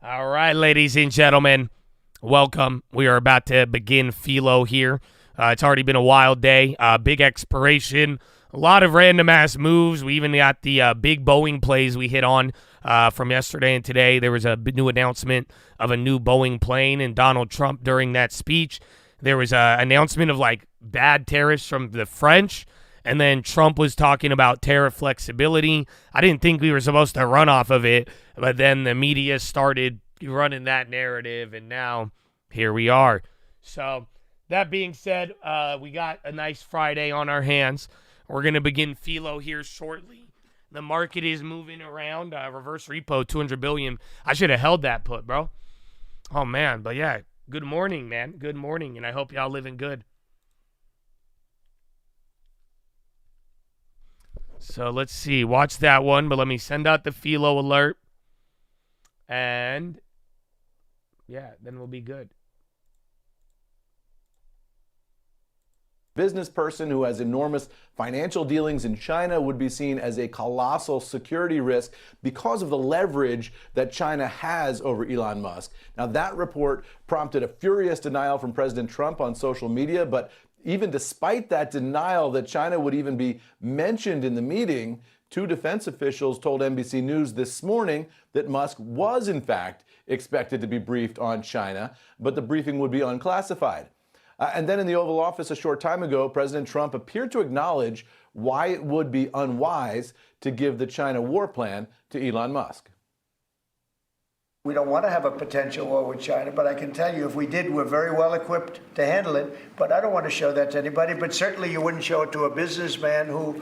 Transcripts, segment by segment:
All right, ladies and gentlemen, welcome. We are about to begin PHILO here. It's already been a wild day. Big expiration, a lot of random ass moves. We even got the big Boeing plays we hit on from yesterday and today. There was a new announcement of a new Boeing plane, and Donald Trump during that speech, there was an announcement of like bad tariffs from the French. And then Trump was talking about tariff flexibility. I didn't think we were supposed to run off of it, but then the media started running that narrative, and now here we are. So that being said, we got a nice Friday on our hands. We're going to begin PHILO here shortly. The market is moving around. Reverse repo, 200 billion. I should have held that put, bro. Oh, man. But, yeah, good morning, man. Good morning, and I hope y'all living good. So let's see. Watch that one, but let me send out the PHILO alert. And, yeah, then we'll be good. Business person who has enormous financial dealings in China would be seen as a colossal security risk because of the leverage that China has over Elon Musk. Now, that report prompted a furious denial from President Trump on social media, but even despite that denial that China would even be mentioned in the meeting, two defense officials told NBC News this morning that Musk was, in fact, expected to be briefed on China, but the briefing would be unclassified. And then in the Oval Office a short time ago, President Trump appeared to acknowledge why it would be unwise to give the China war plan to Elon Musk. We don't want to have a potential war with China, but I can tell you if we did, we're very well equipped to handle it. But I don't want to show that to anybody. But certainly you wouldn't show it to a businessman who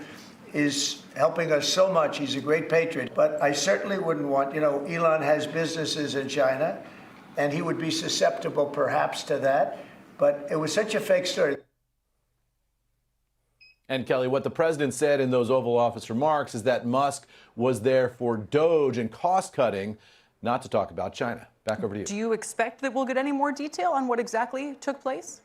is helping us so much. He's a great patriot. But I certainly wouldn't want, Elon has businesses in China, and he would be susceptible perhaps to that. But it was such a fake story. And Kelly, what the president said in those Oval Office remarks is that Musk was there for Doge and cost cutting, not to talk about China. Back over to you. Do you expect that we'll get any more detail on what exactly took place?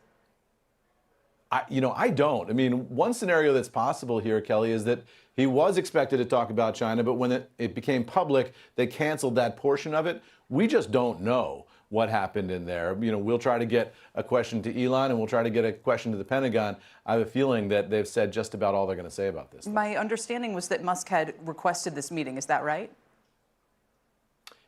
I don't. I mean, one scenario that's possible here, Kelly, is that he was expected to talk about China, but when it became public, they canceled that portion of it. We just don't know what happened in there. We'll try to get a question to Elon, and we'll try to get a question to the Pentagon. I have a feeling that they've said just about all they're going to say about this. My understanding was that Musk had requested this meeting. Is that right?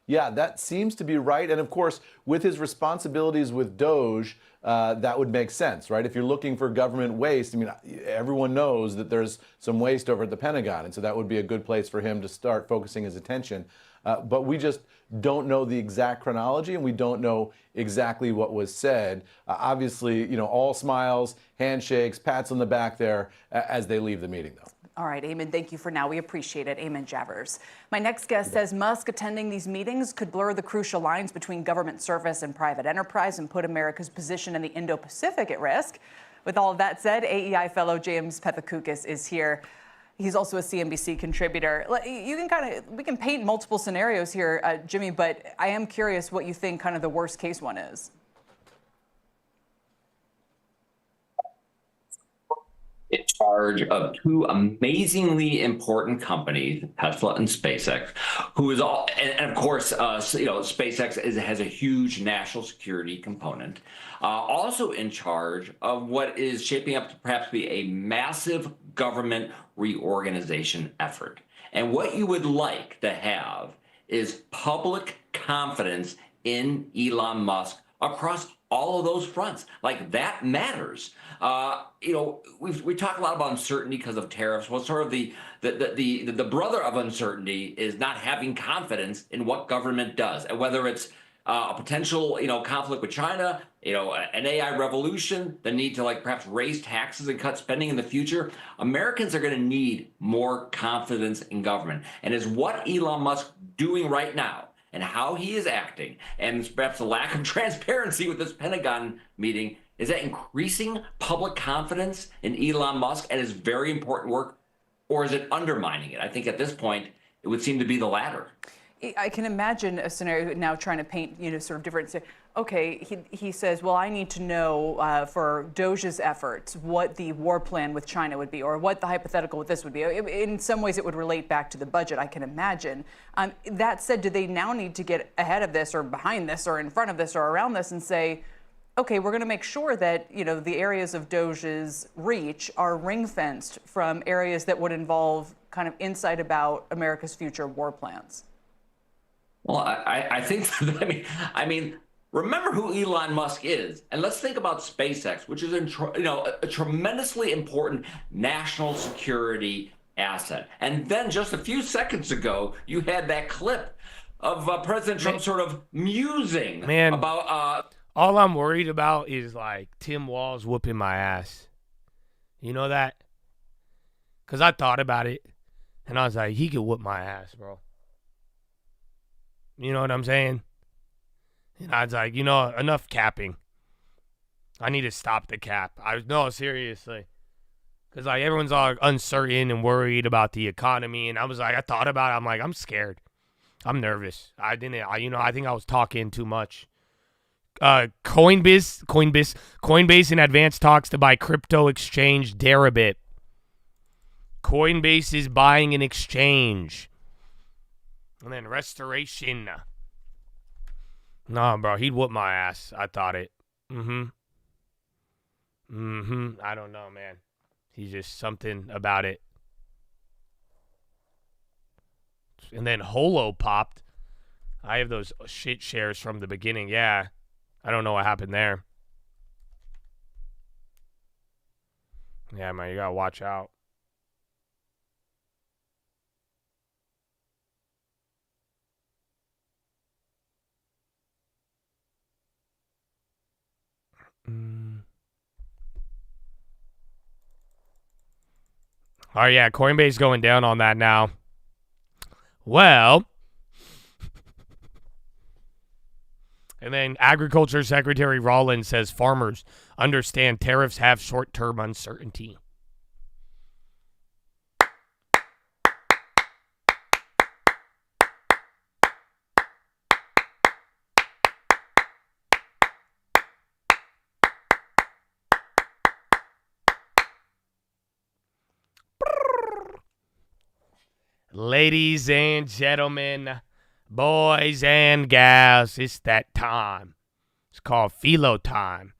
Yeah, that seems to be right. And of course, with his responsibilities with Doge, that would make sense, right? If you're looking for government waste, everyone knows that there's some waste over at the Pentagon. And so that would be a good place for him to start focusing his attention. But we just don't know the exact chronology, and we don't know exactly what was said. Obviously, all smiles, handshakes, pats on the back there as they leave the meeting, though. All right, Eamon, thank you for now. We appreciate it. Eamon Javers. My next guest says Musk attending these meetings could blur the crucial lines between government service and private enterprise and put America's position in the Indo-Pacific at risk. With all of that said, AEI fellow James Pethokoukis is here. He's also a CNBC contributor. We can paint multiple scenarios here, Jimmy, but I am curious what you think kind of the worst case one is. In charge of two amazingly important companies, Tesla and SpaceX, who is all, and of course, SpaceX has a huge national security component. Also in charge of what is shaping up to perhaps be a massive government reorganization effort. And what you would like to have is public confidence in Elon Musk across all of those fronts. Like, that matters. We talk a lot about uncertainty because of tariffs. Well, sort of the brother of uncertainty is not having confidence in what government does, and whether it's a potential conflict with China, an AI revolution, the need to perhaps raise taxes and cut spending in the future. Americans are going to need more confidence in government, and is what Elon Musk doing right now and how he is acting, and perhaps the lack of transparency with this Pentagon meeting, is that increasing public confidence in Elon Musk and his very important work, or is it undermining it? I think at this point, it would seem to be the latter. I can imagine a scenario now trying to paint, sort of different. Okay, he says, well, I need to know for Doge's efforts what the war plan with China would be, or what the hypothetical with this would be. In some ways, it would relate back to the budget, I can imagine. That said, do they now need to get ahead of this, or behind this, or in front of this, or around this, and say, okay, we're going to make sure that the areas of Doge's reach are ring-fenced from areas that would involve kind of insight about America's future war plans? Well, I think, I mean, remember who Elon Musk is, and let's think about SpaceX, which is a tremendously important national security asset. And then just a few seconds ago, you had that clip of President Trump sort of musing about. All I'm worried about is like Tim Walz whooping my ass. You know that? Because I thought about it, and I was like, he could whoop my ass, bro. You know what I'm saying? And I was like, enough capping. I need to stop the cap. No, seriously. Because like everyone's all uncertain and worried about the economy. And I was like, I thought about it. I'm like, I'm scared. I'm nervous. I think I was talking too much. Coinbase in advanced talks to buy crypto exchange Deribit. Coinbase is buying an exchange. And then Restoration. Nah, bro, he'd whoop my ass. I thought it. I don't know, man. He's just something about it. And then Holo popped. I have those shit shares from the beginning. Yeah. I don't know what happened there. Yeah, man, you gotta watch out. Oh, yeah, Coinbase going down on that now. Well, and then Agriculture Secretary Rollins says farmers understand tariffs have short-term uncertainty. Ladies and gentlemen, boys and gals, it's that time. It's called PHILO time.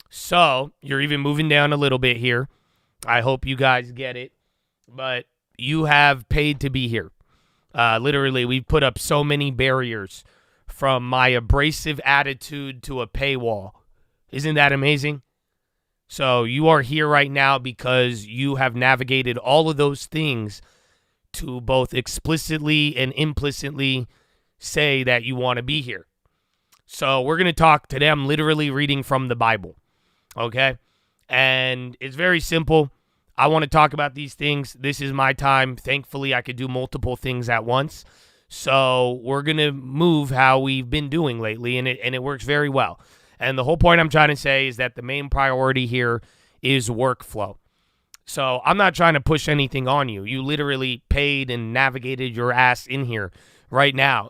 So, you're even moving down a little bit here. I hope you guys get it. But you have paid to be here. Literally, we've put up so many barriers, from my abrasive attitude to a paywall. Isn't that amazing? So, you are here right now because you have navigated all of those things to both explicitly and implicitly say that you want to be here. So we're going to talk today. I'm literally reading from the Bible, okay? And it's very simple. I want to talk about these things. This is my time. Thankfully, I could do multiple things at once. So we're going to move how we've been doing lately, and it works very well. And the whole point I'm trying to say is that the main priority here is workflow. So I'm not trying to push anything on you. You literally paid and navigated your ass in here right now.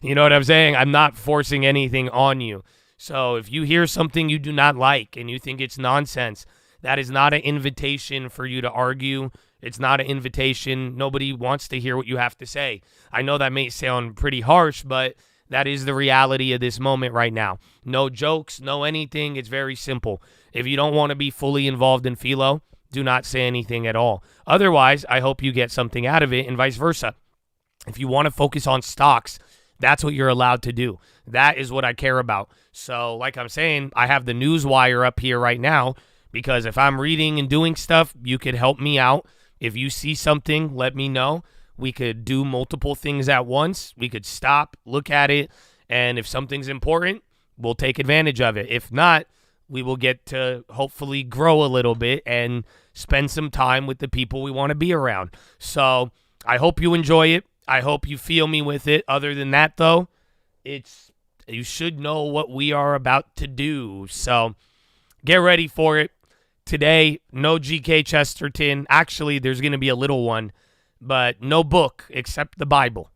You know what I'm saying? I'm not forcing anything on you. So if you hear something you do not like and you think it's nonsense, that is not an invitation for you to argue. It's not an invitation. Nobody wants to hear what you have to say. I know that may sound pretty harsh, but that is the reality of this moment right now. No jokes, no anything. It's very simple. If you don't want to be fully involved in PHILO, do not say anything at all. Otherwise, I hope you get something out of it, and vice versa. If you want to focus on stocks, that's what you're allowed to do. That is what I care about. So, like I'm saying, I have the news wire up here right now because if I'm reading and doing stuff, you could help me out. If you see something, let me know. We could do multiple things at once. We could stop, look at it, and if something's important, we'll take advantage of it. If not, we will get to hopefully grow a little bit and spend some time with the people we want to be around. So I hope you enjoy it. I hope you feel me with it. Other than that, though, you should know what we are about to do. So get ready for it. Today, no G.K. Chesterton. Actually, there's going to be a little one, but no book except the Bible.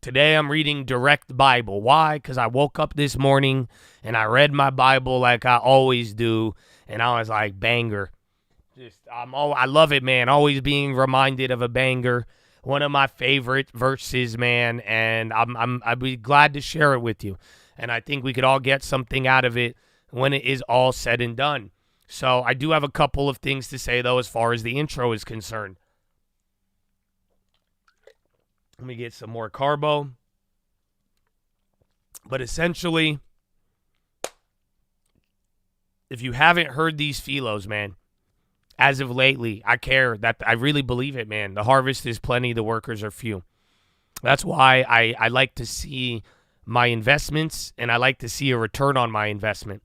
Today I'm reading direct Bible. Why? Because I woke up this morning and I read my Bible like I always do, and I was like, banger. I love it, man. Always being reminded of a banger. One of my favorite verses, man, and I'd be glad to share it with you. And I think we could all get something out of it when it is all said and done. So I do have a couple of things to say, though, as far as the intro is concerned. Let me get some more carbo. But essentially, if you haven't heard these PHILOs, man, as of lately, I really believe it, man. The harvest is plenty, the workers are few. That's why I like to see my investments, and I like to see a return on my investment.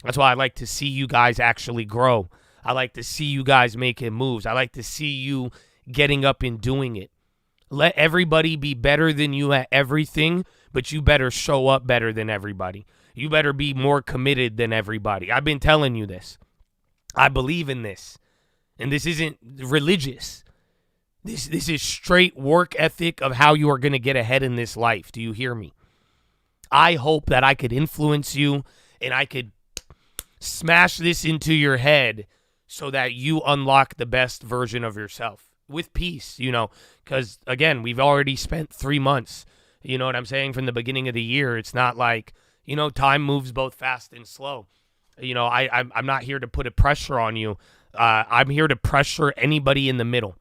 That's why I like to see you guys actually grow. I like to see you guys making moves. I like to see you getting up and doing it. Let everybody be better than you at everything, but you better show up better than everybody. You better be more committed than everybody. I've been telling you this. I believe in this. And this isn't religious. This is straight work ethic of how you are going to get ahead in this life. Do you hear me? I hope that I could influence you and I could smash this into your head so that you unlock the best version of yourself with peace, because, again, we've already spent 3 months, you know what I'm saying, from the beginning of the year. It's not like, time moves both fast and slow. I'm not here to put a pressure on you. I'm here to pressure anybody in the middle.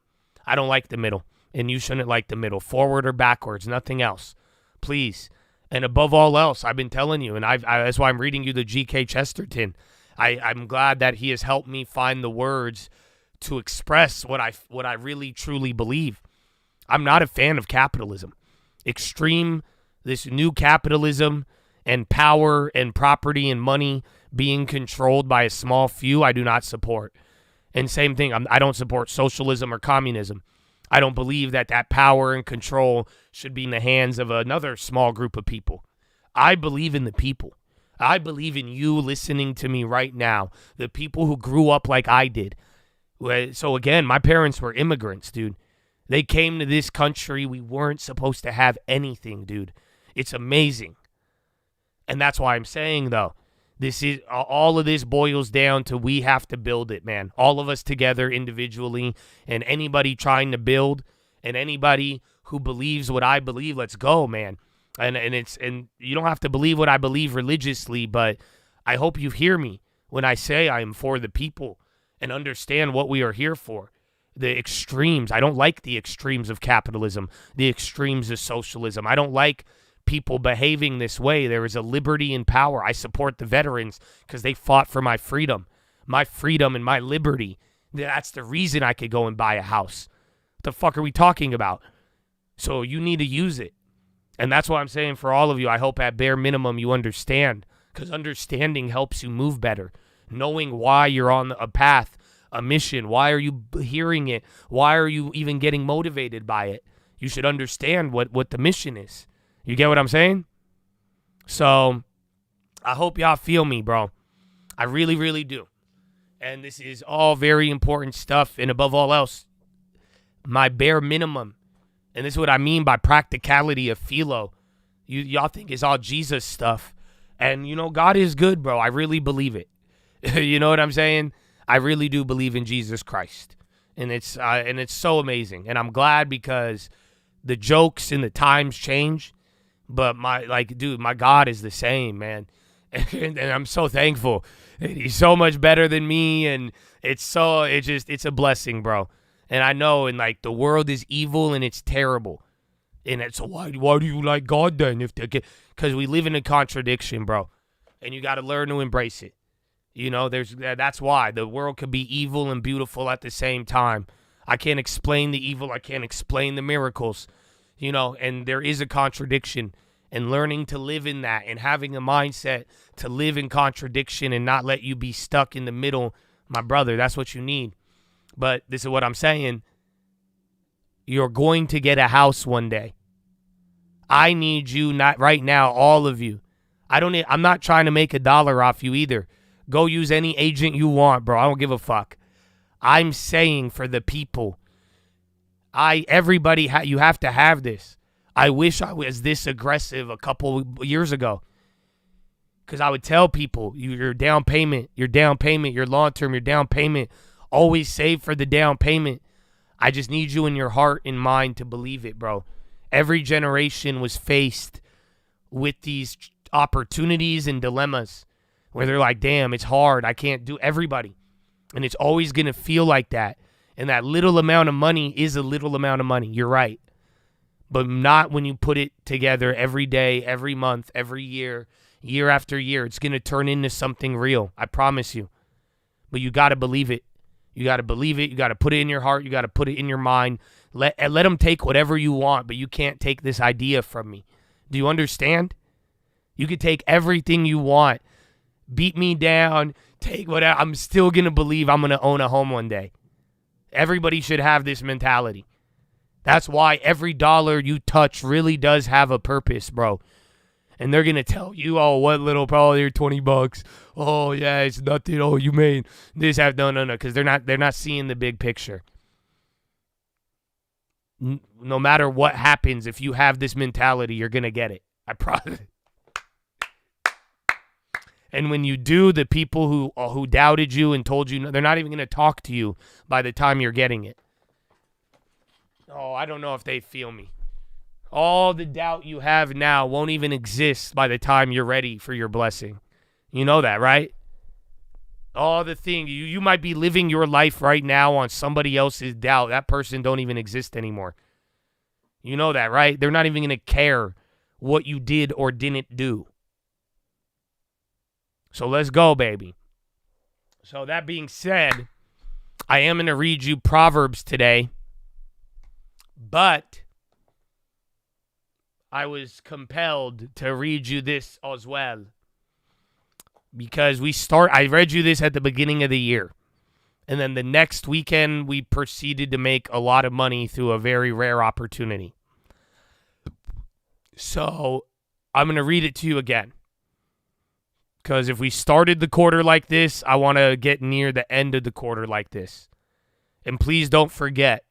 I don't like the middle, and you shouldn't like the middle. Forward or backwards, nothing else. Please. And above all else, I've been telling you, and that's why I'm reading you the G.K. Chesterton. I'm glad that he has helped me find the words to express what I really truly believe. I'm not a fan of capitalism. This new capitalism and power and property and money being controlled by a small few, I do not support. And same thing, I don't support socialism or communism. I don't believe that power and control should be in the hands of another small group of people. I believe in the people. I believe in you listening to me right now, the people who grew up like I did. So again, my parents were immigrants, dude. They came to this country. We weren't supposed to have anything, dude. It's amazing. And that's why I'm saying, though, all of this boils down to we have to build it, man. All of us together individually, and anybody trying to build, and anybody who believes what I believe, let's go, man. And you don't have to believe what I believe religiously, but I hope you hear me when I say I am for the people and understand what we are here for. The extremes. I don't like the extremes of capitalism, the extremes of socialism. I don't like people behaving this way. There is a liberty and power. I support the veterans because they fought for my freedom and my liberty. That's the reason I could go and buy a house. What the fuck are we talking about? So you need to use it. And that's why I'm saying for all of you, I hope at bare minimum you understand, because understanding helps you move better. Knowing why you're on a path, a mission, why are you hearing it? Why are you even getting motivated by it? You should understand what the mission is. You get what I'm saying? So I hope y'all feel me, bro. I really, really do. And this is all very important stuff. And above all else, my bare minimum, and this is what I mean by practicality of PHILO. Y'all think it's all Jesus stuff. And, God is good, bro. I really believe it. You know what I'm saying? I really do believe in Jesus Christ. And it's so amazing. And I'm glad because the jokes and the times change. But my God is the same, man. And I'm so thankful. He's so much better than me. And it's a blessing, bro. And I know, and the world is evil and it's terrible. And it's why do you like God then? Because we live in a contradiction, bro. And you got to learn to embrace it. That's why the world could be evil and beautiful at the same time. I can't explain the evil. I can't explain the miracles. And there is a contradiction, and learning to live in that and having a mindset to live in contradiction and not let you be stuck in the middle, my brother, that's what you need. But this is what I'm saying. You're going to get a house one day. I need you, not right now, all of you. I'm not trying to make $1 off you either. Go use any agent you want, bro. I don't give a fuck. I'm saying for the people. You have to have this. I wish I was this aggressive a couple years ago. Because I would tell people, your down payment, your long-term, your down payment, always save for the down payment. I just need you in your heart and mind to believe it, bro. Every generation was faced with these opportunities and dilemmas where they're like, damn, it's hard. I can't do everybody. And it's always going to feel like that. And that little amount of money is a little amount of money. You're right. But not when you put it together every day, every month, every year, year after year. It's going to turn into something real. I promise you. But you got to believe it. You got to believe it. You got to put it in your heart. You got to put it in your mind. Let them take whatever you want, but you can't take this idea from me. Do you understand? You could take everything you want. Beat me down. Take whatever. I'm still going to believe I'm going to own a home one day. Everybody should have this mentality. That's why every dollar you touch really does have a purpose, bro. And they're going to tell you, oh, what little, probably your $20. Oh, yeah, it's nothing. Oh, you made this. No, because they're not seeing the big picture. No matter what happens, if you have this mentality, you're going to get it. I promise. And when you do, the people who doubted you and told you, they're not even going to talk to you by the time you're getting it. Oh, I don't know if they feel me. All the doubt you have now won't even exist by the time you're ready for your blessing. You know that, right? All the thing, you might be living your life right now on somebody else's doubt. That person don't even exist anymore. You know that, right? They're not even going to care what you did or didn't do. So let's go, baby. So that being said, I am going to read you Proverbs today. But I was compelled to read you this as well. Because I read you this at the beginning of the year. And then the next weekend, we proceeded to make a lot of money through a very rare opportunity. So I'm going to read it to you again. Because if we started the quarter like this, I want to get near the end of the quarter like this. And please don't forget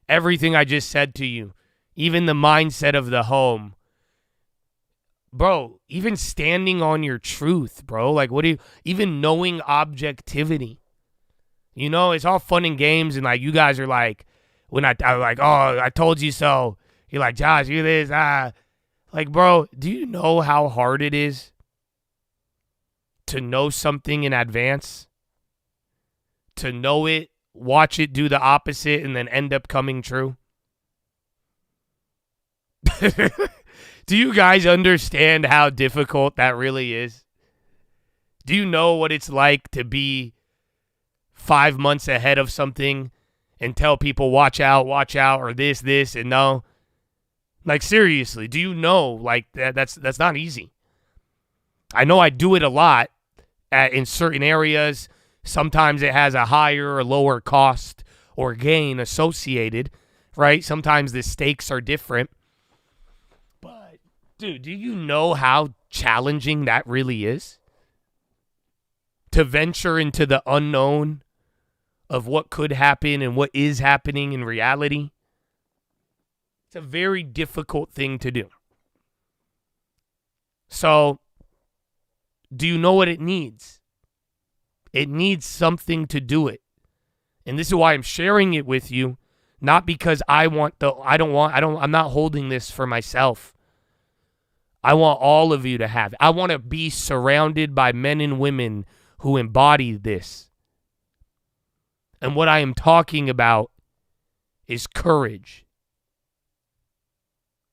everything I just said to you. Even the mindset of the home. Bro, even standing on your truth, bro. Like, even knowing objectivity. You know, it's all fun and games. And, like, you guys are like, when I'm like, oh, I told you so. You're like, Josh, you this, Like, bro, do you know how hard it is to know something in advance? To know it, watch it do the opposite, and then end up coming true? Do you guys understand how difficult that really is? Do you know what it's like to be 5 months ahead of something and tell people, watch out, or this, and no? Like, seriously, do you know, like, that's not easy. I know I do it a lot in certain areas. Sometimes it has a higher or lower cost or gain associated, right? Sometimes the stakes are different. But, dude, do you know how challenging that really is? To venture into the unknown of what could happen and what is happening in reality. It's a very difficult thing to do. So, do you know what it needs? It needs something to do it. And this is why I'm sharing it with you, not because I'm not holding this for myself. I want all of you to have it. I want to be surrounded by men and women who embody this. And what I am talking about is courage.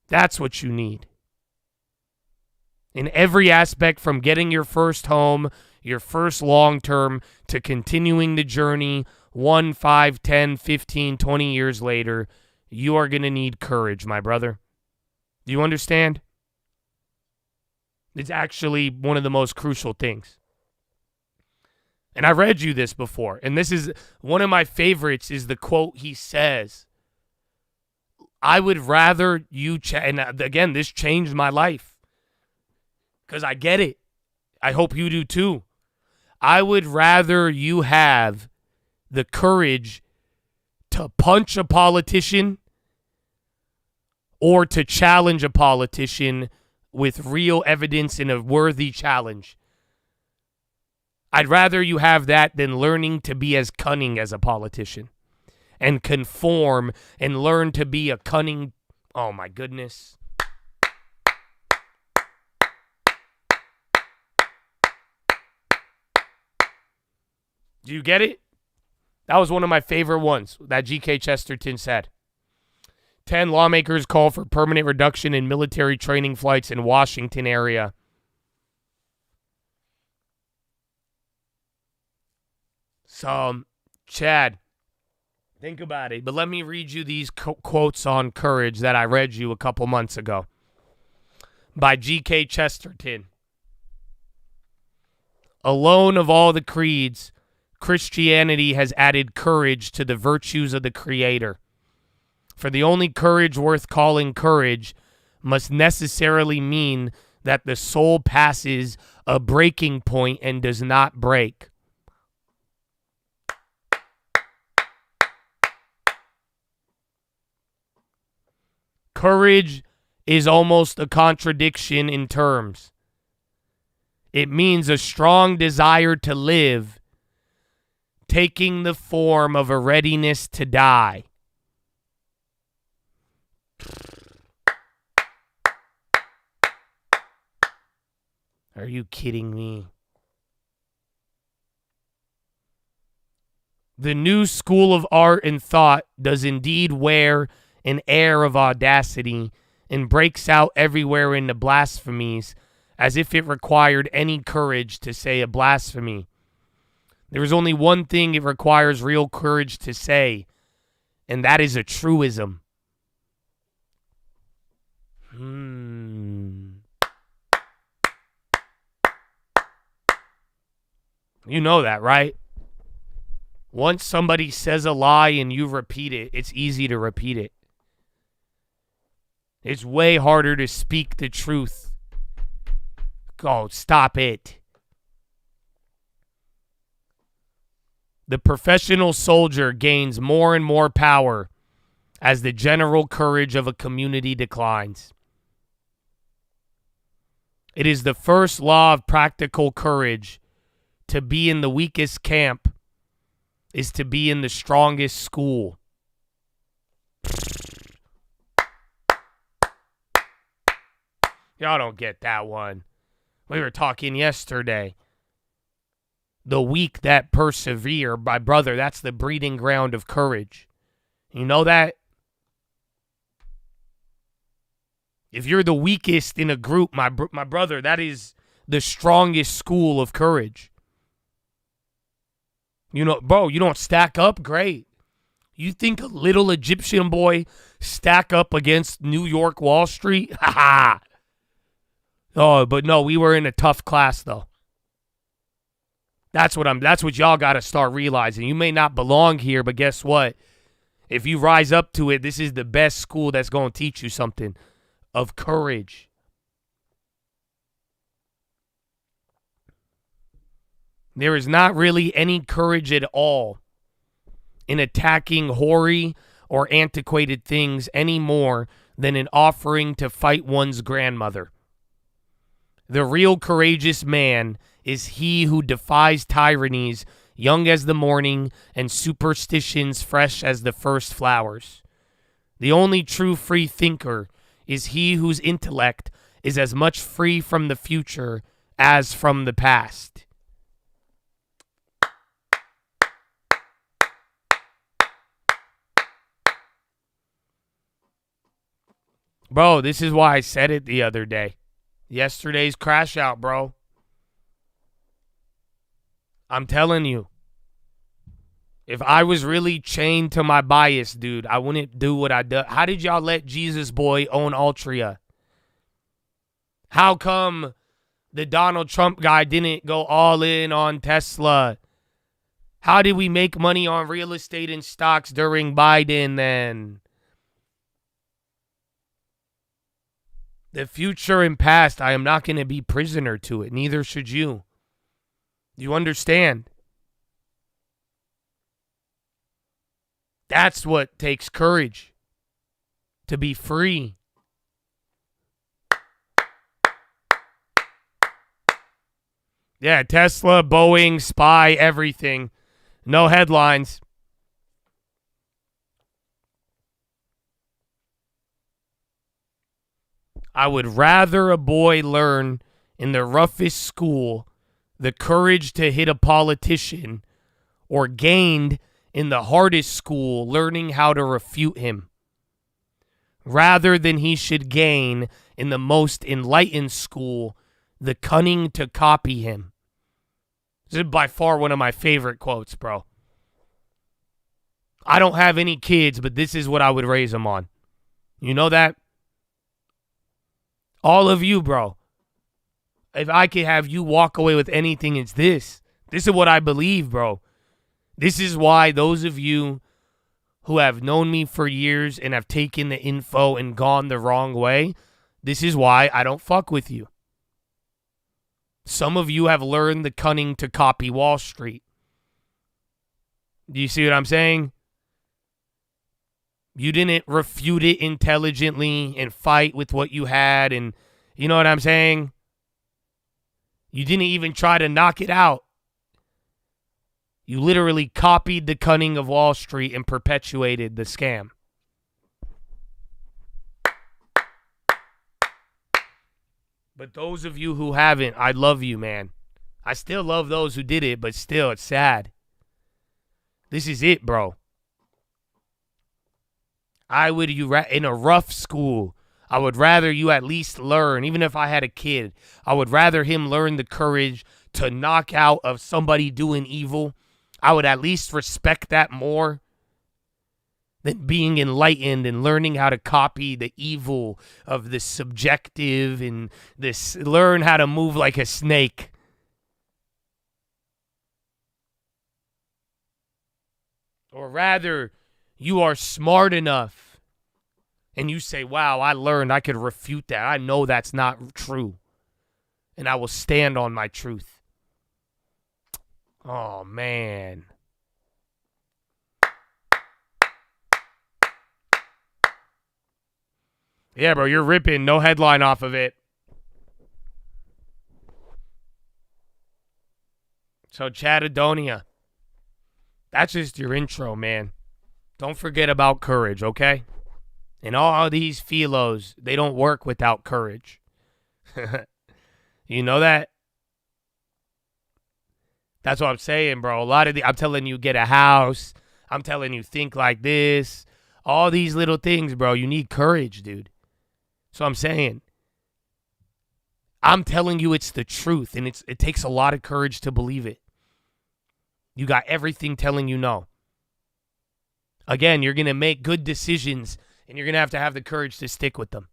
That's what you need. In every aspect, from getting your first home, your first long-term, to continuing the journey 1, 5, 10, 15, 20 years later, you are going to need courage, my brother. Do you understand? It's actually one of the most crucial things. And I read you this before, and this is one of my favorites, is the quote he says. I would rather you, and again, this changed my life. Because I get it. I hope you do too. I would rather you have the courage to punch a politician or to challenge a politician with real evidence in a worthy challenge. I'd rather you have that than learning to be as cunning as a politician and conform and learn to be a cunning. Oh my goodness. Do you get it? That was one of my favorite ones that G.K. Chesterton said. 10 lawmakers call for permanent reduction in military training flights in Washington area. So, Chad, think about it. But let me read you these quotes on courage that I read you a couple months ago by G.K. Chesterton. Alone of all the creeds, Christianity has added courage to the virtues of the Creator. For the only courage worth calling courage must necessarily mean that the soul passes a breaking point and does not break. Courage is almost a contradiction in terms. It means a strong desire to live, taking the form of a readiness to die. Are you kidding me? The new school of art and thought does indeed wear an air of audacity and breaks out everywhere into blasphemies as if it required any courage to say a blasphemy. There is only one thing it requires real courage to say, and that is a truism. You know that, right? Once somebody says a lie and you repeat it, it's easy to repeat it. It's way harder to speak the truth. Oh, stop it. The professional soldier gains more and more power as the general courage of a community declines. It is the first law of practical courage. To be in the weakest camp is to be in the strongest school. Y'all don't get that one. We were talking yesterday. The weak that persevere, my brother, that's the breeding ground of courage. You know that? If you're the weakest in a group, my brother, that is the strongest school of courage. You know, bro, you don't stack up? Great. You think a little Egyptian boy stack up against New York Wall Street? Ha ha. Oh, but no, we were in a tough class though. That's what y'all got to start realizing. You may not belong here, but guess what? If you rise up to it, this is the best school that's going to teach you something of courage. There is not really any courage at all in attacking hoary or antiquated things any more than in offering to fight one's grandmother. The real courageous man is he who defies tyrannies young as the morning and superstitions fresh as the first flowers. The only true free thinker is he whose intellect is as much free from the future as from the past. Bro, this is why I said it the other day. Yesterday's crash out, bro. I'm telling you. If I was really chained to my bias, dude, I wouldn't do what I do. How did y'all let Jesus boy own Altria? How come the Donald Trump guy didn't go all in on Tesla? How did we make money on real estate and stocks during Biden then? The future and past, I am not going to be prisoner to it. Neither should you. You understand? That's what takes courage. To be free. Yeah, Tesla, Boeing, spy, everything. No headlines. I would rather a boy learn in the roughest school the courage to hit a politician or gained in the hardest school learning how to refute him, rather than he should gain in the most enlightened school the cunning to copy him. This is by far one of my favorite quotes, bro. I don't have any kids, but this is what I would raise them on. You know that? All of you, bro. If I could have you walk away with anything, it's this. This is what I believe, bro. This is why those of you who have known me for years and have taken the info and gone the wrong way, this is why I don't fuck with you. Some of you have learned the cunning to copy Wall Street. Do you see what I'm saying? You didn't refute it intelligently and fight with what you had, and you know what I'm saying? You didn't even try to knock it out. You literally copied the cunning of Wall Street and perpetuated the scam. But those of you who haven't, I love you, man. I still love those who did it, but still, it's sad. This is it, bro. In a rough school, I would rather you at least learn, even if I had a kid, I would rather him learn the courage to knock out of somebody doing evil. I would at least respect that more than being enlightened and learning how to copy the evil of the subjective and this learn how to move like a snake. Or rather, you are smart enough and you say, wow, I learned I could refute that. I know that's not true. And I will stand on my truth. Oh, man. Yeah, bro, you're ripping. No headline off of it. So, Chattadonia. That's just your intro, man. Don't forget about courage, okay? And all these PHILOs, they don't work without courage. You know that? That's what I'm saying, bro. I'm telling you, get a house. I'm telling you, think like this. All these little things, bro. You need courage, dude. So I'm saying, I'm telling you it's the truth, and it takes a lot of courage to believe it. You got everything telling you no. Again, you're going to make good decisions, and you're going to have the courage to stick with them.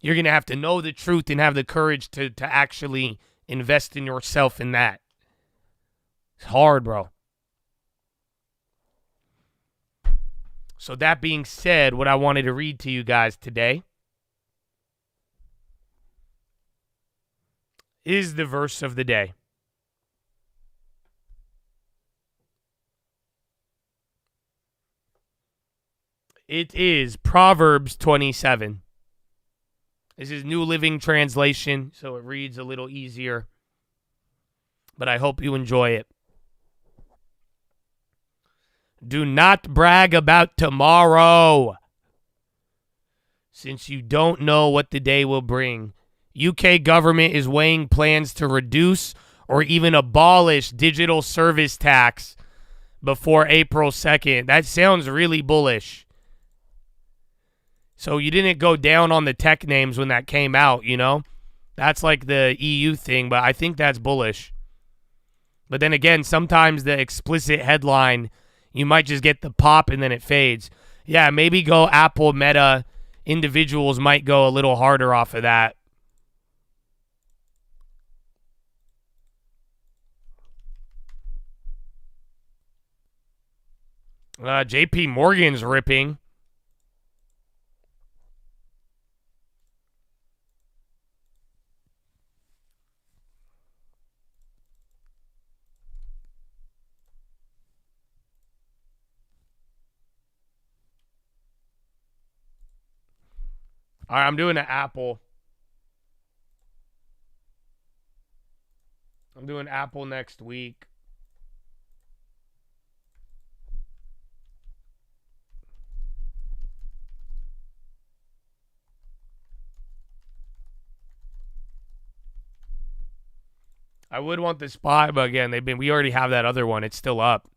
You're going to have to know the truth and have the courage to actually invest in yourself in that. It's hard, bro. So that being said, what I wanted to read to you guys today is the verse of the day. It is Proverbs 27. This is New Living Translation, so it reads a little easier. But I hope you enjoy it. Do not brag about tomorrow, since you don't know what the day will bring. UK government is weighing plans to reduce or even abolish digital service tax before April 2nd. That sounds really bullish. So you didn't go down on the tech names when that came out, you know? That's like the EU thing, but I think that's bullish. But then again, sometimes the explicit headline, you might just get the pop and then it fades. Yeah, maybe go Apple, Meta. Individuals might go a little harder off of that. JP Morgan's ripping. All right, I'm doing an Apple. I'm doing Apple next week. I would want the SPY, but again, we already have that other one. It's still up.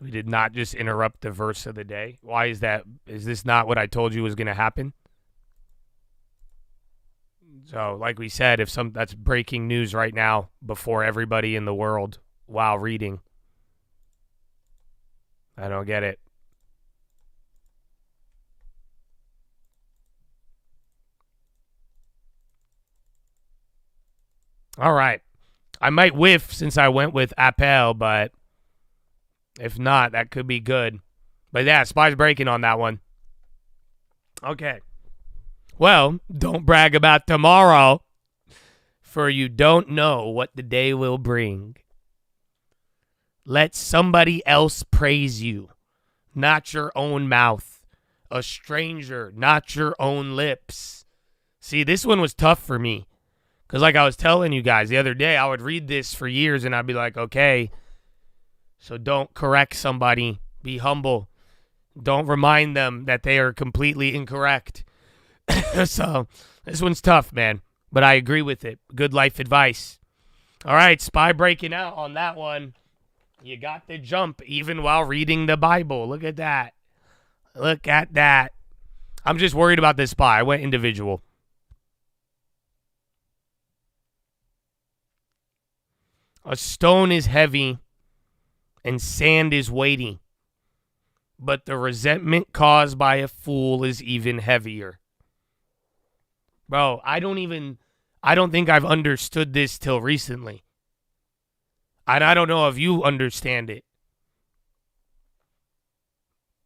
We did not just interrupt the verse of the day. Why is that? Is this not what I told you was going to happen? So, like we said, that's breaking news right now before everybody in the world while reading. I don't get it. All right. I might whiff since I went with Appel, but if not, that could be good. But yeah, SPY's breaking on that one. Okay. Well, don't brag about tomorrow, for you don't know what the day will bring. Let somebody else praise you, not your own mouth. A stranger, not your own lips. See, this one was tough for me. Because like I was telling you guys the other day, I would read this for years and I'd be like, okay, so don't correct somebody. Be humble. Don't remind them that they are completely incorrect. So this one's tough, man. But I agree with it. Good life advice. All right, SPY breaking out on that one. You got the jump even while reading the Bible. Look at that. Look at that. I'm just worried about this SPY. I went individual. A stone is heavy and sand is weighty, but the resentment caused by a fool is even heavier. Bro, I don't think I've understood this till recently. And I don't know if you understand it.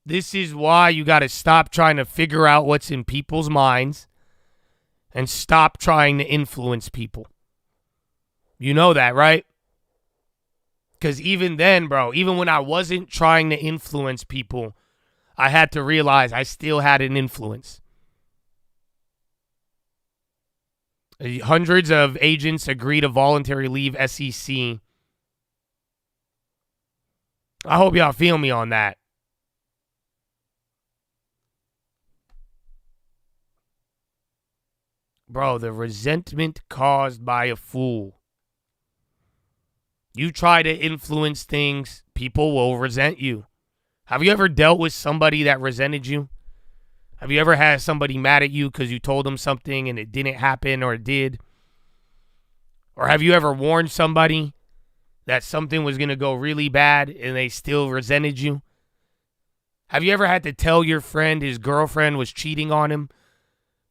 This is why you got to stop trying to figure out what's in people's minds and stop trying to influence people. You know that, right? Because even then, bro, even when I wasn't trying to influence people, I had to realize I still had an influence. Hundreds of agents agree to voluntarily leave SEC. I hope y'all feel me on that. Bro, the resentment caused by a fool. You try to influence things, people will resent you. Have you ever dealt with somebody that resented you? Have you ever had somebody mad at you because you told them something and it didn't happen or it did? Or have you ever warned somebody that something was going to go really bad and they still resented you? Have you ever had to tell your friend his girlfriend was cheating on him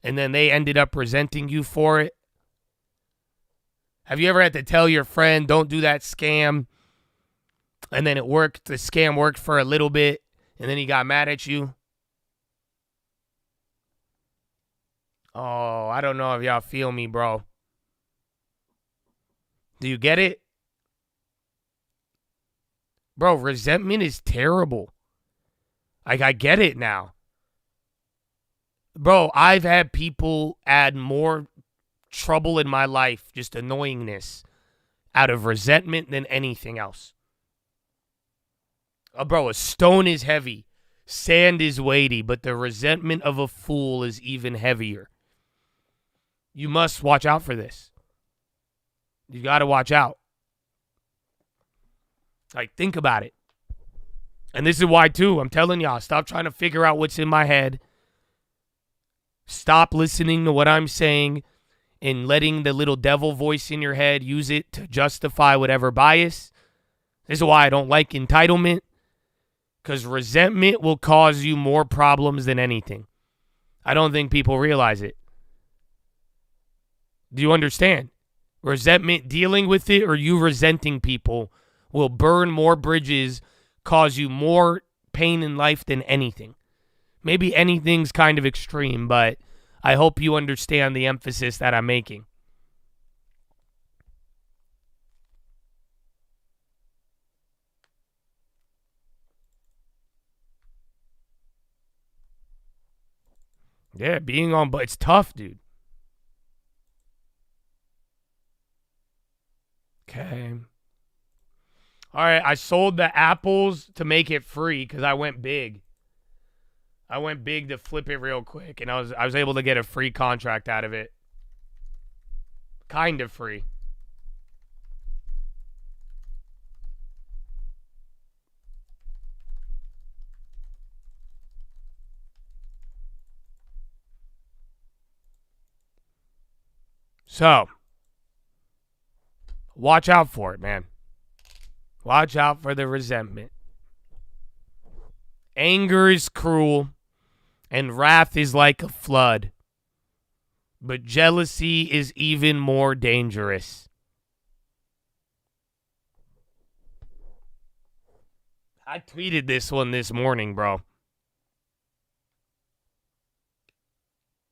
and then they ended up resenting you for it? Have you ever had to tell your friend, don't do that scam, and then it worked, the scam worked for a little bit, and then he got mad at you? Oh, I don't know if y'all feel me, bro. Do you get it? Bro, resentment is terrible. Like, I get it now. Bro, I've had people add more trouble in my life, just annoyingness, out of resentment than anything else. Bro, a stone is heavy, sand is weighty, but the resentment of a fool is even heavier. You must watch out for this. You got to watch out. Like, think about it. And this is why, too, I'm telling y'all, stop trying to figure out what's in my head. Stop listening to what I'm saying and letting the little devil voice in your head use it to justify whatever bias. This is why I don't like entitlement, because resentment will cause you more problems than anything. I don't think people realize it. Do you understand? Resentment, dealing with it, or you resenting people will burn more bridges, cause you more pain in life than anything. Maybe anything's kind of extreme, but I hope you understand the emphasis that I'm making. Yeah, being on, but it's tough, dude. Okay. All right, I sold the apples to make it free because I went big. I went big to flip it real quick, and I was able to get a free contract out of it. Kind of free. So, watch out for it, man. Watch out for the resentment. Anger is cruel, and wrath is like a flood. But jealousy is even more dangerous. I tweeted this one this morning, bro.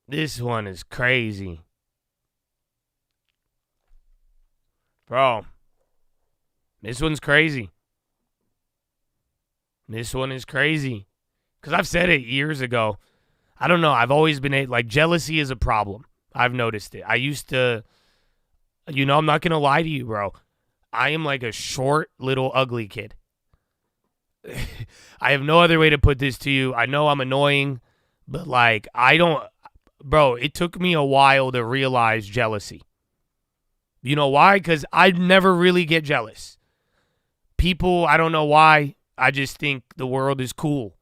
This one is crazy. Bro, this one's crazy. This one is crazy. Because I've said it years ago. I don't know. I've always been, like, jealousy is a problem. I've noticed it. I used to, I'm not going to lie to you, bro. I am like a short, little, ugly kid. I have no other way to put this to you. I know I'm annoying, but, like, bro, it took me a while to realize jealousy. You know why? Because I never really get jealous. People, I don't know why. I just think the world is cool.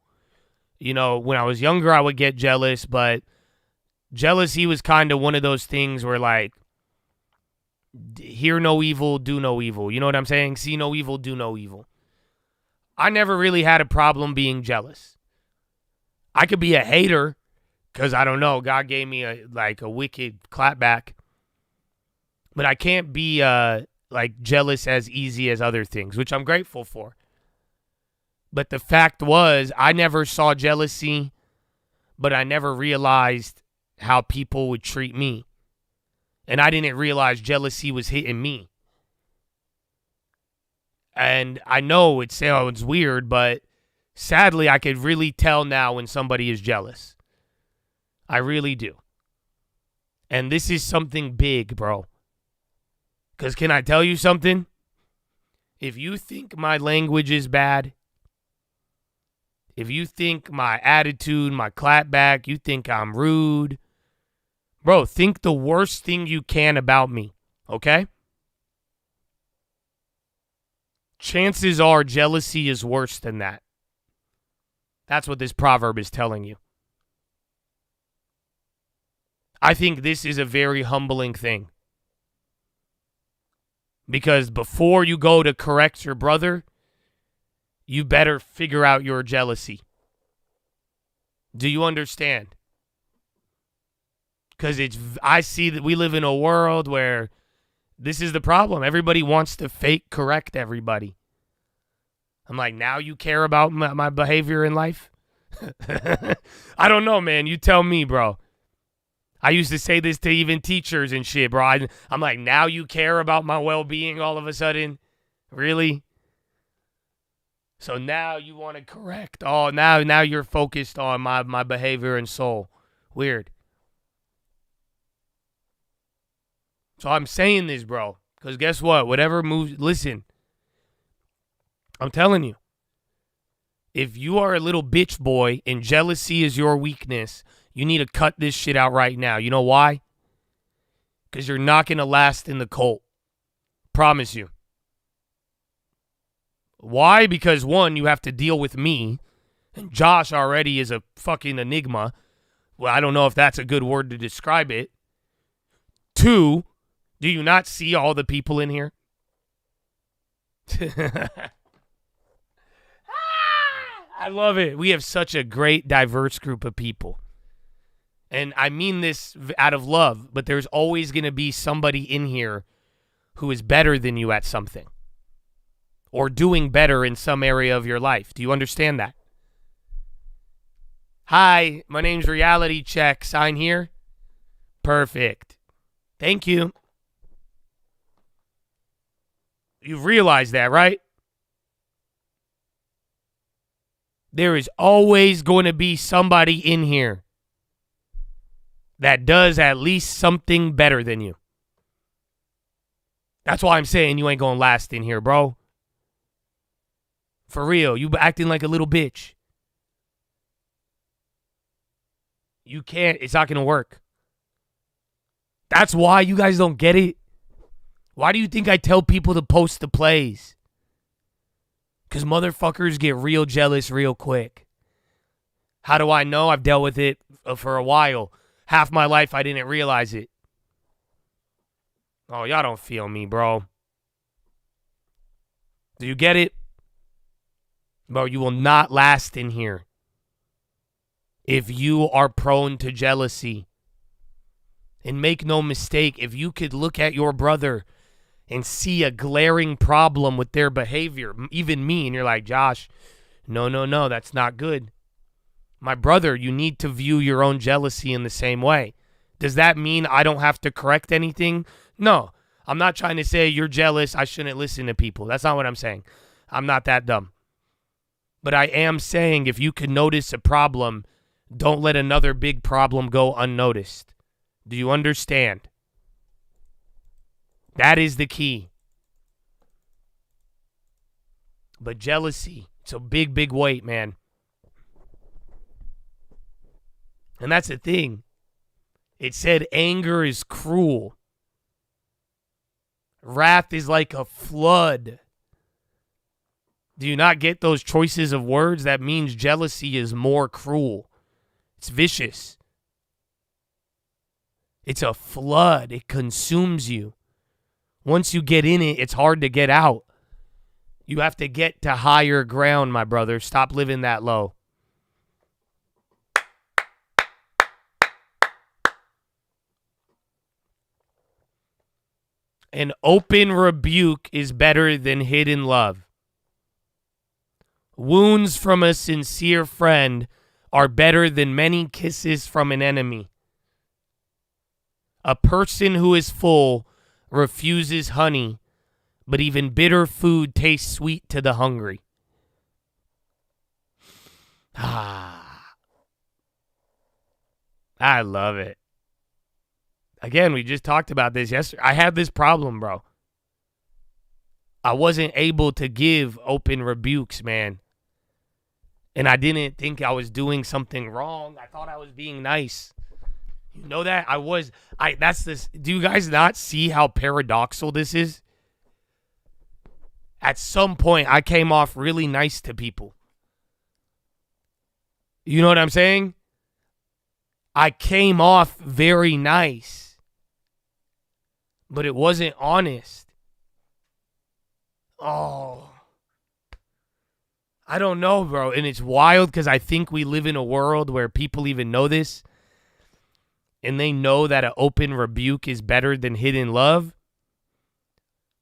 When I was younger, I would get jealous, but jealousy was kind of one of those things where, like, hear no evil, do no evil. You know what I'm saying? See no evil, do no evil. I never really had a problem being jealous. I could be a hater because, I don't know, God gave me a wicked clapback. But I can't be jealous as easy as other things, which I'm grateful for. But the fact was, I never saw jealousy, but I never realized how people would treat me. And I didn't realize jealousy was hitting me. And I know it sounds weird, but sadly, I could really tell now when somebody is jealous. I really do. And this is something big, bro. Because can I tell you something? If you think my language is bad, if you think my attitude, my clapback, you think I'm rude, bro, think the worst thing you can about me, okay? Chances are jealousy is worse than that. That's what this proverb is telling you. I think this is a very humbling thing. Because before you go to correct your brother, you better figure out your jealousy. Do you understand? Because I see that we live in a world where this is the problem. Everybody wants to fake correct everybody. I'm like, now you care about my behavior in life? I don't know, man. You tell me, bro. I used to say this to even teachers and shit, bro. I'm like, now you care about my well-being all of a sudden? Really? So now you want to correct. Oh, now you're focused on my behavior and soul. Weird. So I'm saying this, bro, because guess what? Whatever moves, listen, I'm telling you, if you are a little bitch boy and jealousy is your weakness, you need to cut this shit out right now. You know why? Because you're not going to last in the cult. Promise you. Why? Because one, you have to deal with me, and Josh already is a fucking enigma. Well, I don't know if that's a good word to describe it. Two, do you not see all the people in here? I love it. We have such a great, diverse group of people. And I mean this out of love, but there's always going to be somebody in here who is better than you at something or doing better in some area of your life. Do you understand that? Hi, my name's Reality Check. Sign here. Perfect. Thank you. You've realized that, right? There is always going to be somebody in here that does at least something better than you. That's why I'm saying you ain't gonna last in here, bro. For real, you acting like a little bitch. You can't, it's not gonna work. That's why you guys don't get it. Why do you think I tell people to post the plays? Because motherfuckers get real jealous real quick. How do I know? I've dealt with it for a while. Half my life I didn't realize it. Oh, y'all don't feel me, bro. Do you get it? Bro, you will not last in here if you are prone to jealousy. And make no mistake, if you could look at your brother and see a glaring problem with their behavior, even me, and you're like, Josh, no, that's not good. My brother, you need to view your own jealousy in the same way. Does that mean I don't have to correct anything? No, I'm not trying to say you're jealous, I shouldn't listen to people. That's not what I'm saying. I'm not that dumb. But I am saying if you can notice a problem, don't let another big problem go unnoticed. Do you understand? That is the key. But jealousy, it's a big, big weight, man. And that's the thing. It said anger is cruel. Wrath is like a flood. Do you not get those choices of words? That means jealousy is more cruel. It's vicious. It's a flood. It consumes you. Once you get in it, it's hard to get out. You have to get to higher ground, my brother. Stop living that low. An open rebuke is better than hidden love. Wounds from a sincere friend are better than many kisses from an enemy. A person who is full refuses honey, but even bitter food tastes sweet to the hungry. I love it. Again, we just talked about this yesterday. I had this problem, bro. I wasn't able to give open rebukes, man. And I didn't think I was doing something wrong. I thought I was being nice. You know that? That's this. Do you guys not see how paradoxical this is? At some point, I came off really nice to people. You know what I'm saying? I came off very nice. But it wasn't honest. Oh. I don't know, bro. And it's wild because I think we live in a world where people even know this. And they know that an open rebuke is better than hidden love.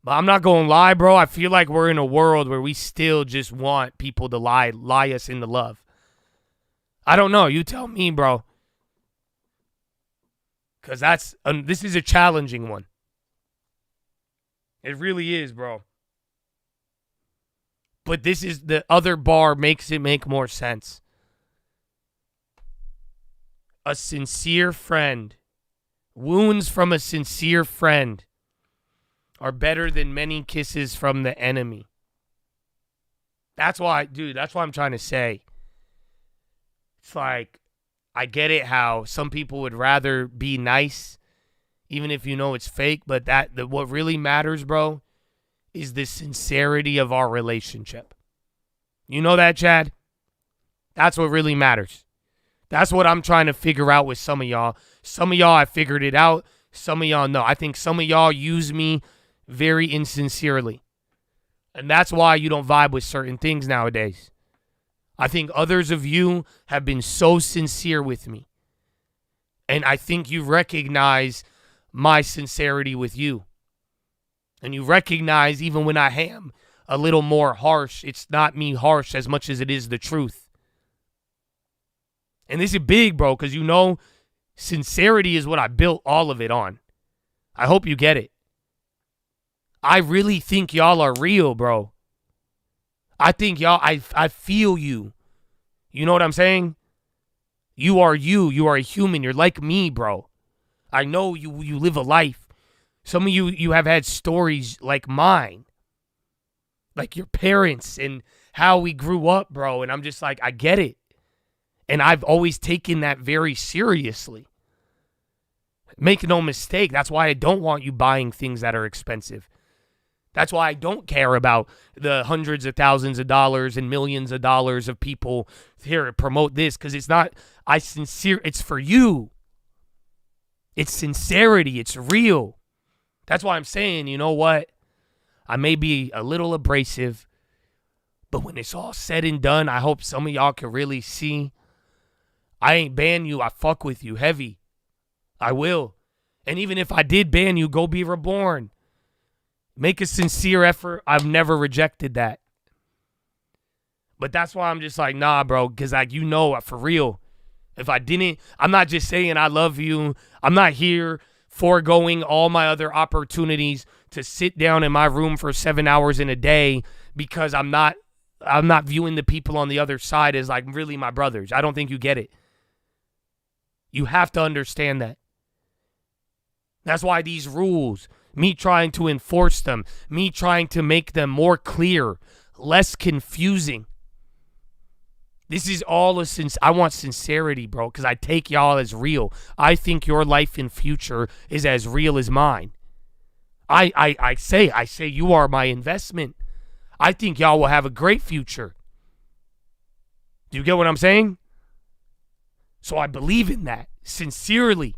But I'm not going to lie, bro. I feel like we're in a world where we still just want people to lie us into love. I don't know. You tell me, bro. Because this is a challenging one. It really is, bro. But this is the other bar makes it make more sense. A sincere friend. Wounds from a sincere friend are better than many kisses from the enemy. That's why I'm trying to say. It's like, I get it how some people would rather be nice, even if you know it's fake, but what really matters, bro, is the sincerity of our relationship. You know that, Chad? That's what really matters. That's what I'm trying to figure out with some of y'all. Some of y'all, I figured it out. Some of y'all, no. I think some of y'all use me very insincerely. And that's why you don't vibe with certain things nowadays. I think others of you have been so sincere with me. And I think you recognize my sincerity with you. And you recognize even when I am a little more harsh, it's not me harsh as much as it is the truth. And this is big, bro, because you know sincerity is what I built all of it on. I hope you get it. I really think y'all are real, bro. I think y'all, I feel you. You know what I'm saying? You are you. You are a human. You're like me, bro. I know you live a life. Some of you have had stories like mine, like your parents and how we grew up, bro. And I'm just like, I get it. And I've always taken that very seriously. Make no mistake. That's why I don't want you buying things that are expensive. That's why I don't care about the hundreds of thousands of dollars and millions of dollars of people here to promote this, because it's not, it's for you. It's sincerity. It's real. That's why I'm saying, you know what? I may be a little abrasive, but when it's all said and done, I hope some of y'all can really see I ain't ban you. I fuck with you heavy. I will. And even if I did ban you, go be reborn. Make a sincere effort. I've never rejected that. But that's why I'm just like, nah, bro, because like, you know, for real, if I didn't, I'm not just saying I love you. I'm not here foregoing all my other opportunities to sit down in my room for 7 hours in a day because I'm not viewing the people on the other side as like really my brothers. I don't think you get it. You have to understand that. That's why these rules, me trying to enforce them, me trying to make them more clear, less confusing. This is all I want sincerity, bro, because I take y'all as real. I think your life and future is as real as mine. I say you are my investment. I think y'all will have a great future. Do you get what I'm saying? So I believe in that sincerely.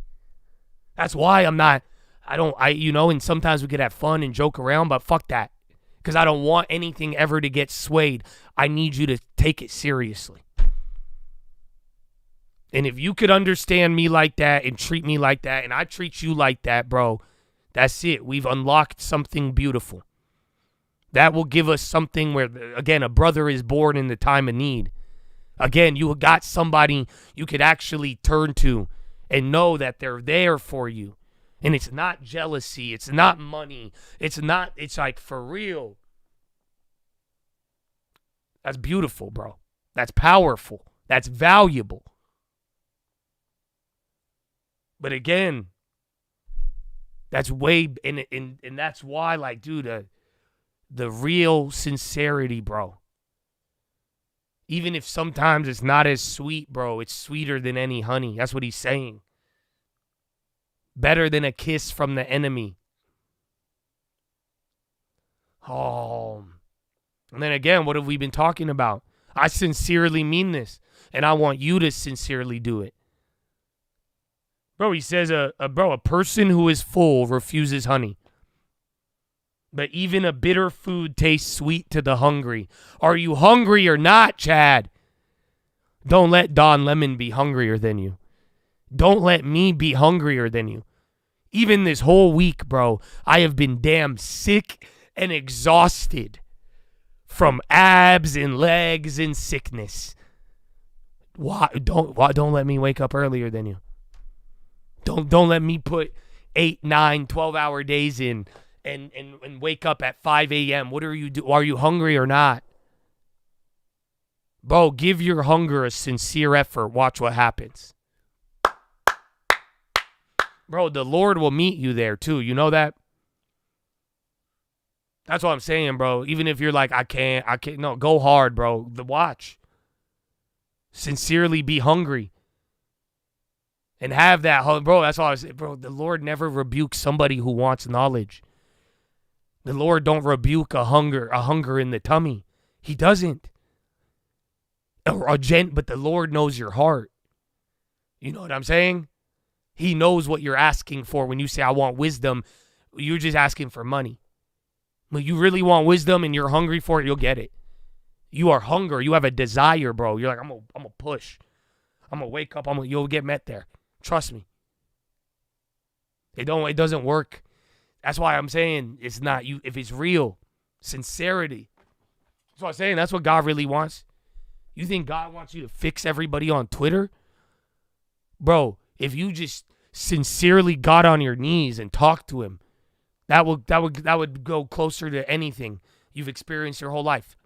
That's why and sometimes we could have fun and joke around, but fuck that. Because I don't want anything ever to get swayed. I need you to take it seriously. And if you could understand me like that and treat me like that, and I treat you like that, bro, that's it. We've unlocked something beautiful. That will give us something where, again, a brother is born in the time of need. Again, you got somebody you could actually turn to and know that they're there for you. And it's not jealousy. It's not money. It's like for real. That's beautiful, bro. That's powerful. That's valuable. But again, that's and that's why, like, dude, the real sincerity, bro. Even if sometimes it's not as sweet, bro, it's sweeter than any honey. That's what he's saying. Better than a kiss from the enemy. Oh. And then again, what have we been talking about? I sincerely mean this, and I want you to sincerely do it. Bro, he says, a person who is full refuses honey. But even a bitter food tastes sweet to the hungry. Are you hungry or not, Chad? Don't let Don Lemon be hungrier than you. Don't let me be hungrier than you. Even this whole week, bro, I have been damn sick and exhausted from abs and legs and sickness. Why don't let me wake up earlier than you. Don't let me put 8, 9, 12-hour days in and wake up at 5 a.m. What are you do? Are you hungry or not? Bro, give your hunger a sincere effort. Watch what happens. Bro, the Lord will meet you there too. You know that? That's what I'm saying, bro. Even if you're like, I can't. No, go hard, bro. Watch. Sincerely be hungry. And have that, bro, that's all I say. Bro, the Lord never rebukes somebody who wants knowledge. The Lord don't rebuke a hunger in the tummy. He doesn't. But the Lord knows your heart. You know what I'm saying? He knows what you're asking for. When you say, I want wisdom, you're just asking for money. When you really want wisdom and you're hungry for it, you'll get it. You are hungry. You have a desire, bro. You're like, I'm gonna push. I'm gonna wake up. You'll get met there. Trust me. It doesn't work. That's why I'm saying it's not you. If it's real, sincerity. That's what I'm saying. That's what God really wants. You think God wants you to fix everybody on Twitter? Bro, if you just sincerely got on your knees and talked to him, that would go closer to anything you've experienced your whole life.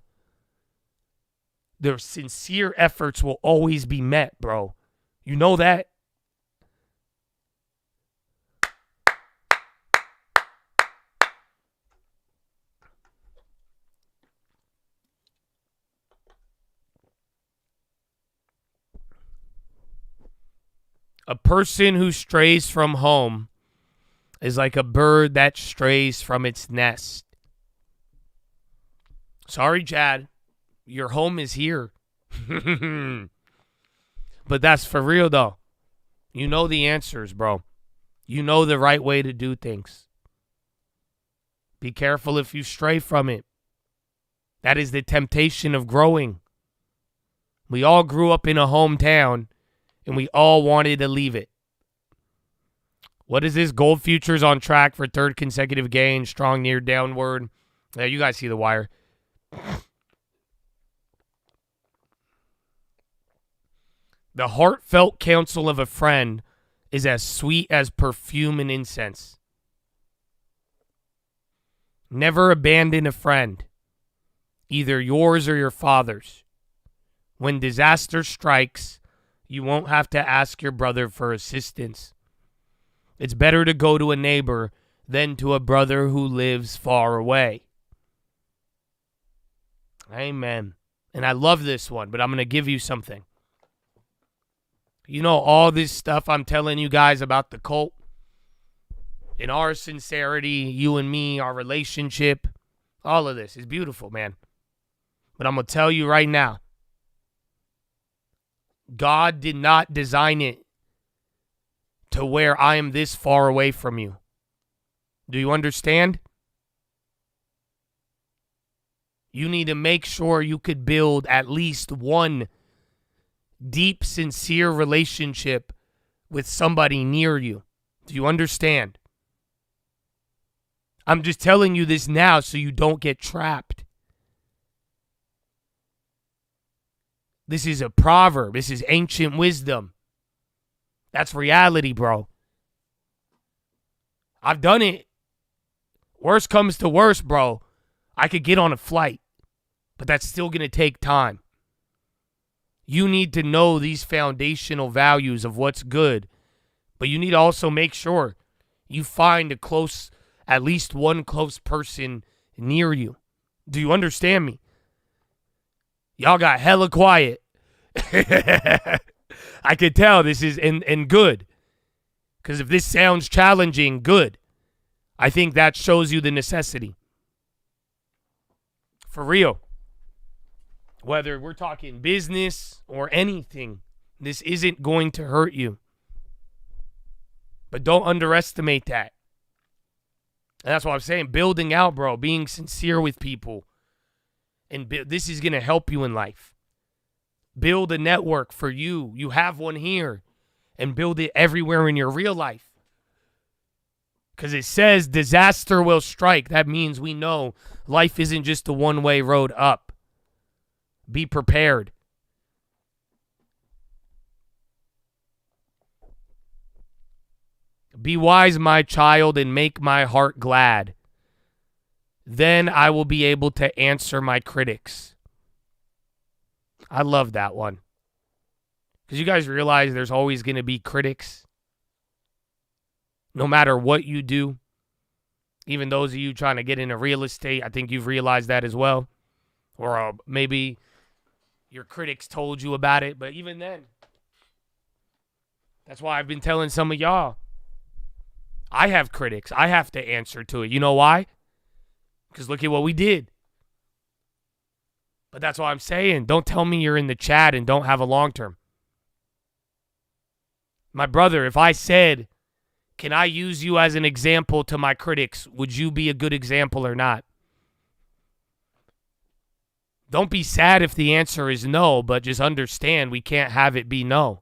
Their sincere efforts will always be met, bro. You know that? A person who strays from home is like a bird that strays from its nest. Sorry, Chad. Your home is here. But that's for real, though. You know the answers, bro. You know the right way to do things. Be careful if you stray from it. That is the temptation of growing. We all grew up in a hometown, and we all wanted to leave it. What is this? Gold futures on track for third consecutive gain. Strong near downward. Yeah, you guys see the wire. The heartfelt counsel of a friend is as sweet as perfume and incense. Never abandon a friend, either yours or your father's. When disaster strikes, you won't have to ask your brother for assistance. It's better to go to a neighbor than to a brother who lives far away. Amen. And I love this one, but I'm going to give you something. You know, all this stuff I'm telling you guys about the cult, in our sincerity, you and me, our relationship, all of this is beautiful, man. But I'm going to tell you right now, God did not design it to where I am this far away from you. Do you understand? You need to make sure you could build at least one deep, sincere relationship with somebody near you. Do you understand? I'm just telling you this now so you don't get trapped. This is a proverb. This is ancient wisdom. That's reality, bro. I've done it. Worst comes to worst, bro. I could get on a flight, but that's still going to take time. You need to know these foundational values of what's good, but you need to also make sure you find at least one close person near you. Do you understand me? Y'all got hella quiet. I could tell this is and good. Because if this sounds challenging, good. I think that shows you the necessity. For real. Whether we're talking business or anything, this isn't going to hurt you. But don't underestimate that. And that's what I'm saying. Building out, bro. Being sincere with people. And this is going to help you in life. Build a network for you. You have one here. And build it everywhere in your real life. Because it says disaster will strike. That means we know life isn't just a one-way road up. Be prepared. Be wise, my child, and make my heart glad. Then I will be able to answer my critics. I love that one. Because you guys realize there's always going to be critics. No matter what you do. Even those of you trying to get into real estate, I think you've realized that as well. Or maybe your critics told you about it. But even then, that's why I've been telling some of y'all. I have critics. I have to answer to it. You know why? Because look at what we did. But that's what I'm saying. Don't tell me you're in the chat and don't have a long term. My brother, if I said, can I use you as an example to my critics, would you be a good example or not? Don't be sad if the answer is no, but just understand we can't have it be no.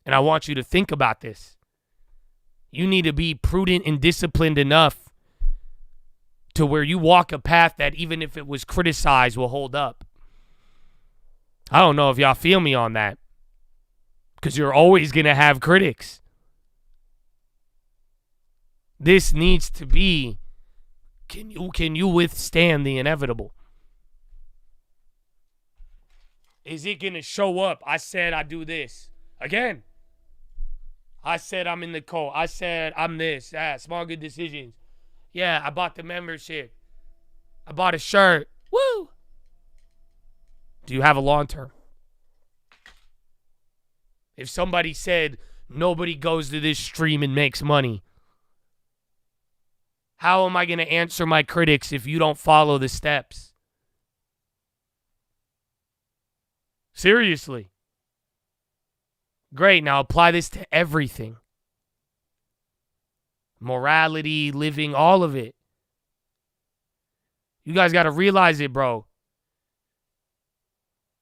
And I want you to think about this. You need to be prudent and disciplined enough to where you walk a path that even if it was criticized will hold up. I don't know if y'all feel me on that. Because you're always going to have critics. This needs to be, can you withstand the inevitable? Is it going to show up? I said I do this. Again. I said I'm in the cult. I said I'm this. Small good decisions. Yeah, I bought the membership. I bought a shirt. Woo! Do you have a long term? If somebody said, nobody goes to this stream and makes money. How am I going to answer my critics if you don't follow the steps? Seriously. Great, now apply this to everything. Morality, living, all of it. You guys got to realize it, bro.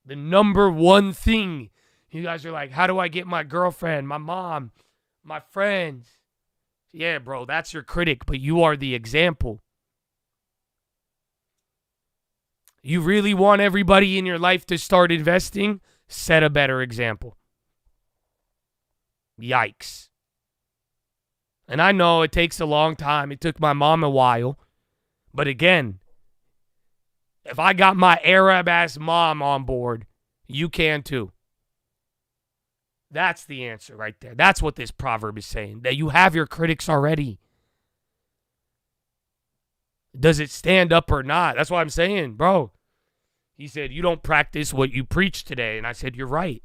The number one thing, you guys are like, how do I get my girlfriend, my mom, my friends? Yeah, bro, that's your critic, but you are the example. You really want everybody in your life to start investing? Set a better example. Yikes. And I know it takes a long time. It took my mom a while. But again, if I got my Arab-ass mom on board, you can too. That's the answer right there. That's what this proverb is saying, that you have your critics already. Does it stand up or not? That's what I'm saying, bro. He said, you don't practice what you preach today. And I said, you're right.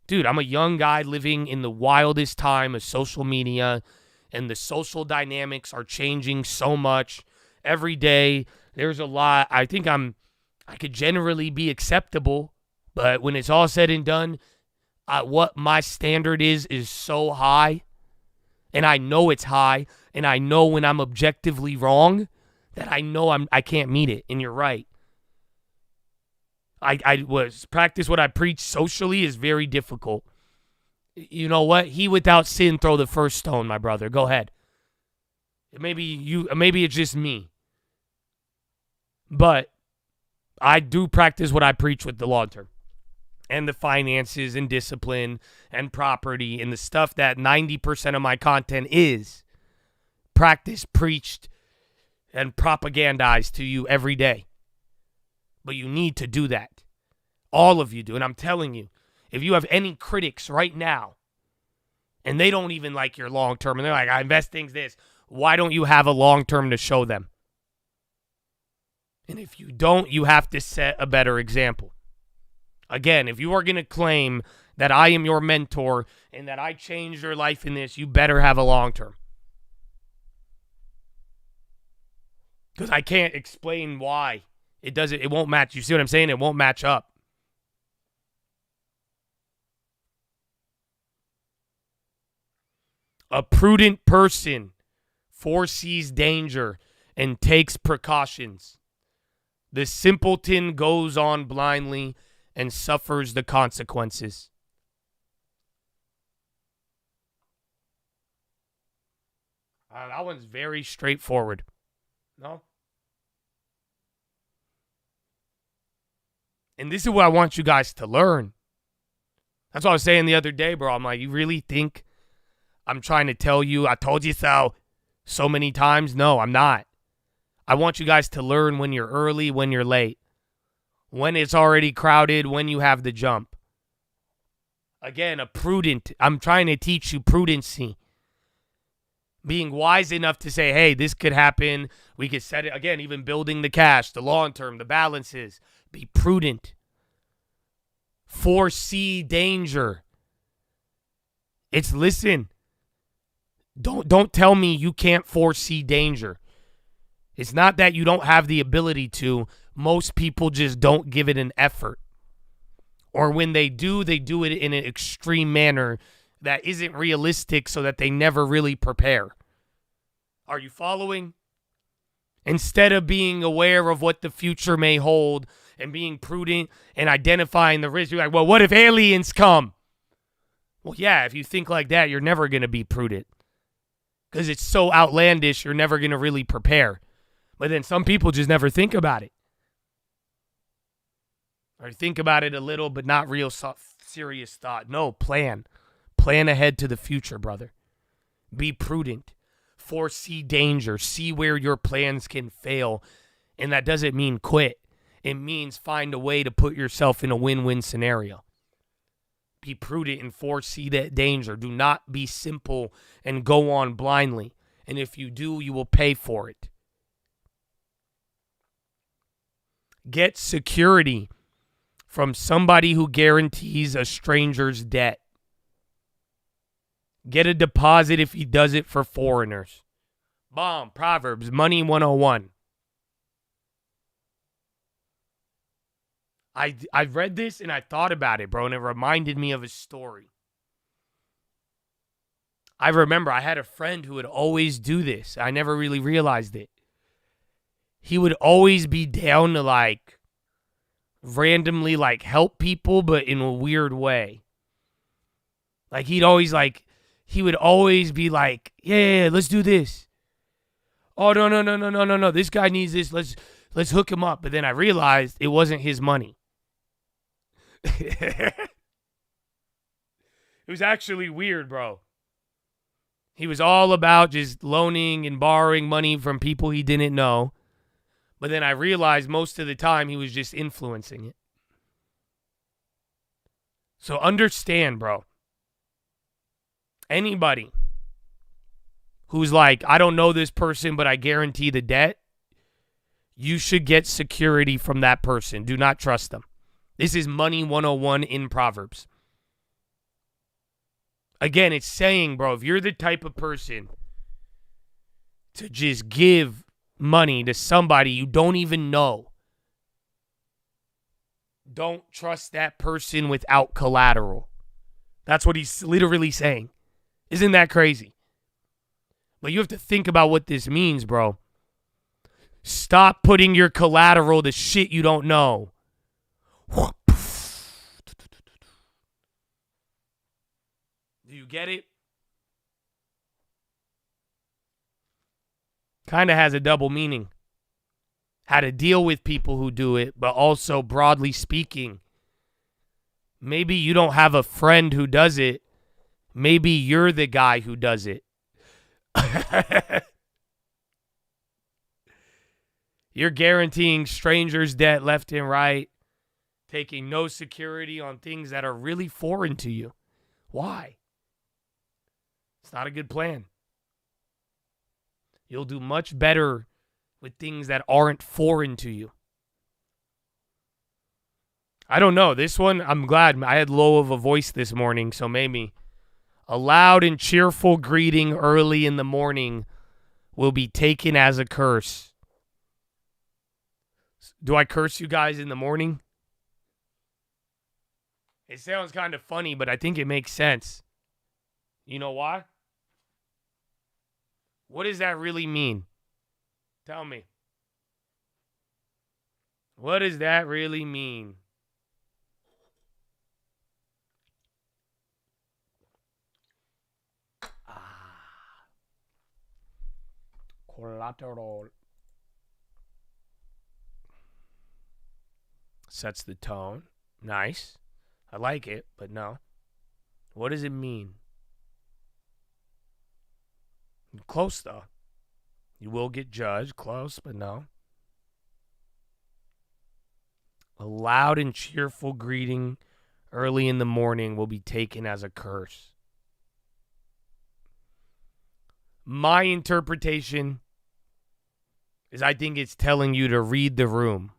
Dude, I'm a young guy living in the wildest time of social media, and the social dynamics are changing so much. Every day, there's a lot. I think I could generally be acceptable, but when it's all said and done, what my standard is so high, and I know it's high, and I know when I'm objectively wrong, that I know I can't meet it, and you're right. Practice what I preach socially is very difficult. You know what? He without sin throw the first stone, my brother. Go ahead. Maybe it's just me. But I do practice what I preach with the long term. And the finances and discipline and property and the stuff that 90% of my content is practiced, preached, and propagandized to you every day. But you need to do that. All of you do. And I'm telling you, if you have any critics right now, and they don't even like your long term, and they're like, I invest things this, why don't you have a long term to show them? And if you don't, you have to set a better example. Again, if you are going to claim that I am your mentor and that I changed your life in this, you better have a long term. Because I can't explain why. It won't match. You see what I'm saying? It won't match up. A prudent person foresees danger and takes precautions. The simpleton goes on blindly and suffers the consequences. That one's very straightforward. No? And this is what I want you guys to learn. That's what I was saying the other day, bro. I'm like, you really think I'm trying to tell you, I told you so many times? No, I'm not. I want you guys to learn when you're early, when you're late. When it's already crowded, when you have the jump. Again, I'm trying to teach you prudency. Being wise enough to say, hey, this could happen. We could set it, again, even building the cash, the long term, the balances. Be prudent. Foresee danger. Listen, don't tell me you can't foresee danger. It's not that you don't have the ability to. Most people just don't give it an effort. Or when they do it in an extreme manner that isn't realistic so that they never really prepare. Are you following? Instead of being aware of what the future may hold and being prudent and identifying the risk, you're like, well, what if aliens come? Well, yeah, if you think like that, you're never going to be prudent. Because it's so outlandish, you're never going to really prepare. But then some people just never think about it. Or think about it a little, but not real serious thought. No, plan. Plan ahead to the future, brother. Be prudent. Foresee danger. See where your plans can fail. And that doesn't mean quit. It means find a way to put yourself in a win-win scenario. Be prudent and foresee that danger. Do not be simple and go on blindly. And if you do, you will pay for it. Get security from somebody who guarantees a stranger's debt. Get a deposit if he does it for foreigners. Bomb. Proverbs. Money 101. I read this and I thought about it, bro, and it reminded me of a story. I remember I had a friend who would always do this. I never really realized it. He would always be down to like randomly like help people, but in a weird way. Like he would always be like, yeah, let's do this. Oh, no. This guy needs this. Let's hook him up. But then I realized it wasn't his money. It was actually weird, bro. He was all about just loaning and borrowing money from people he didn't know. But then I realized most of the time he was just influencing it. So understand, bro. Anybody who's like, I don't know this person, but I guarantee the debt, you should get security from that person. Do not trust them. This is money 101 in Proverbs. Again, it's saying, bro, if you're the type of person to just give money to somebody you don't even know, don't trust that person without collateral. That's what he's literally saying. Isn't that crazy? But you have to think about what this means, bro. Stop putting your collateral to shit you don't know. Do you get it? Kind of has a double meaning. How to deal with people who do it, but also broadly speaking, maybe you don't have a friend who does it. Maybe you're the guy who does it. You're guaranteeing strangers debt left and right, taking no security on things that are really foreign to you. Why? It's not a good plan. You'll do much better with things that aren't foreign to you. I don't know. This one, I'm glad. I had low of a voice this morning, so maybe a loud and cheerful greeting early in the morning will be taken as a curse. Do I curse you guys in the morning? It sounds kind of funny, but I think it makes sense. You know why? What does that really mean? Tell me. What does that really mean? Collateral. Sets the tone. Nice. I like it, but no. What does it mean? Close, though. You will get judged. Close, but no. A loud and cheerful greeting early in the morning will be taken as a curse. My interpretation is I think it's telling you to read the room.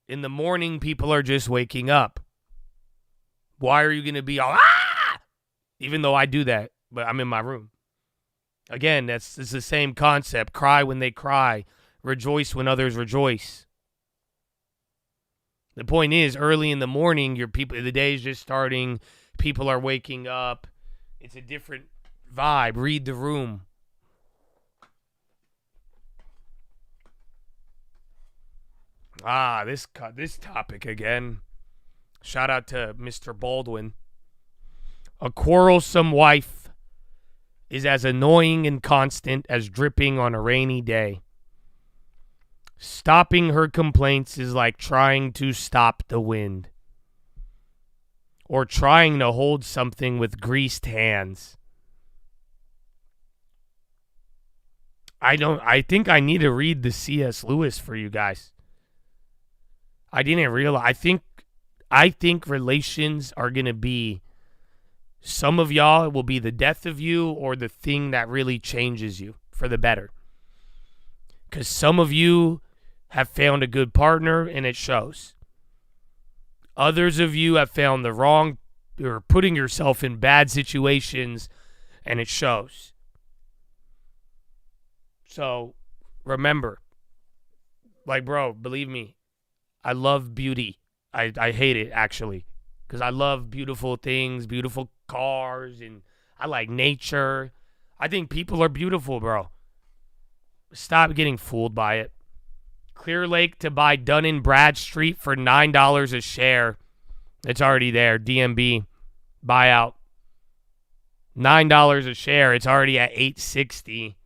In the morning, people are just waking up. Why are you going to be all, ah? Even though I do that, but I'm in my room. Again, it's the same concept. Cry when they cry. Rejoice when others rejoice. The point is, early in the morning, the day is just starting. People are waking up. It's a different vibe. Read the room. This topic again. Shout out to Mr. Baldwin. A quarrelsome wife is as annoying and constant as dripping on a rainy day. Stopping her complaints is like trying to stop the wind. Or trying to hold something with greased hands. I think I need to read the C.S. Lewis for you guys. I didn't realize. I think relations are going to be, some of y'all, it will be the death of you or the thing that really changes you for the better. Because some of you have found a good partner and it shows. Others of you have found the wrong or putting yourself in bad situations, and it shows. So remember, like, bro, believe me, I love beauty. I hate it, actually, because I love beautiful things, beautiful cars, and I like nature. I think people are beautiful, bro. Stop getting fooled by it. Clear Lake to buy Dun & Bradstreet for $9 a share. It's already there. DMB buyout. $9 a share. It's already at $8.60.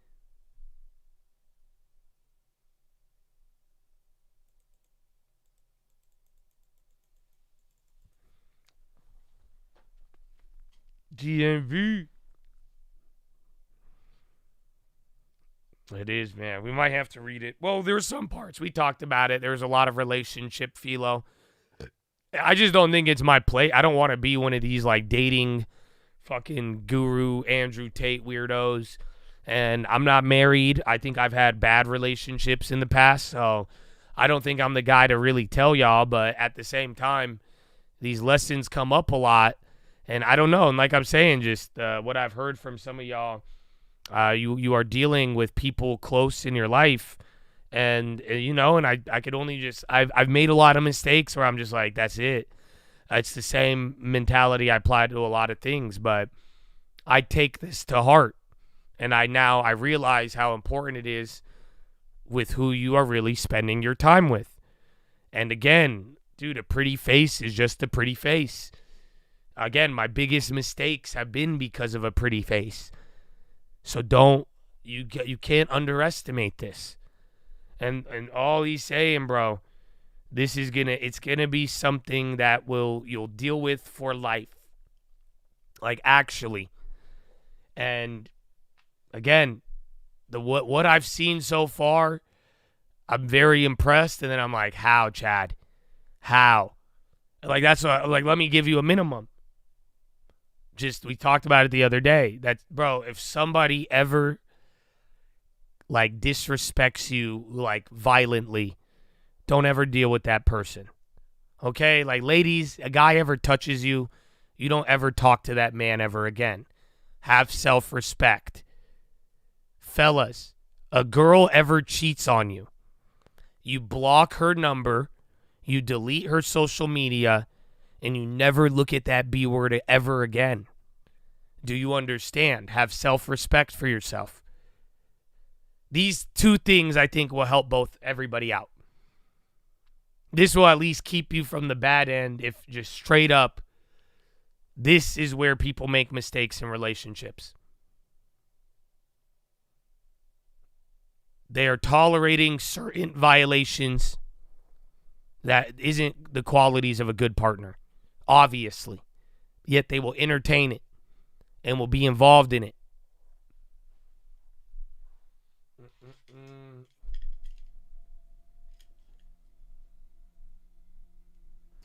DMV. It is, man. We might have to read it. Well, there's some parts. We talked about it. There's a lot of relationship philo. I just don't think it's my play. I don't want to be one of these, like, dating fucking guru Andrew Tate weirdos. And I'm not married. I think I've had bad relationships in the past, so I don't think I'm the guy to really tell y'all. But at the same time, these lessons come up a lot. And I don't know. And like I'm saying, just what I've heard from some of y'all, you are dealing with people close in your life, and and I could only just I've made a lot of mistakes where I'm just like, that's it. It's the same mentality I apply to a lot of things, but I take this to heart, and I realize how important it is with who you are really spending your time with. And again, dude, a pretty face is just a pretty face. Again, my biggest mistakes have been because of a pretty face. So you can't underestimate this. And all he's saying, bro, it's gonna be something that you'll deal with for life. Like, actually. And again, what I've seen so far, I'm very impressed, and then I'm like, how, Chad? How? Like, let me give you a minimum. We talked about it the other day. Bro, if somebody ever, like, disrespects you, like, violently, don't ever deal with that person. Okay? Like, ladies, a guy ever touches you, you don't ever talk to that man ever again. Have self-respect. Fellas, a girl ever cheats on you, you block her number, you delete her social media, and you never look at that B word ever again. Do you understand? Have self-respect for yourself. These two things, I think, will help everybody out. This will at least keep you from the bad end. If just straight up, this is where people make mistakes in relationships. They are tolerating certain violations that isn't the qualities of a good partner, obviously. Yet they will entertain it and will be involved in it.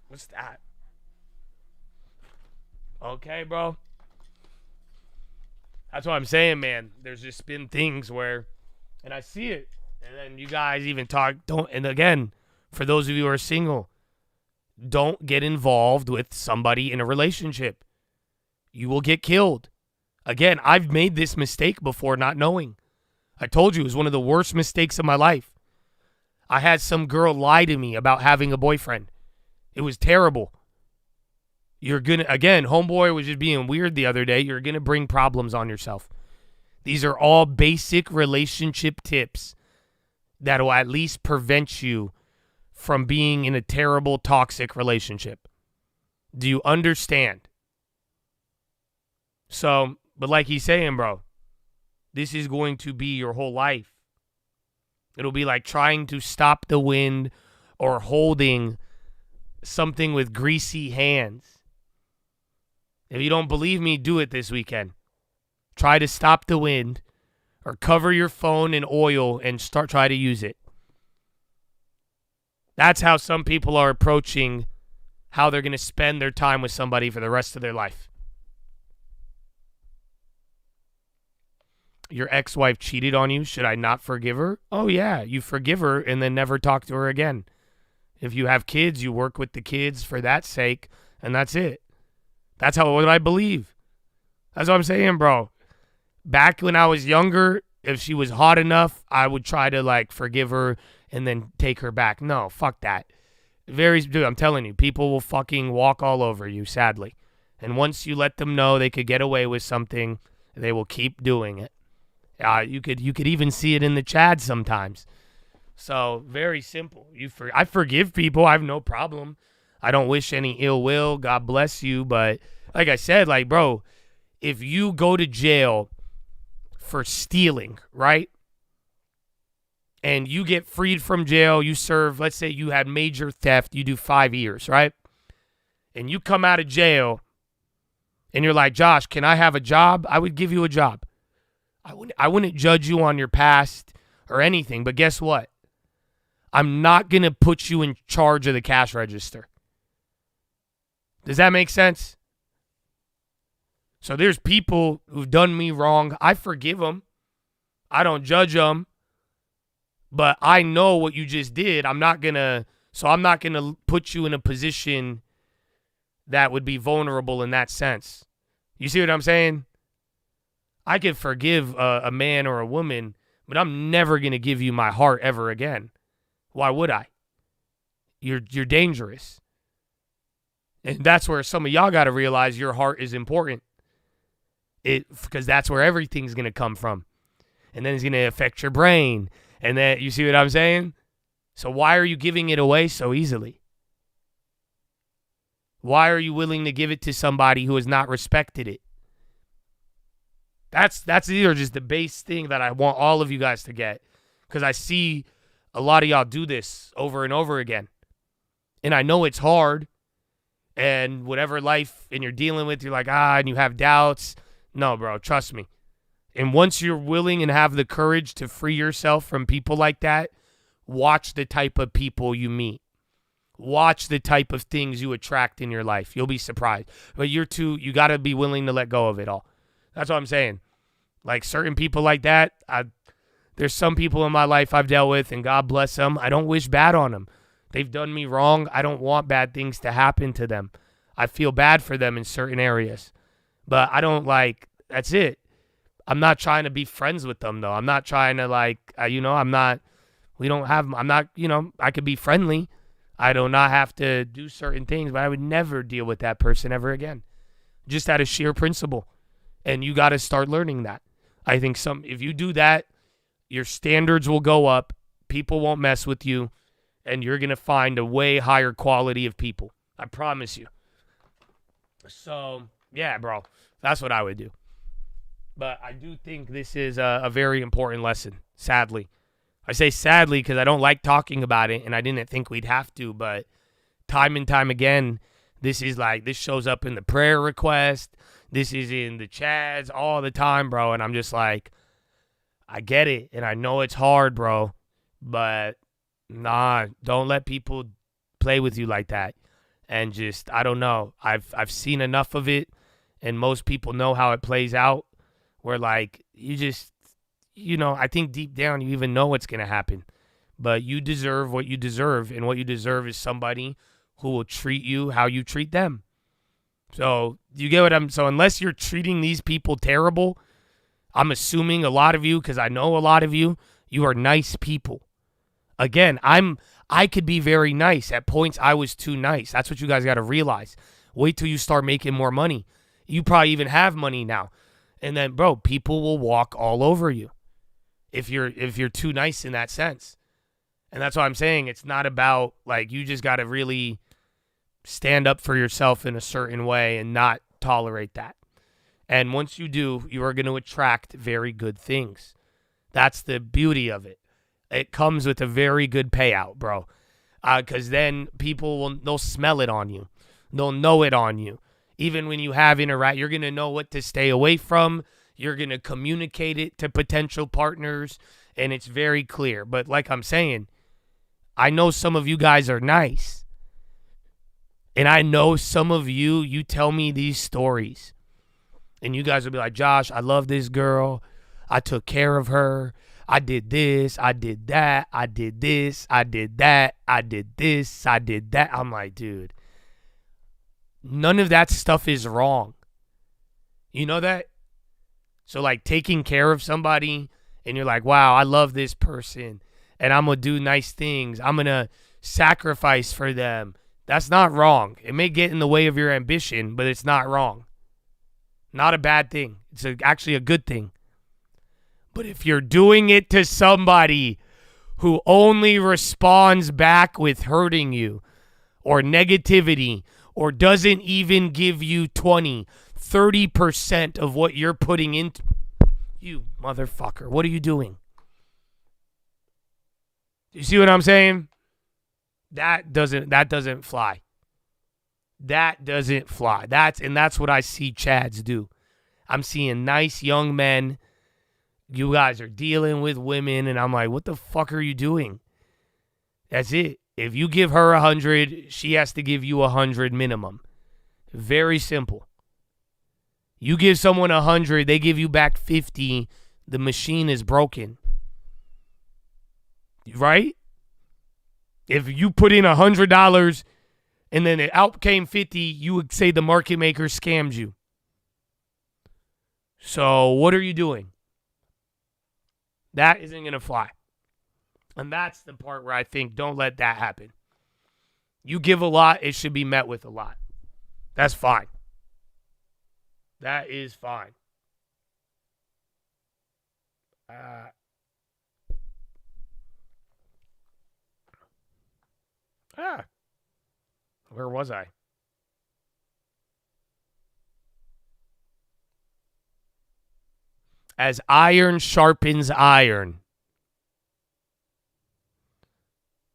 What's that? Okay, bro. That's what I'm saying, man. There's just been things where, and I see it, and then you guys even talk, and again, for those of you who are single, don't get involved with somebody in a relationship. You will get killed. Again, I've made this mistake before not knowing. I told you it was one of the worst mistakes of my life. I had some girl lie to me about having a boyfriend. It was terrible. Homeboy was just being weird the other day. You're going to bring problems on yourself. These are all basic relationship tips that will at least prevent you from being in a terrible, toxic relationship. Do you understand? So, but like he's saying, bro, this is going to be your whole life. It'll be like trying to stop the wind or holding something with greasy hands. If you don't believe me, do it this weekend. Try to stop the wind or cover your phone in oil and try to use it. That's how some people are approaching how they're going to spend their time with somebody for the rest of their life. Your ex-wife cheated on you. Should I not forgive her? Oh, yeah. You forgive her and then never talk to her again. If you have kids, you work with the kids for that sake, and that's it. That's what I believe. That's what I'm saying, bro. Back when I was younger, if she was hot enough, I would try to like forgive her and then take her back. No, fuck that. Dude, I'm telling you, people will fucking walk all over you, sadly. And once you let them know they could get away with something, they will keep doing it. You could even see it in the Chad sometimes. So very simple. I forgive people. I have no problem. I don't wish any ill will. God bless you. But like I said, like, bro, if you go to jail for stealing, right? And you get freed from jail, you serve, let's say you had major theft, you do 5 years, right? And you come out of jail and you're like, Josh, can I have a job? I would give you a job. I wouldn't judge you on your past or anything, but guess what? I'm not going to put you in charge of the cash register. Does that make sense? So there's people who've done me wrong. I forgive them. I don't judge them. But I know what you just did. I'm not going to put you in a position that would be vulnerable in that sense. You see what I'm saying? I could forgive a man or a woman, but I'm never going to give you my heart ever again. Why would I? You're dangerous. And that's where some of y'all got to realize your heart is important. Because that's where everything's going to come from. And then it's going to affect your brain. And then, you see what I'm saying? So why are you giving it away so easily? Why are you willing to give it to somebody who has not respected it? That's either just the base thing that I want all of you guys to get. Because I see a lot of y'all do this over and over again. And I know it's hard. And whatever life and you're dealing with, you're like, and you have doubts. No, bro, trust me. And once you're willing and have the courage to free yourself from people like that, watch the type of people you meet. Watch the type of things you attract in your life. You'll be surprised. But you got to be willing to let go of it all. That's what I'm saying. Like certain people like that, there's some people in my life I've dealt with, and God bless them. I don't wish bad on them. They've done me wrong. I don't want bad things to happen to them. I feel bad for them in certain areas. But I don't that's it. I'm not trying to be friends with them, though. I'm not trying to I could be friendly. I do not have to do certain things, but I would never deal with that person ever again. Just out of sheer principle. And you got to start learning that. I think if you do that, your standards will go up, people won't mess with you, and you're going to find a way higher quality of people. I promise you. So, yeah, bro, that's what I would do. But I do think this is a very important lesson, sadly. I say sadly because I don't like talking about it, and I didn't think we'd have to, but time and time again, this shows up in the prayer request. This is in the chats all the time, bro, and I'm just like, I get it, and I know it's hard, bro, but don't let people play with you like that. And just, I don't know. I've seen enough of it, and most people know how it plays out, where you just, I think deep down you even know what's going to happen. But you deserve what you deserve, and what you deserve is somebody who will treat you how you treat them. So you get what so unless you're treating these people terrible, I'm assuming a lot of you, because I know a lot of you are nice people. Again, I could be very nice. At points, I was too nice. That's what you guys got to realize. Wait till you start making more money. You probably even have money now. And then, bro, people will walk all over you if you're too nice in that sense. And that's why I'm saying it's not about, you just got to really stand up for yourself in a certain way and not tolerate that. And once you do, you are going to attract very good things. That's the beauty of it. It comes with a very good payout, bro. Because then they'll smell it on you. They'll know it on you. Even when you have you're going to know what to stay away from. You're going to communicate it to potential partners. And it's very clear. But like I'm saying, I know some of you guys are nice. And I know some of you tell me these stories. And you guys will be like, Josh, I love this girl. I took care of her. I did this, I did that, I did this, I did that, I did this, I did that. I'm like, dude, none of that stuff is wrong. You know that? So like taking care of somebody and you're like, wow, I love this person and I'm going to do nice things. I'm going to sacrifice for them. That's not wrong. It may get in the way of your ambition, but it's not wrong. Not a bad thing. It's actually a good thing. But if you're doing it to somebody who only responds back with hurting you or negativity or doesn't even give you 30% of what you're putting into, you motherfucker, what are you doing? You see what I'm saying? That doesn't fly. That doesn't fly. That's what I see Chads do. I'm seeing nice young men. You guys are dealing with women, and I'm like, what the fuck are you doing? That's it. If you give her 100, she has to give you 100 minimum. Very simple. You give someone 100, they give you back 50, the machine is broken. Right? If you put in $100 and then it out came 50, you would say the market maker scammed you. So what are you doing? That isn't going to fly. And that's the part where I think don't let that happen. You give a lot, it should be met with a lot. That's fine. That is fine. Where was I? As iron sharpens iron,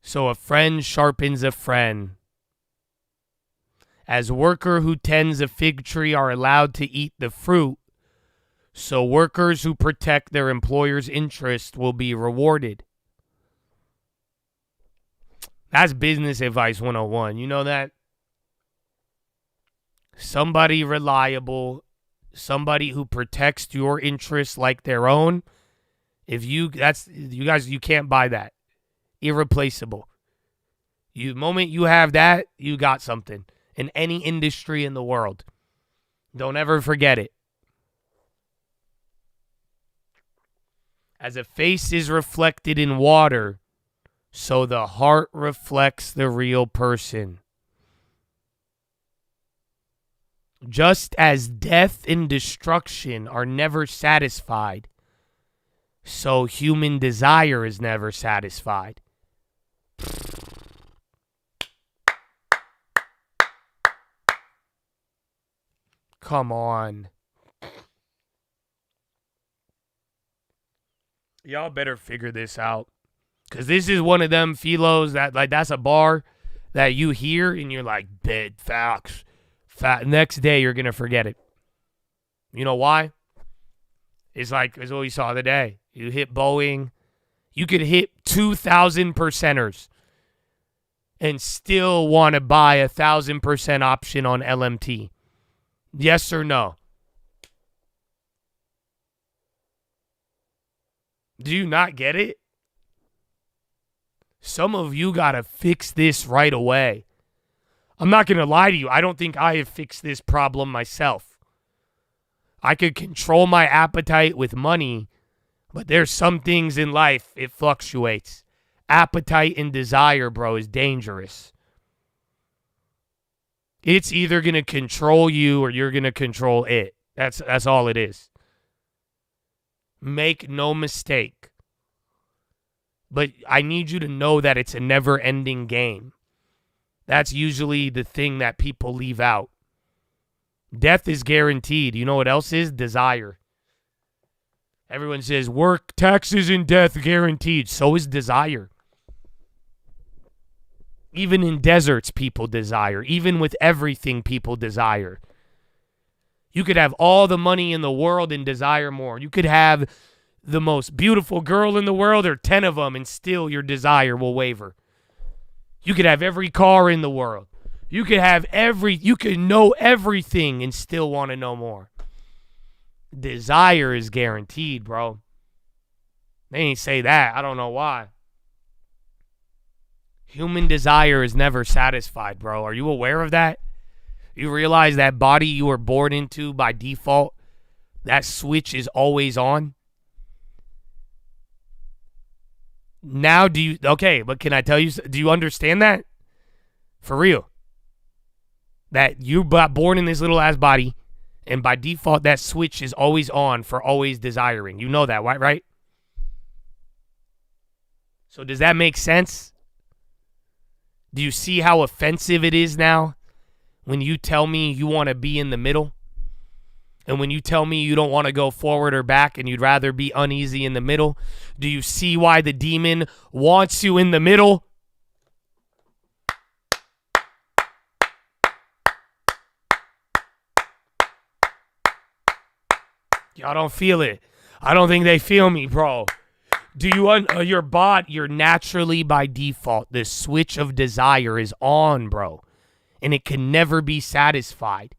so a friend sharpens a friend. As worker who tends a fig tree are allowed to eat the fruit, so workers who protect their employer's interest will be rewarded. That's business advice 101. You know that? Somebody reliable, somebody who protects your interests like their own. You can't buy that. Irreplaceable. Moment you have that, you got something in any industry in the world. Don't ever forget it. As a face is reflected in water, so the heart reflects the real person. Just as death and destruction are never satisfied, so human desire is never satisfied. Come on. Y'all better figure this out. Because this is one of them PHILOs that, like, that's a bar that you hear and you're like, bed facts. Next day, you're going to forget it. You know why? It's like, it's what we saw today. You hit Boeing. You could hit 2,000 percenters and still want to buy 1,000% option on LMT. Yes or no? Do you not get it? Some of you got to fix this right away. I'm not going to lie to you. I don't think I have fixed this problem myself. I could control my appetite with money, but there's some things in life, it fluctuates. Appetite and desire, bro, is dangerous. It's either going to control you or you're going to control it. That's all it is. Make no mistake. But I need you to know that it's a never-ending game. That's usually the thing that people leave out. Death is guaranteed. You know what else is? Desire. Everyone says work, taxes, and death guaranteed. So is desire. Even in deserts, people desire. Even with everything, people desire. You could have all the money in the world and desire more. You could have the most beautiful girl in the world or 10 of them and still your desire will waver. You could have every car in the world. You could know everything and still want to know more. Desire is guaranteed, bro. They ain't say that. I don't know why. Human desire is never satisfied, bro. Are you aware of that? You realize that body you were born into by default, that switch is always on? Now but can I tell you, do you understand that? For real. That you got born in this little ass body, and by default, that switch is always on for always desiring. You know that, right? So does that make sense? Do you see how offensive it is now when you tell me you want to be in the middle? And when you tell me you don't want to go forward or back and you'd rather be uneasy in the middle? Do you see why the demon wants you in the middle? Y'all don't feel it. I don't think they feel me, bro. Do you you're naturally by default, the switch of desire is on, bro. And it can never be satisfied.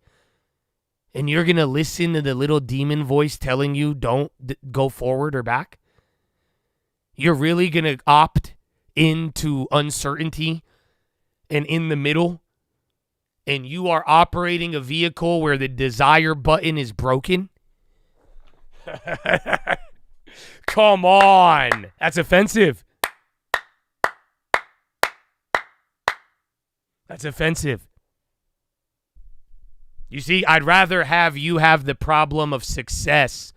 And you're going to listen to the little demon voice telling you don't go forward or back? You're really going to opt into uncertainty and in the middle? And you are operating a vehicle where the desire button is broken? Come on. That's offensive. That's offensive. You see, I'd rather have you have the problem of success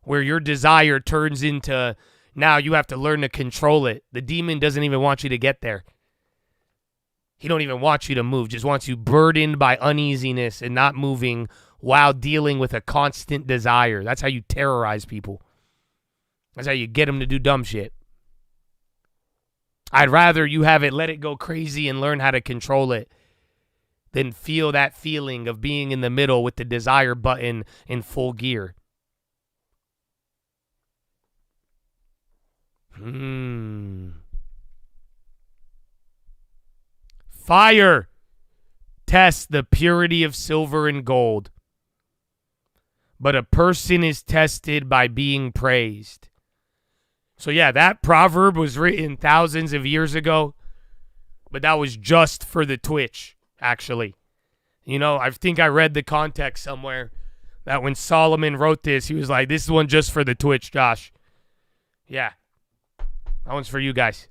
where your desire turns into now you have to learn to control it. The demon doesn't even want you to get there. He don't even want you to move, just wants you burdened by uneasiness and not moving while dealing with a constant desire. That's how you terrorize people. That's how you get them to do dumb shit. I'd rather you have it, let it go crazy and learn how to control it than feel that feeling of being in the middle with the desire button in full gear. Fire tests the purity of silver and gold, but a person is tested by being praised. So yeah, that proverb was written thousands of years ago, but that was just for the Twitch, actually. You know, I think I read the context somewhere that when Solomon wrote this, he was like, this is one just for the Twitch, Josh. Yeah, that one's for you guys.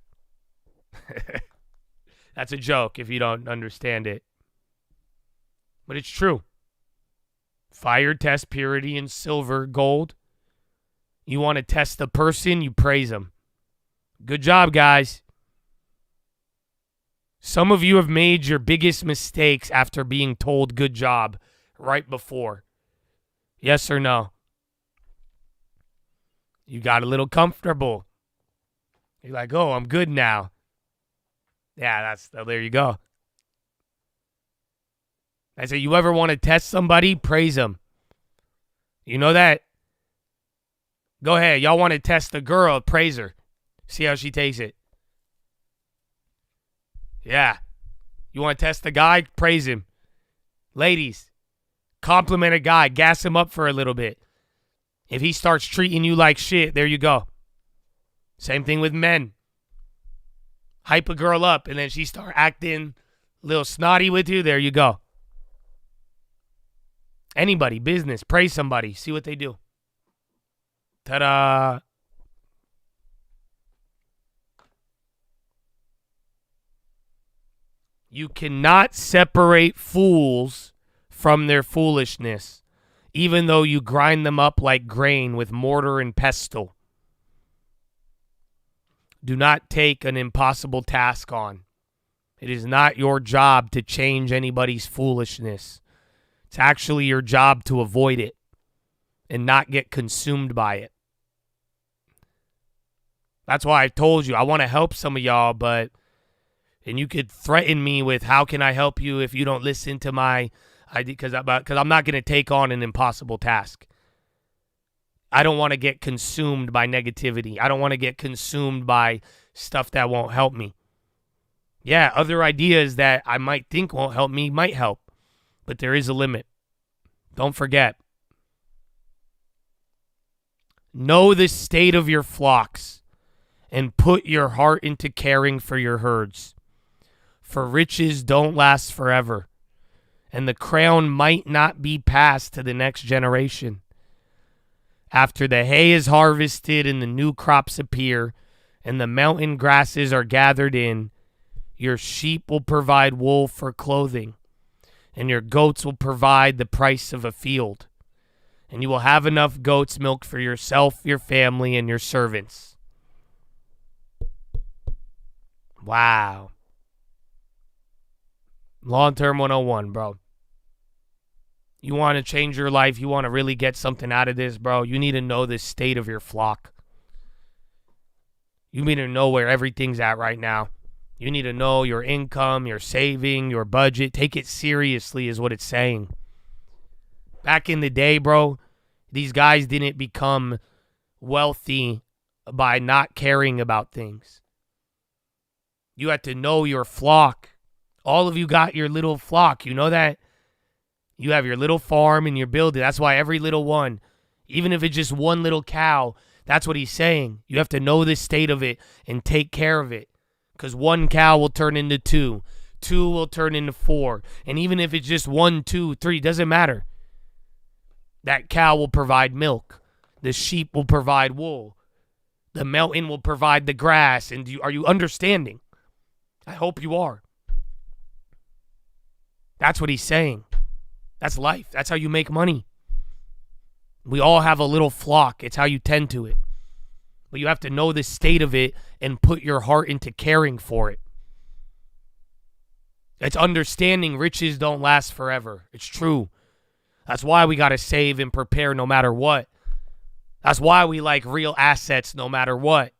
That's a joke if you don't understand it. But it's true. Fire tests purity in silver, gold. You want to test the person, you praise them. Good job, guys. Some of you have made your biggest mistakes after being told good job right before. Yes or no? You got a little comfortable. You're like, oh, I'm good now. Yeah, there you go. I say, you ever want to test somebody? Praise them. You know that? Go ahead. Y'all want to test the girl? Praise her. See how she takes it. Yeah. You want to test the guy? Praise him. Ladies, compliment a guy. Gas him up for a little bit. If he starts treating you like shit, there you go. Same thing with men. Hype a girl up, and then she start acting a little snotty with you. There you go. Anybody, business, praise somebody. See what they do. Ta-da. You cannot separate fools from their foolishness, even though you grind them up like grain with mortar and pestle. Do not take an impossible task on. It is not your job to change anybody's foolishness. It's actually your job to avoid it and not get consumed by it. That's why I told you I want to help some of y'all, and you could threaten me with how can I help you if you don't listen to my idea, because I'm not going to take on an impossible task. I don't want to get consumed by negativity. I don't want to get consumed by stuff that won't help me. Yeah, other ideas that I might think won't help me might help, but there is a limit. Don't forget. Know the state of your flocks and put your heart into caring for your herds. For riches don't last forever, and the crown might not be passed to the next generation. After the hay is harvested and the new crops appear, and the mountain grasses are gathered in, your sheep will provide wool for clothing, and your goats will provide the price of a field. And you will have enough goat's milk for yourself, your family, and your servants. Wow. Long-term 101, bro. You want to change your life, you want to really get something out of this, bro, you need to know the state of your flock. You need to know where everything's at right now. You need to know your income, your saving, your budget. Take it seriously is what it's saying. Back in the day, bro, these guys didn't become wealthy by not caring about things. You had to know your flock. All of you got your little flock. You know that? You have your little farm and you're building. That's why every little one, even if it's just one little cow, that's what he's saying. You have to know the state of it and take care of it. Because one cow will turn into two. Two will turn into four. And even if it's just 1, 2, 3, doesn't matter. That cow will provide milk. The sheep will provide wool. The mountain will provide the grass. And are you understanding? I hope you are. That's what he's saying. That's life. That's how you make money. We all have a little flock. It's how you tend to it. But you have to know the state of it and put your heart into caring for it. It's understanding riches don't last forever. It's true. That's why we got to save and prepare no matter what. That's why we like real assets no matter what.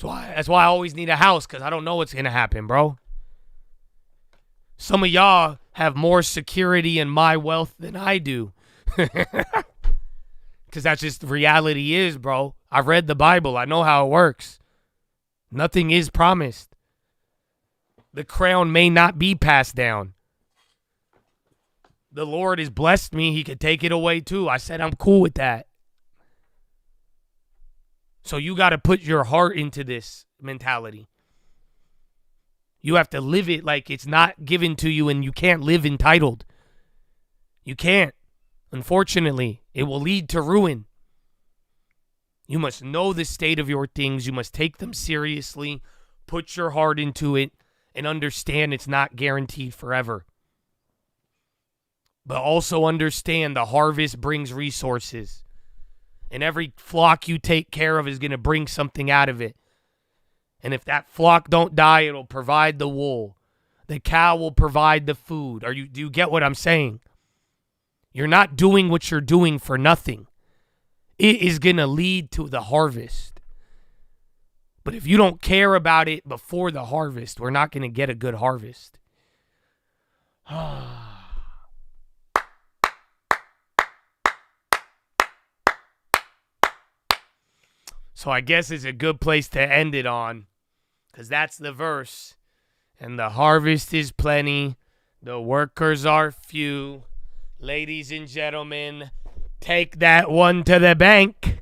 That's why I always need a house, because I don't know what's going to happen, bro. Some of y'all have more security in my wealth than I do. Because that's just the reality is, bro. I've read the Bible. I know how it works. Nothing is promised. The crown may not be passed down. The Lord has blessed me. He could take it away too. I said I'm cool with that. So you got to put your heart into this mentality. You have to live it like it's not given to you, and you can't live entitled. You can't. Unfortunately, it will lead to ruin. You must know the state of your things. You must take them seriously, put your heart into it, and understand it's not guaranteed forever. But also understand the harvest brings resources. And every flock you take care of is going to bring something out of it. And if that flock don't die, it'll provide the wool. The cow will provide the food. Do you get what I'm saying? You're not doing what you're doing for nothing. It is going to lead to the harvest. But if you don't care about it before the harvest, we're not going to get a good harvest. So I guess it's a good place to end it on, because that's the verse. And the harvest is plenty. The workers are few. Ladies and gentlemen, take that one to the bank.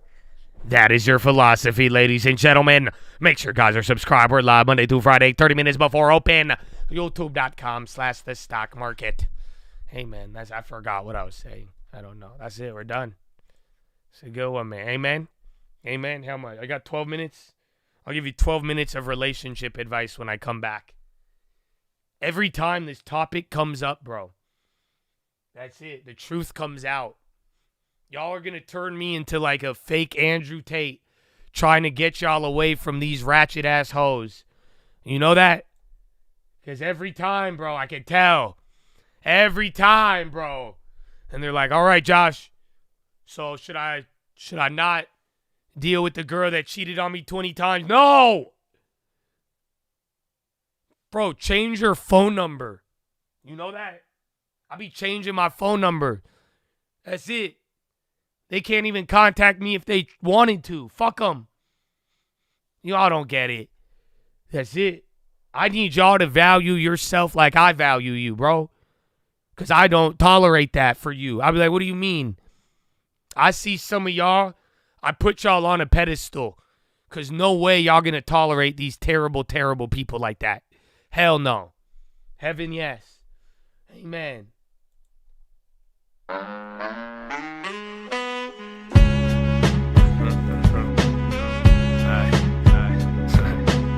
That is your philosophy, ladies and gentlemen. Make sure guys are subscribed. We're live Monday through Friday, 30 minutes before open. YouTube.com/the stock market. Hey, man, I forgot what I was saying. I don't know. That's it. We're done. It's a good one, man. Amen. Amen. How much? I got 12 minutes. I'll give you 12 minutes of relationship advice when I come back. Every time this topic comes up, bro, that's it. The truth comes out. Y'all are going to turn me into like a fake Andrew Tate trying to get y'all away from these ratchet-ass hoes. You know that? Because every time, bro, I can tell. Every time, bro. And they're like, all right, Josh, so should I not deal with the girl that cheated on me 20 times? No! Bro, change your phone number. You know that? I be changing my phone number. That's it. They can't even contact me if they wanted to. Fuck them. Y'all don't get it. That's it. I need y'all to value yourself like I value you, bro. Because I don't tolerate that for you. I'll be like, what do you mean? I see some of y'all, I put y'all on a pedestal. Because no way y'all going to tolerate these terrible, terrible people like that. Hell no. Heaven, yes. Amen.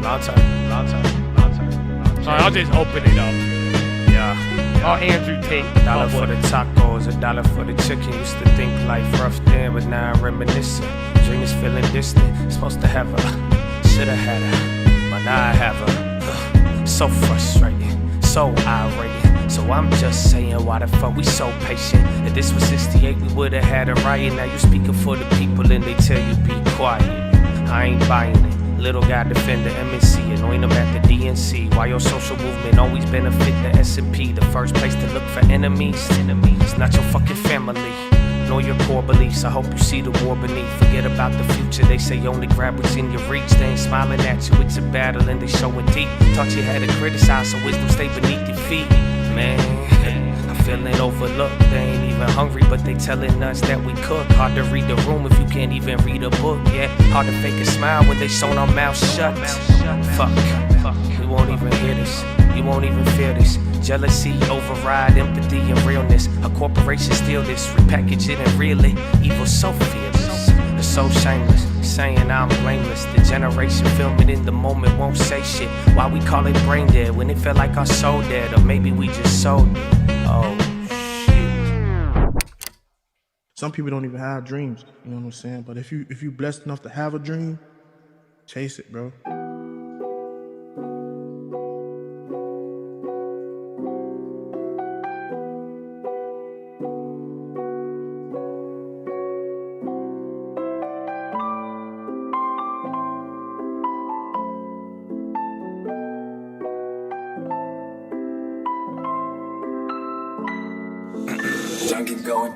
Long time. Sorry, I'll just open it up. Yeah. Oh, Andrew Tate. $1 for the tacos, $1 for the chicken. Used to think life rough then, but now I'm reminiscing. Dream is feeling distant. Supposed to have her, shoulda had her, but now I have her. So frustrating, so irate. So I'm just saying, why the fuck we so patient? If this was 68, we woulda had a riot. Now you speaking for the people and they tell you be quiet. I ain't buying it. Little guy defend the MNC, anoint him at the DNC. Why your social movement always benefit the S&P? The first place to look for enemies. It's not your fucking family, nor your core beliefs. I hope you see the war beneath. Forget about the future, they say only grab what's in your reach. They ain't smiling at you, it's a battle and they showing deep. Taught you how to criticize so wisdom stay beneath your feet. Man, I'm feeling overlooked. They ain't even hungry, but they telling us that we cook. Hard to read the room if you can't even read a book. Yeah, hard to fake a smile when they sewn our mouths shut. Fuck, we won't even hear this. You won't even feel this. Jealousy override empathy and realness. A corporation steal this, repackage it and reel it. Evil so fearless, they're so shameless, saying I'm blameless. The generation filming in the moment won't say shit. Why we call it brain dead when it felt like our soul dead? Or maybe we just sold it. Oh shit. Some people don't even have dreams, you know what I'm saying? But if you blessed enough to have a dream, chase it, bro.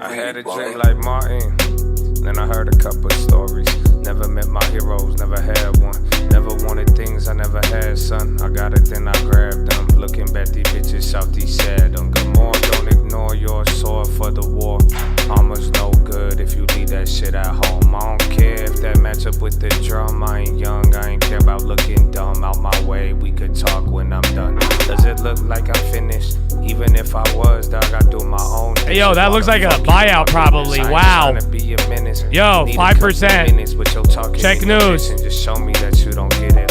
I had a dream like Martin, then I heard a couple stories. Never met my heroes, never had one. Never wanted things I never had, son. I got it, then I grabbed them. Looking back, these bitches Southeast sad them. Good morning, don't ignore your sword for the war. Armor's no good if you leave that shit at home. I don't care if that match up with the drum. I ain't young, I ain't care about looking dumb. Out my way, we could talk when I'm done. Does it look like I'm finished? Even if I was, dog, I do my own. Hey, yo, that looks like a buyout probably. Wow. Yo, 5%. Check news. Just show me that you don't get it.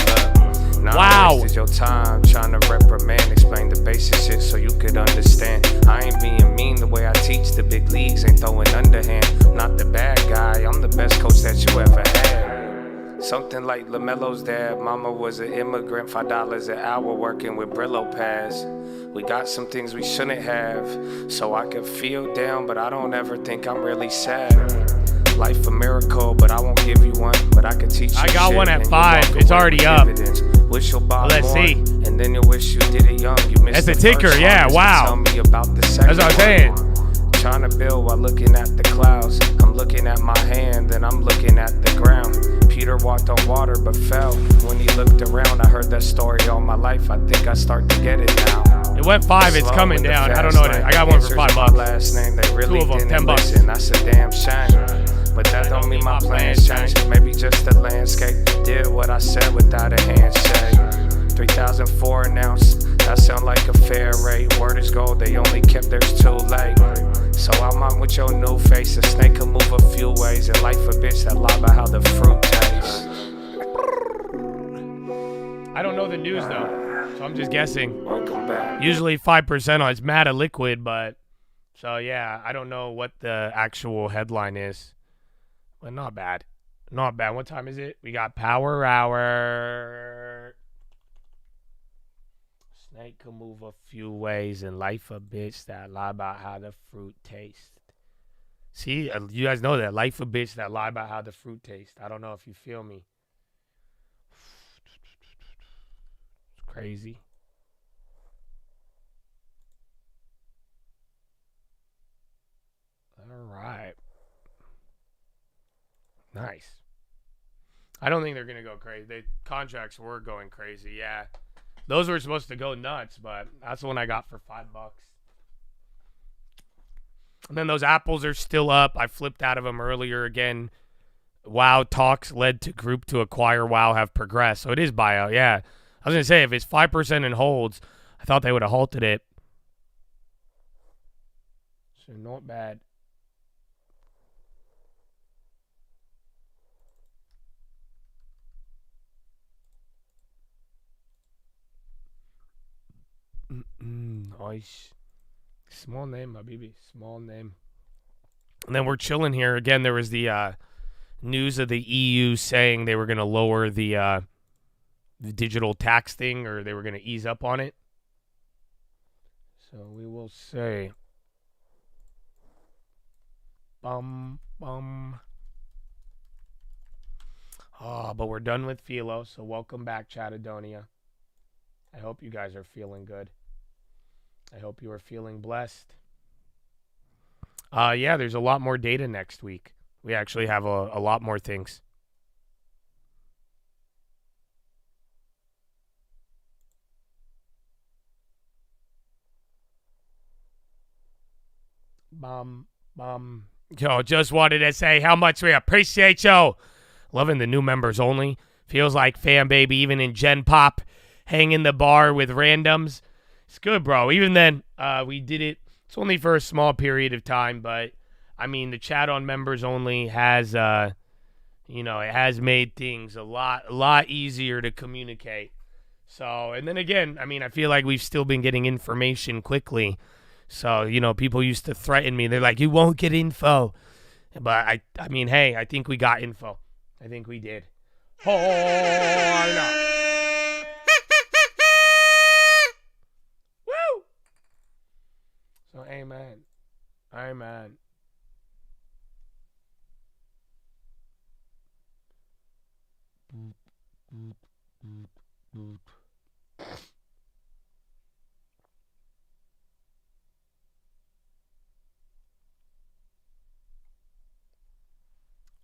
Now wow. I wasted your time trying to reprimand, explain the basic shit so you could understand. I ain't being mean the way I teach. The big leagues ain't throwing underhand. I'm not the bad guy, I'm the best coach that you ever had. Something like LaMelo's dad. Mama was an immigrant, $5 an hour working with Brillo pads. We got some things we shouldn't have, so I could feel down, but I don't ever think I'm really sad. Life a miracle, but I won't give you one. But I could teach you. I got shit, one at and 5. It's already up. Wish you'll buy Let's more, see. and then you wish you did it young. You missed That's the a ticker, first yeah, one. wow. Tell me about the second That's what I'm saying. Trying to build while looking at the clouds. I'm looking at my hand, then I'm looking at the ground. Peter walked on water but fell. When he looked around, I heard that story all my life. I think I start to get it now. It went 5. It's Slow coming in the down. I don't fast know what it is. lane. I got one for Answers $5. my last name, they really 2 of them, didn't $10. listen. That's a damn shame. But that don't mean my plans changed. Maybe just the landscape did what I said without a handshake. 3,004 an ounce. That sound like a fair rate. Word is gold, they only kept theirs too late. So I'm out with your new face. A snake can move a few ways. And life a bitch that lie about how the fruit tastes. I don't know the news though, so I'm just guessing. Welcome back. Usually 5% on it's Mad Liquid, but so yeah, I don't know what the actual headline is. But not bad. Not bad. What time is it? We got Power Hour. Snake can move a few ways and life a bitch that lie about how the fruit tastes. See, you guys know that. Life a bitch that lie about how the fruit tastes. I don't know if you feel me. It's crazy. All right. Nice. I don't think they're going to go crazy. The contracts were going crazy, yeah. Those were supposed to go nuts, but that's the one I got for $5. And then those apples are still up. I flipped out of them earlier again. Wow talks led to group to acquire Wow have progressed. So it is buyout, yeah. I was going to say, if it's 5% and holds, I thought they would have halted it. So not bad. Nice. Small name, my baby. Small name. And then we're chilling here. Again, there was the news of the EU saying they were going to lower the digital tax thing, or they were going to ease up on it. So we will say. Bum. Oh, but we're done with PHILO, so welcome back, Chattadonia. I hope you guys are feeling good. I hope you are feeling blessed. Yeah, there's a lot more data next week. We actually have a lot more things. Yo, just wanted to say how much we appreciate you. Loving the new members only. Feels like fan baby, even in Gen Pop, hanging the bar with randoms. It's good, bro. Even then, we did it. It's only for a small period of time, but I mean, the chat on members only has, it has made things a lot easier to communicate. So, and then again, I mean, I feel like we've still been getting information quickly. So, people used to threaten me. They're like, you won't get info. But I mean, hey, I think we got info. I think we did. Oh, no. Woo! So, amen. Amen.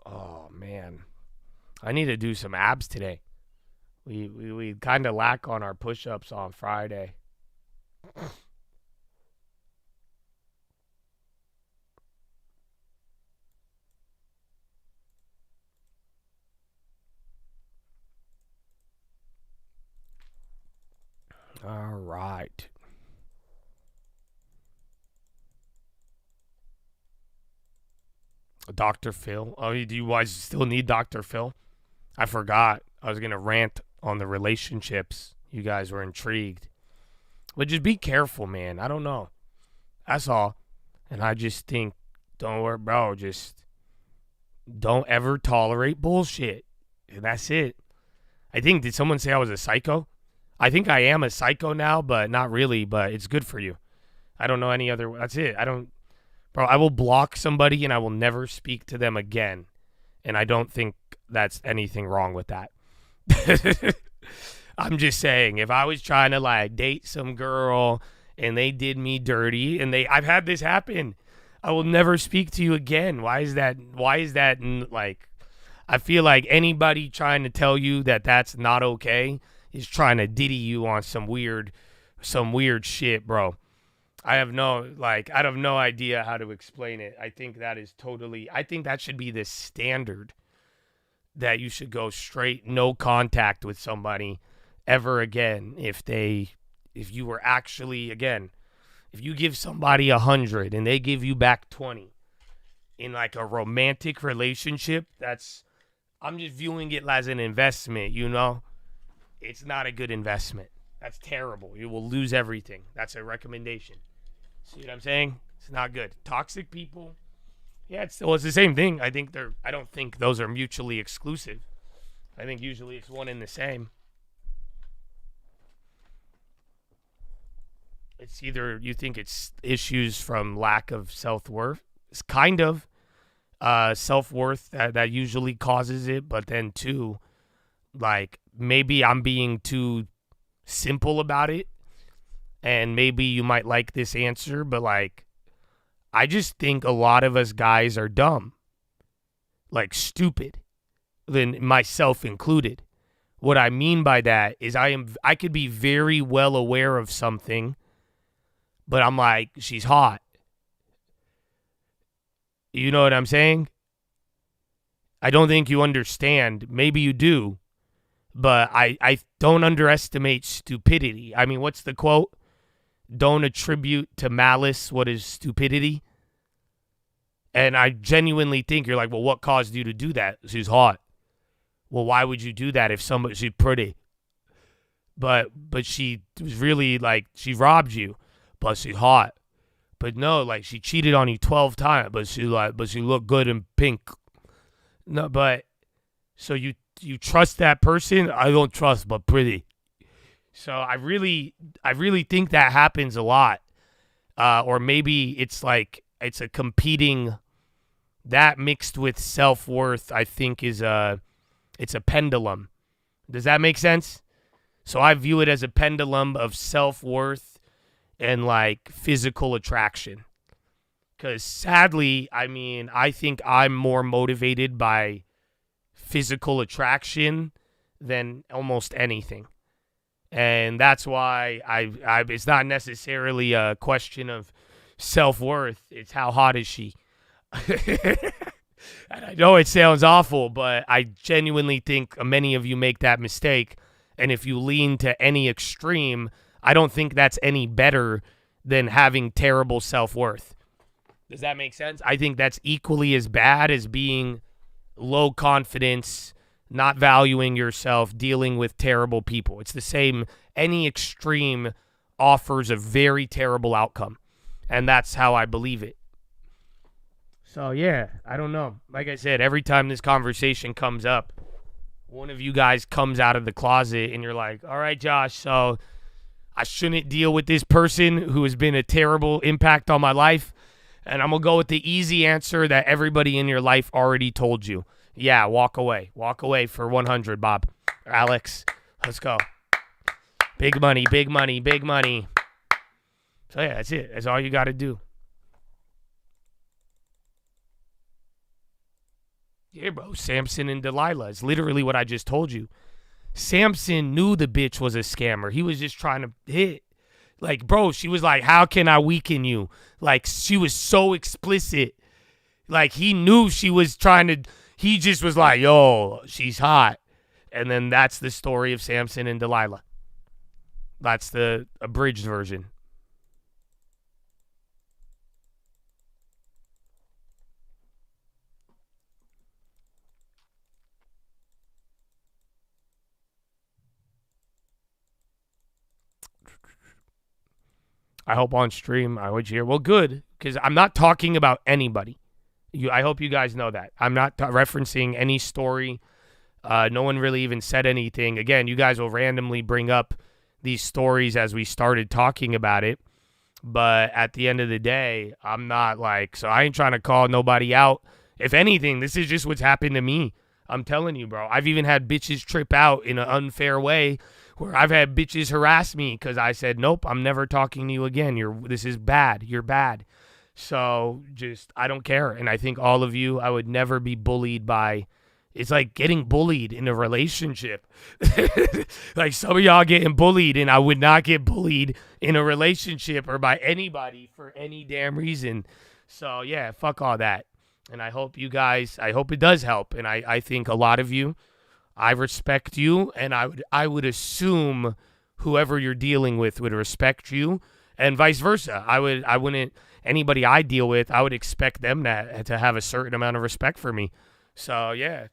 Oh, man. I need to do some abs today. We kind of lack on our push-ups on Friday. All right. Dr. Phil. Oh, do you guys still need Dr. Phil? I forgot. I was going to rant on the relationships. You guys were intrigued. But just be careful, man. I don't know. That's all. And I just think, don't worry, bro. Just don't ever tolerate bullshit. And that's it. I think, did someone say I was a psycho? I think I am a psycho now, but not really. But it's good for you. I don't know any other. That's it. Bro, I will block somebody and I will never speak to them again. And I don't think that's anything wrong with that. I'm just saying, if I was trying to date some girl and they did me dirty and I've had this happen, I will never speak to you again. Why is that I feel like anybody trying to tell you that that's not okay is trying to diddy you on some weird shit, bro. I have no idea how to explain it. I think that should be the standard, that you should go straight, no contact with somebody ever again. If you were actually, again, if you give somebody 100 and they give you back 20 in a romantic relationship, I'm just viewing it as an investment, It's not a good investment. That's terrible. You will lose everything. That's a recommendation. See what I'm saying? It's not good. Toxic people. Yeah, it's the same thing. I don't think those are mutually exclusive. I think usually it's one and the same. It's either you think it's issues from lack of self-worth. It's kind of self-worth that usually causes it, but then too, maybe I'm being too simple about it. And maybe you might like this answer, but I just think a lot of us guys are dumb. Stupid. Then myself included. What I mean by that is I could be very well aware of something, but I'm like, she's hot. You know what I'm saying? I don't think you understand. Maybe you do, but I don't underestimate stupidity. I mean, what's the quote? Don't attribute to malice what is stupidity. And I genuinely think you're like, well, what caused you to do that? She's hot. Well, why would you do that if she's pretty? But she was really like, she robbed you, but she's hot. But no, like she cheated on you 12 times, but she looked good in pink. No, but so you trust that person? I don't trust, but pretty. So I really think that happens a lot. Or maybe it's like it's a competing, that mixed with self-worth, I think it's a pendulum. Does that make sense? So I view it as a pendulum of self-worth and like physical attraction. Because sadly, I mean, I think I'm more motivated by physical attraction than almost anything. And that's why I it's not necessarily a question of self-worth. It's how hot is she? And I know it sounds awful, but I genuinely think many of you make that mistake. And if you lean to any extreme, I don't think that's any better than having terrible self-worth. Does that make sense? I think that's equally as bad as being low confidence, not valuing yourself, dealing with terrible people. It's the same. Any extreme offers a very terrible outcome. And that's how I believe it. So, yeah, I don't know. Like I said, every time this conversation comes up, one of you guys comes out of the closet and you're like, all right, Josh, so I shouldn't deal with this person who has been a terrible impact on my life. And I'm going to go with the easy answer that everybody in your life already told you. Yeah, walk away. Walk away for 100, Bob. Alex, let's go. Big money, big money, big money. So, yeah, that's it. That's all you got to do. Yeah, bro, Samson and Delilah. It's literally what I just told you. Samson knew the bitch was a scammer. He was just trying to hit. Like, bro, she was like, how can I weaken you? Like, she was so explicit. Like, he knew she was trying to, he just was like, yo, she's hot. And then that's the story of Samson and Delilah. That's the abridged version. I hope on stream I would hear. Well, good, because I'm not talking about anybody. I hope you guys know that. I'm not referencing any story. No one really even said anything. Again, you guys will randomly bring up these stories as we started talking about it. But at the end of the day, I'm not like, so I ain't trying to call nobody out. If anything, this is just what's happened to me. I'm telling you, bro. I've even had bitches trip out in an unfair way where I've had bitches harass me because I said, nope, I'm never talking to you again. This is bad. You're bad. So just, I don't care. And I think all of you, I would never be bullied by, it's like getting bullied in a relationship. Like some of y'all getting bullied, and I would not get bullied in a relationship or by anybody for any damn reason. So yeah, fuck all that. And I hope you guys, I hope it does help. And I think a lot of you, I respect you, and I would assume whoever you're dealing with would respect you, and vice versa. I wouldn't, anybody I deal with, I would expect them to have a certain amount of respect for me. So yeah.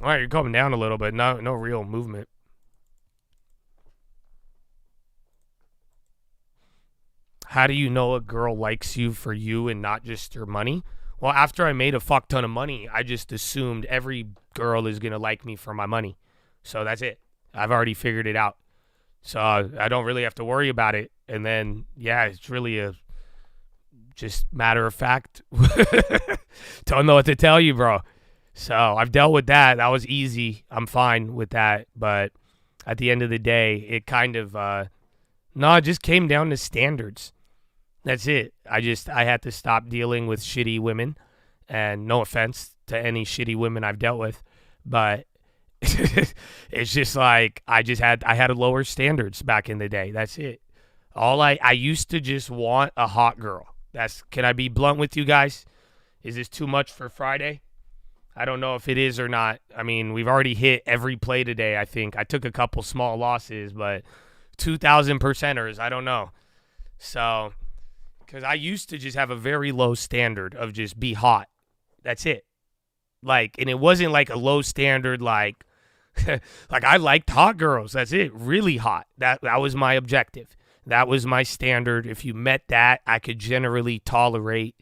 All right, you're coming down a little bit. No real movement. How do you know a girl likes you for you and not just your money? Well, after I made a fuck ton of money, I just assumed every girl is going to like me for my money. So that's it. I've already figured it out. So I don't really have to worry about it. And then, yeah, it's really a just matter of fact. Don't know what to tell you, bro. So I've dealt with that. That was easy. I'm fine with that. But at the end of the day, it kind of, it just came down to standards. That's it. I had to stop dealing with shitty women, and no offense to any shitty women I've dealt with, but It's just like I had a lower standards back in the day. That's it. I used to just want a hot girl. Can I be blunt with you guys? Is this too much for Friday? I don't know if it is or not. I mean, we've already hit every play today, I think. I took a couple small losses, but 2,000 percenters, I don't know. So, because I used to just have a very low standard of just be hot. That's it. Like, and it wasn't like a low standard like, like I liked hot girls. That's it. Really hot. That was my objective. That was my standard. If you met that, I could generally tolerate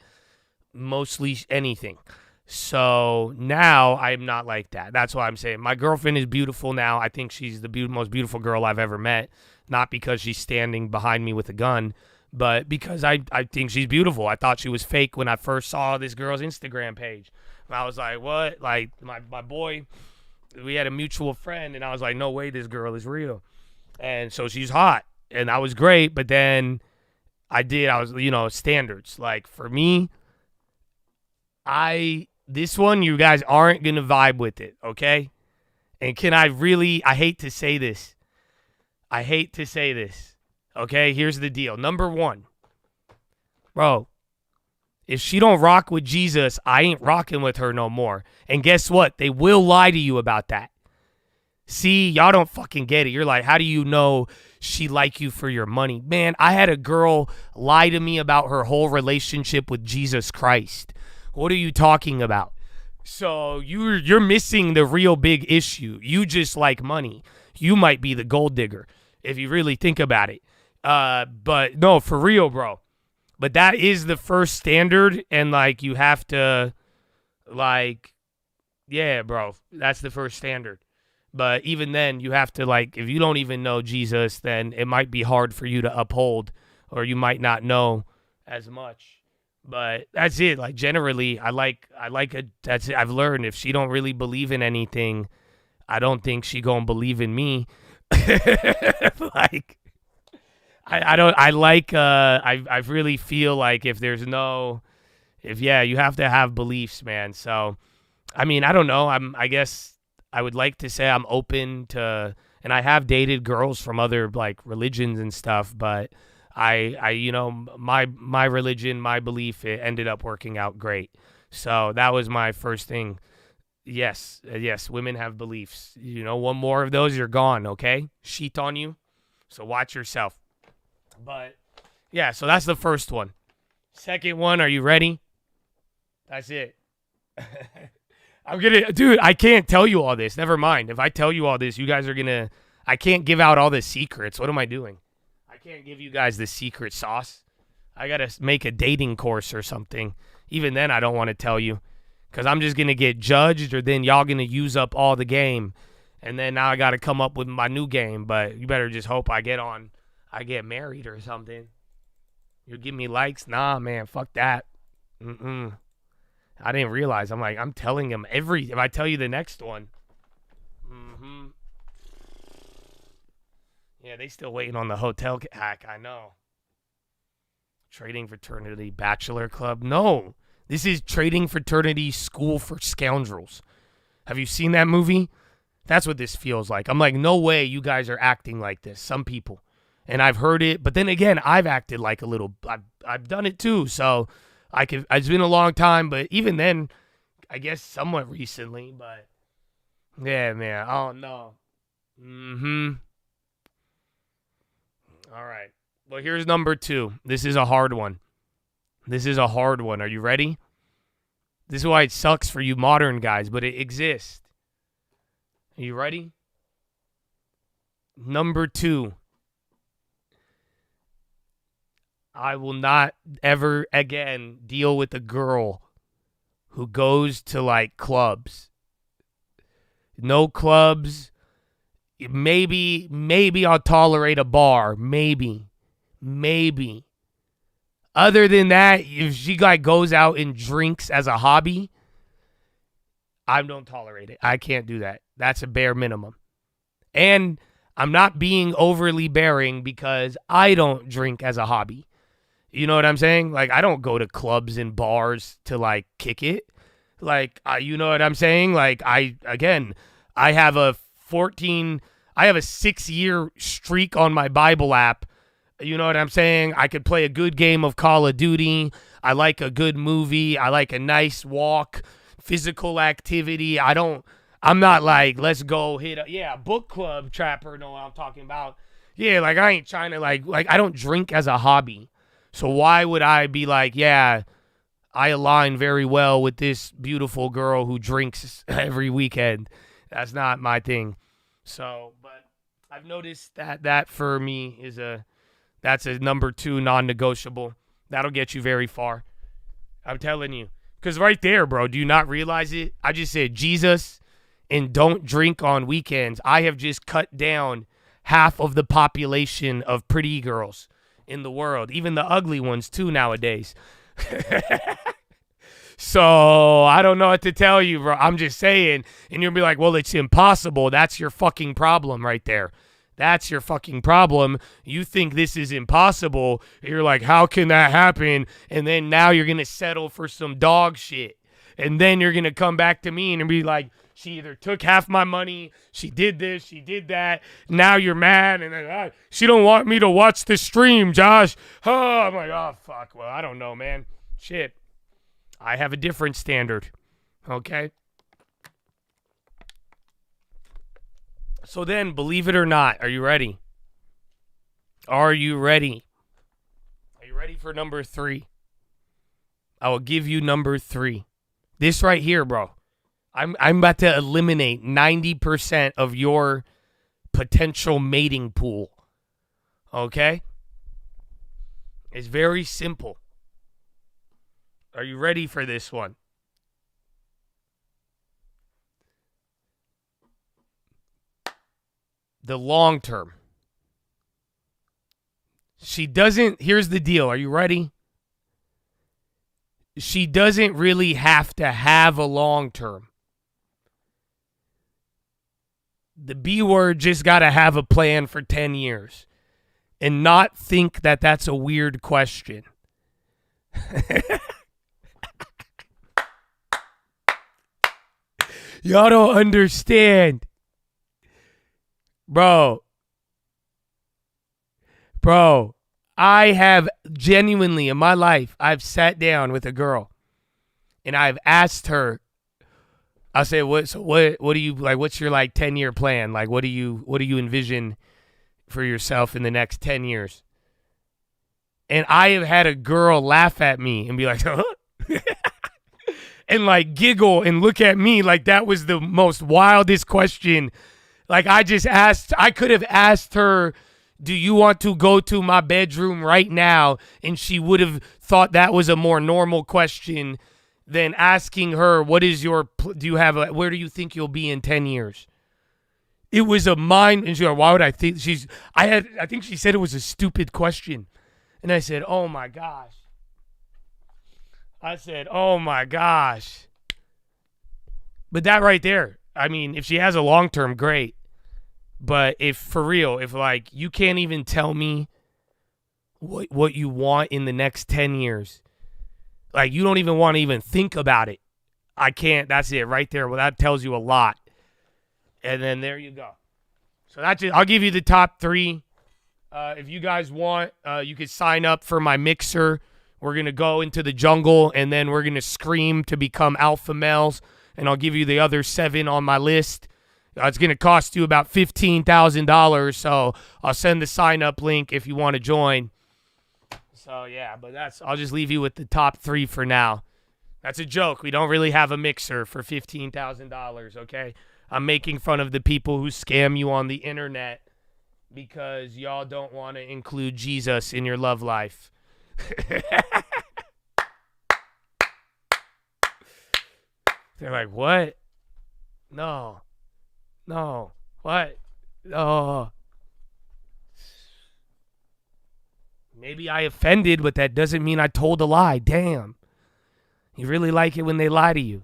mostly anything. So now I'm not like that. That's why I'm saying my girlfriend is beautiful now. I think she's the most beautiful girl I've ever met. Not because she's standing behind me with a gun, but because I think she's beautiful. I thought she was fake when I first saw this girl's Instagram page. And I was like, what? Like, my boy, we had a mutual friend, and I was like, no way this girl is real. And so she's hot, and that was great. But then standards. Like, for me, this one, you guys aren't going to vibe with it, okay? And I hate to say this. Okay, here's the deal. Number one, bro, if she don't rock with Jesus, I ain't rocking with her no more. And guess what? They will lie to you about that. See, y'all don't fucking get it. You're like, how do you know she like you for your money? Man, I had a girl lie to me about her whole relationship with Jesus Christ. What are you talking about? So you're missing the real big issue. You just like money. You might be the gold digger if you really think about it. But no, for real, bro. But that is the first standard, and like you have to, like, yeah, bro, that's the first standard. But even then, you have to, like, if you don't even know Jesus, then it might be hard for you to uphold, or you might not know as much. But that's it. Like, generally, that's it. I've learned if she don't really believe in anything, I don't think she gonna believe in me. Like, I really feel like you have to have beliefs, man. So, I mean, I don't know. I guess I would like to say I'm open to, and I have dated girls from other like religions and stuff, but my religion, my belief, it ended up working out great. So that was my first thing. Yes, women have beliefs. One more of those, you're gone, okay? Sheet on you. So watch yourself. But, yeah, so that's the first one. Second one, are you ready? That's it. Dude, I can't tell you all this. Never mind. If I tell you all this, you guys are I can't give out all the secrets. What am I doing? I can't give you guys the secret sauce. I got to make a dating course or something. Even then, I don't want to tell you. Because I'm just going to get judged, or then y'all going to use up all the game. And then now I got to come up with my new game. But you better just hope I get married or something. You give me likes? Nah, man, fuck that. I didn't realize. I'm telling him if I tell you the next one. Yeah, they still waiting on the hotel hack, I know. Trading Fraternity Bachelor Club? No. This is Trading Fraternity School for Scoundrels. Have you seen that movie? That's what this feels like. I'm like, no way you guys are acting like this. Some people. And I've heard it, but then again, I've acted like a little. I've done it too, so it's been a long time, but even then, I guess somewhat recently. But yeah, man, I don't know. All right. Well, here's number 2. This is a hard one. Are you ready? This is why it sucks for you modern guys, but it exists. Are you ready? Number 2. I will not ever again deal with a girl who goes to like clubs. No clubs. Maybe I'll tolerate a bar. Maybe. Other than that, if she like goes out and drinks as a hobby, I don't tolerate it. I can't do that. That's a bare minimum. And I'm not being overly bearing because I don't drink as a hobby. You know what I'm saying? Like, I don't go to clubs and bars to, like, kick it. Like, you know what I'm saying? Like, I have a 6-year streak on my Bible app. You know what I'm saying? I could play a good game of Call of Duty. I like a good movie. I like a nice walk, physical activity. I'm not like, let's go hit a book club, Trapper, know what I'm talking about. Yeah, like I ain't trying to like I don't drink as a hobby. So why would I be like, yeah, I align very well with this beautiful girl who drinks every weekend. That's not my thing. So, but I've noticed that for me that's a number 2 non-negotiable. That'll get you very far. I'm telling you. Because right there, bro, do you not realize it? I just said Jesus and don't drink on weekends. I have just cut down half of the population of pretty girls in the world. Even the ugly ones, too, nowadays. So I don't know what to tell you, bro. I'm just saying. And you'll be like, well, it's impossible. That's your fucking problem right there. That's your fucking problem. You think this is impossible. You're like, how can that happen? And then now you're going to settle for some dog shit. And then you're going to come back to me and be like, she either took half my money, she did this, she did that. Now you're mad. And then, she don't want me to watch the stream, Josh. Oh, I'm like, oh, fuck. Well, I don't know, man. Shit. I have a different standard. Okay? So then, believe it or not, are you ready? Are you ready? Are you ready for number 3? I will give you number 3. This right here, bro. I'm about to eliminate 90% of your potential mating pool. Okay? It's very simple. Are you ready for this one? The long term. Here's the deal. Are you ready? She doesn't really have to have a long term. The B word just got to have a plan for 10 years and not think that that's a weird question. Y'all don't understand. Bro, I have genuinely in my life, I've sat down with a girl and I've asked her, I say, what do you like, what's your like 10-year plan? Like, what do you envision for yourself in the next 10 years? And I have had a girl laugh at me and be like, huh? And like giggle and look at me like that was the most wildest question. Like I could have asked her, do you want to go to my bedroom right now? And she would have thought that was a more normal question than asking her, where do you think you'll be in 10 years? It was a mind, and she's like, why would I think I think she said it was a stupid question. And I said, oh my gosh. But that right there, I mean, if she has a long term, great. But if like you can't even tell me what you want in the next 10 years, like you don't even want to even think about it. I can't. That's it right there. Well, that tells you a lot. And then there you go. So I'll give you the top 3. If you guys want, you could sign up for my mixer. We're going to go into the jungle, and then we're going to scream to become alpha males, and I'll give you the other 7 on my list. It's going to cost you about $15,000, so I'll send the sign-up link if you want to join. So, yeah, but I'll just leave you with the top 3 for now. That's a joke. We don't really have a mixer for $15,000, okay? I'm making fun of the people who scam you on the internet because y'all don't want to include Jesus in your love life. They're like, what? No, what? Oh. Maybe I offended, but that doesn't mean I told a lie. Damn. You really like it when they lie to you.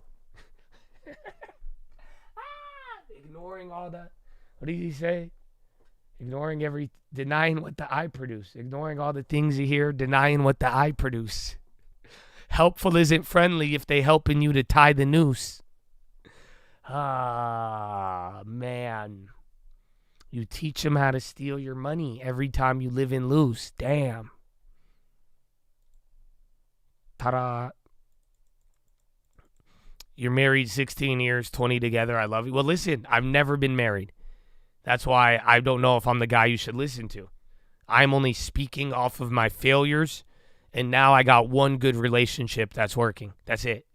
Ignoring all that. What did he say? Denying what the eye produce. Ignoring all the things you hear, denying what the eye produce. Helpful isn't friendly if they helping you to tie the noose. Ah, man. You teach them how to steal your money every time you live in loose. Damn. Ta-da. You're married 16 years, 20 together. I love you. Well, listen, I've never been married. That's why I don't know if I'm the guy you should listen to. I'm only speaking off of my failures, and now I got one good relationship that's working. That's it.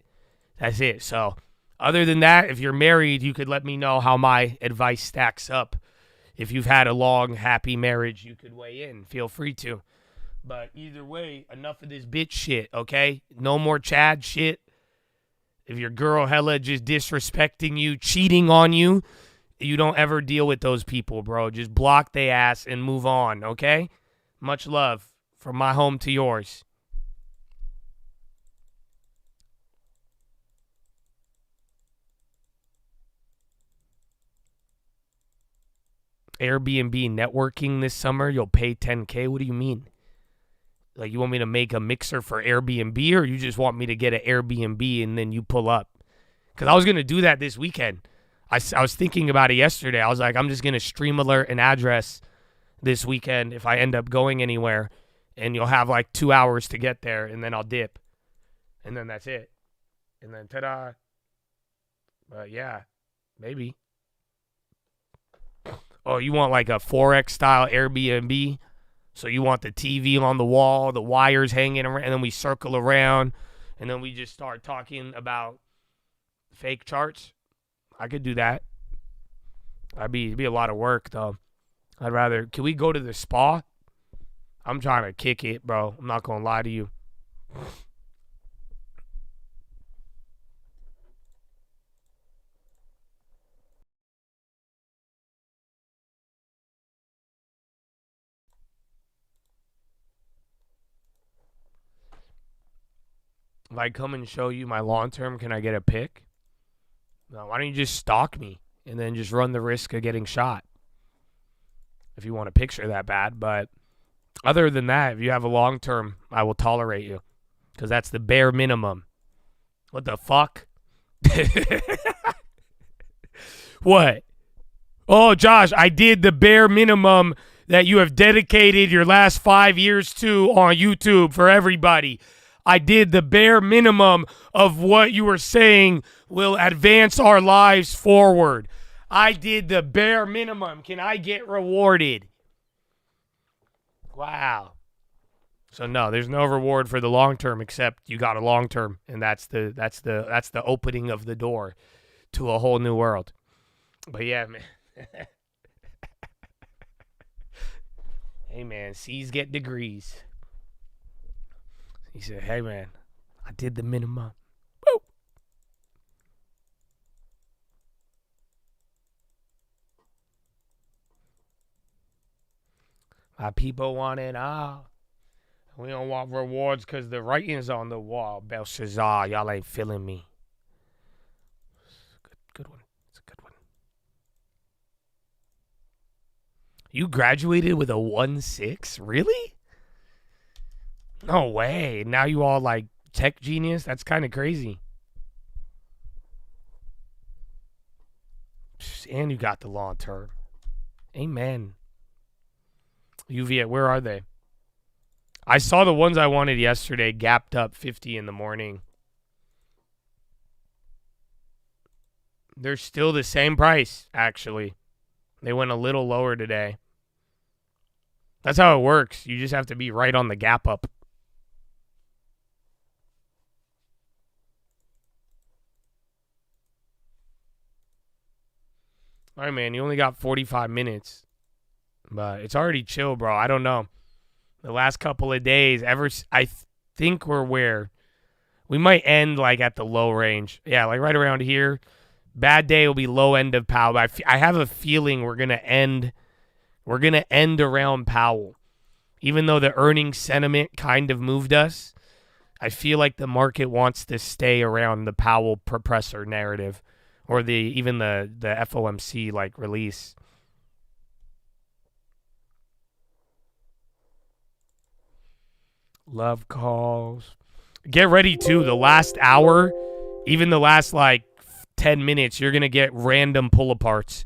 That's it. So, other than that, if you're married, you could let me know how my advice stacks up. If you've had a long, happy marriage, you could weigh in. Feel free to. But either way, enough of this bitch shit, okay? No more Chad shit. If your girl hella just disrespecting you, cheating on you, you don't ever deal with those people, bro. Just block they ass and move on, okay? Much love from my home to yours. Airbnb networking this summer, you'll pay $10K. What do you mean? Like, you want me to make a mixer for Airbnb, or you just want me to get an Airbnb and then you pull up? Because I was going to do that this weekend. I was thinking about it yesterday. I was like, I'm just going to stream alert an address this weekend if I end up going anywhere, and you'll have like 2 hours to get there, and then I'll dip. And then that's it. And then ta-da. But yeah, maybe. Oh, you want like a Forex style Airbnb? So you want the TV on the wall, the wires hanging around, and then we circle around, and then we just start talking about fake charts? I could do that. It'd be a lot of work, though. I'd rather... Can we go to the spa? I'm trying to kick it, bro. I'm not going to lie to you. If I come and show you my long term, can I get a pic? No, why don't you just stalk me and then just run the risk of getting shot? If you want a picture that bad. But other than that, if you have a long term, I will tolerate you. Because that's the bare minimum. What the fuck? What? Oh, Josh, I did the bare minimum that you have dedicated your last 5 years to on YouTube for everybody. I did the bare minimum of what you were saying will advance our lives forward. I did the bare minimum. Can I get rewarded? Wow. So no, there's no reward for the long term except you got a long term, and that's the opening of the door to a whole new world. But yeah, man. Hey man, C's get degrees. He said, hey, man, I did the minimum. Woo! My people want it all. We don't want rewards because the writing's on the wall. Belshazzar, y'all ain't feeling me. Good one. It's a good one. You graduated with a 1.6? Really? No way. Now you all like tech genius? That's kind of crazy. And you got the long term. Amen. UVA, where are they? I saw the ones I wanted yesterday gapped up 50 in the morning. They're still the same price, actually. They went a little lower today. That's how it works. You just have to be right on the gap up. All right, man, you only got 45 minutes. But it's already chill, bro. I don't know. The last couple of days, I think we're where? We might end, like, at the low range. Yeah, like right around here. Bad day will be low end of Powell. But I have a feeling we're going to end around Powell. Even though the earnings sentiment kind of moved us, I feel like the market wants to stay around the Powell presser narrative. Or even the FOMC like release. Love calls. Get ready too. The last hour, even the last like 10 minutes, you're going to get random pull-aparts.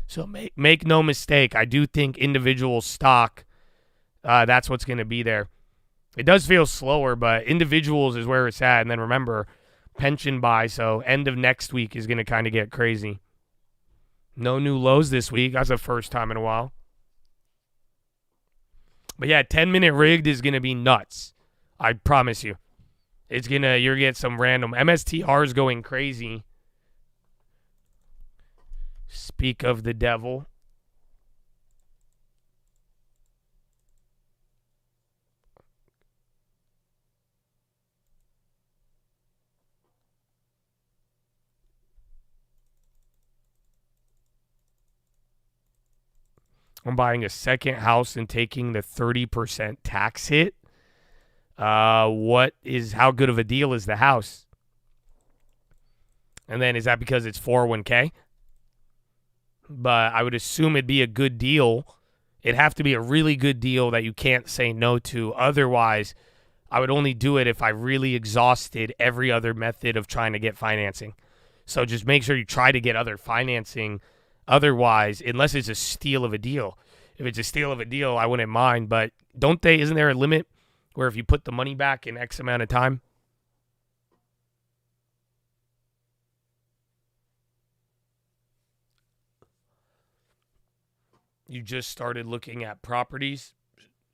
So make no mistake, I do think individual stock, that's what's going to be there. It does feel slower, but individuals is where it's at. And then remember, pension buy, so end of next week is going to kind of get crazy. No new lows this week. That's the first time in a while. But yeah, 10-minute rigged is going to be nuts. I promise you. You're going to get some random. MSTR is going crazy. Speak of the devil. I'm buying a second house and taking the 30% tax hit. How good of a deal is the house? And then is that because it's 401k? But I would assume it'd be a good deal. It'd have to be a really good deal that you can't say no to. Otherwise, I would only do it if I really exhausted every other method of trying to get financing. So just make sure you try to get other financing. Otherwise, unless it's a steal of a deal. If it's a steal of a deal, I wouldn't mind. But isn't there a limit where if you put the money back in X amount of time? You just started looking at properties.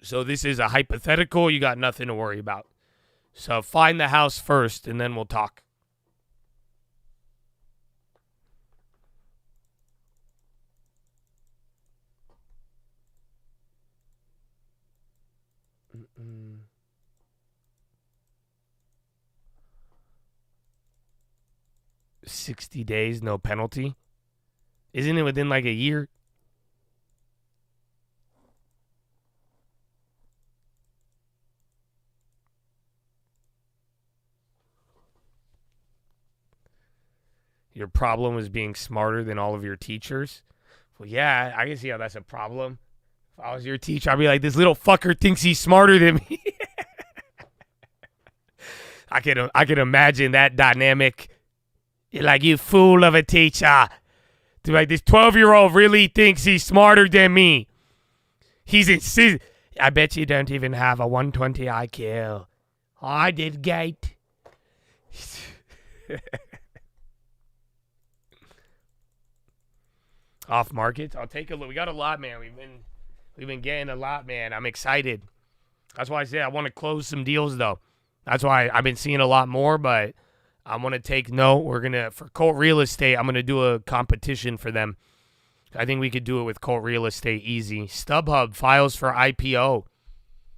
So this is a hypothetical. You got nothing to worry about. So find the house first and then we'll talk. Mm-mm. $60 days, no penalty. Isn't it within like a year? Your problem was being smarter than all of your teachers? Well, yeah, I can see how that's a problem. If I was your teacher, I'd be like, this little fucker thinks he's smarter than me. I can imagine that dynamic. You're like, you fool of a teacher. To like, this 12-year-old really thinks he's smarter than me. I bet you don't even have a 120 IQ. Oh, I did, Gate. Off markets. I'll take a look. We got a lot, man. We've been getting a lot, man. I'm excited. That's why I say I want to close some deals, though. That's why I've been seeing a lot more, but I want to take note. For Colt Real Estate, I'm gonna do a competition for them. I think we could do it with Colt Real Estate easy. StubHub files for IPO.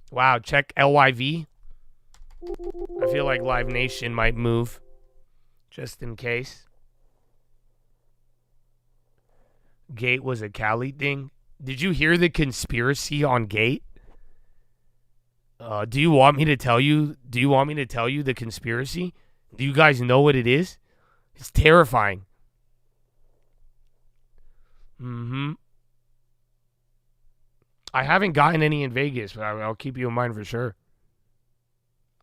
Wow, check LYV. I feel like Live Nation might move, just in case. Gate was a Cali thing. Did you hear the conspiracy on Gate? Do you want me to tell you? Do you want me to tell you the conspiracy? Do you guys know what it is? It's terrifying. I haven't gotten any in Vegas, but I'll keep you in mind for sure.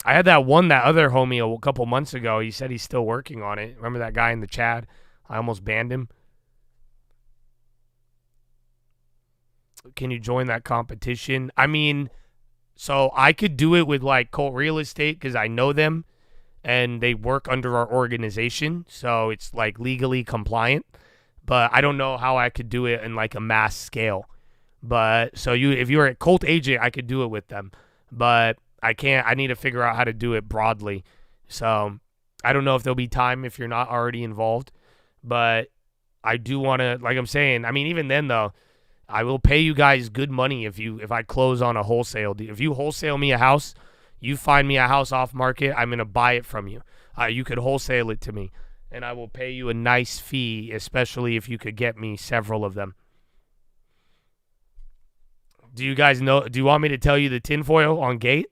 I had that other homie a couple months ago. He said he's still working on it. Remember that guy in the Chad? I almost banned him. Can you join that competition? I mean, so I could do it with like Colt Real Estate because I know them and they work under our organization. So it's like legally compliant. But I don't know how I could do it in like a mass scale. But so if you're a Colt agent, I could do it with them. But I can't. I need to figure out how to do it broadly. So I don't know if there'll be time if you're not already involved. But I do want to, like I'm saying, I mean, even then though, I will pay you guys good money if I close on a wholesale deal. If you wholesale me a house, you find me a house off market, I'm going to buy it from you. You could wholesale it to me, and I will pay you a nice fee, especially if you could get me several of them. Do you guys know? Do you want me to tell you the tinfoil on Gate?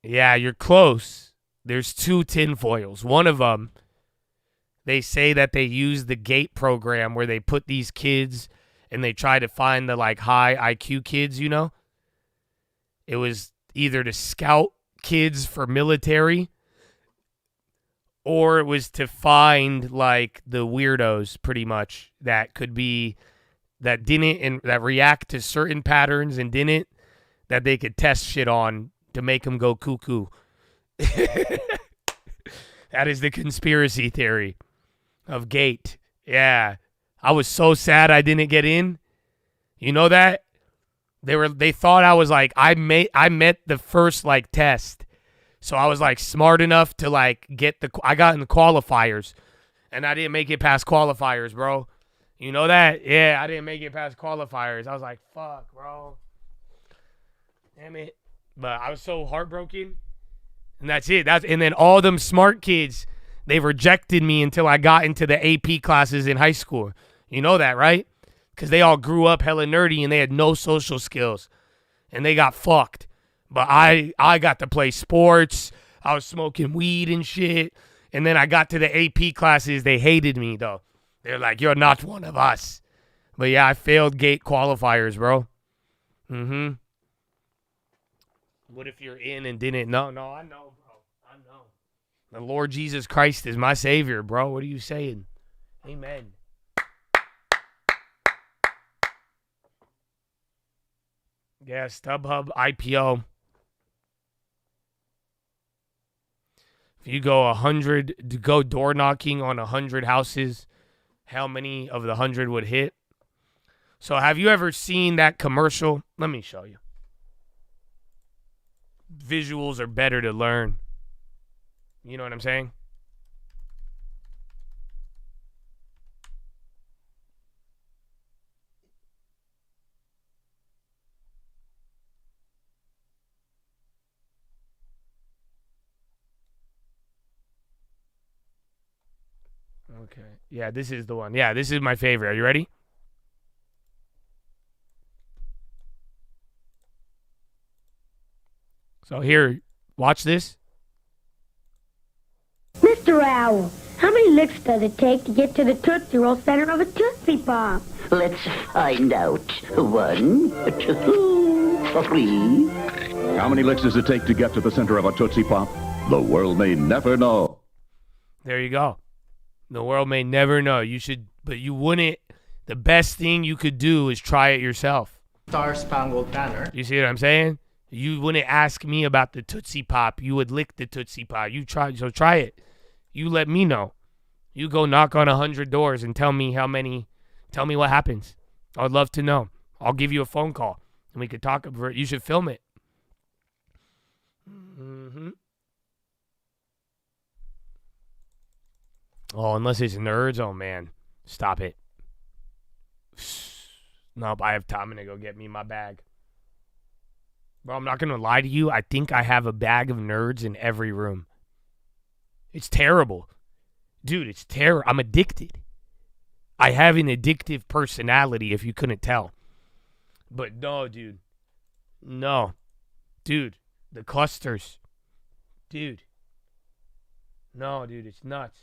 Yeah, you're close. There's 2 tinfoils. One of them, they say that they use the GATE program where they put these kids and they try to find the like high IQ kids, you know? It was either to scout kids for military or it was to find like the weirdos pretty much that could be that didn't and that react to certain patterns and didn't, that they could test shit on to make them go cuckoo. That is the conspiracy theory of Gate. Yeah. I was so sad I didn't get in. You know that? They thought I was like, I met the first like test. So I was like smart enough to like I got in the qualifiers and I didn't make it past qualifiers, bro. You know that? Yeah, I didn't make it past qualifiers. I was like, fuck, bro. Damn it. But I was so heartbroken. And that's it. And then all them smart kids, they rejected me until I got into the AP classes in high school. You know that, right? Because they all grew up hella nerdy and they had no social skills. And they got fucked. But I got to play sports. I was smoking weed and shit. And then I got to the AP classes. They hated me, though. They're like, you're not one of us. But yeah, I failed Gate qualifiers, bro. Mm-hmm. What if you're in and didn't know? No, I know, bro. I know. The Lord Jesus Christ is my Savior, bro. What are you saying? Amen. Yeah, StubHub IPO. If you go go door knocking on 100 houses, how many of the 100 would hit? So have you ever seen that commercial? Let me show you. Visuals are better to learn. You know what I'm saying? Okay. Yeah, this is the one. Yeah, this is my favorite. Are you ready? So here, watch this. Mr. Owl, how many licks does it take to get to the Tootsie Roll center of a Tootsie Pop? Let's find out. 1, 2, 3. How many licks does it take to get to the center of a Tootsie Pop? The world may never know. There you go. The world may never know. You should, but you wouldn't. The best thing you could do is try it yourself. Star Spangled Banner. You see what I'm saying? You wouldn't ask me about the Tootsie Pop. You would lick the Tootsie Pop. You try, so try it. You let me know. You go knock on 100 doors and tell me tell me what happens. I'd love to know. I'll give you a phone call and we could talk about it. You should film it. Mm-hmm. Oh, unless it's nerds. Oh, man. Stop it. Nope, I have time. I'm going to go get me my bag. Bro, I'm not going to lie to you. I think I have a bag of nerds in every room. It's terrible. Dude, it's terrible. I'm addicted. I have an addictive personality, if you couldn't tell. But no, dude. No. Dude, the clusters. Dude. No, dude, it's nuts.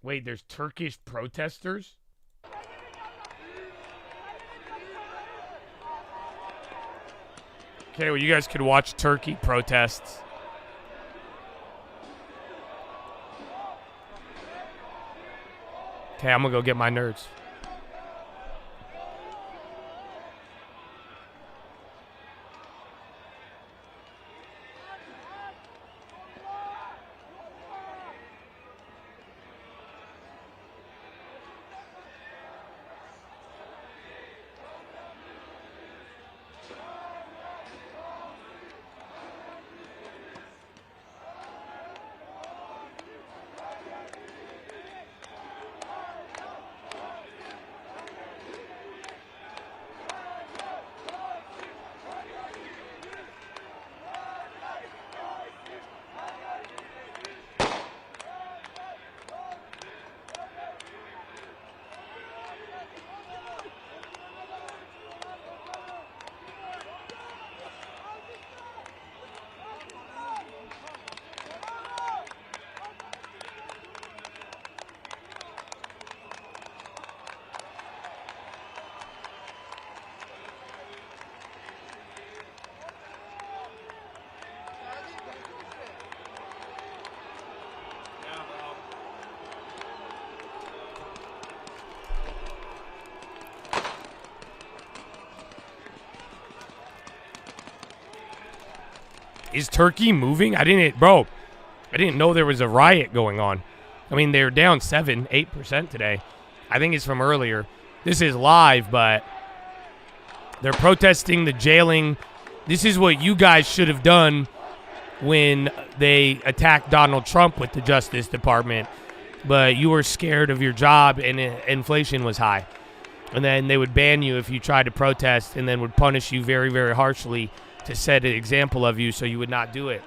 Wait, there's Turkish protesters? Okay, well, you guys could watch Turkey protests. Okay, I'm gonna go get my nerds. Is Turkey moving? I didn't know there was a riot going on. I mean, they're down 8% today. I think it's from earlier. This is live, but they're protesting the jailing. This is what you guys should have done when they attacked Donald Trump with the Justice Department, but you were scared of your job and inflation was high. And then they would ban you if you tried to protest and then would punish you very, very harshly to set an example of you so you would not do it.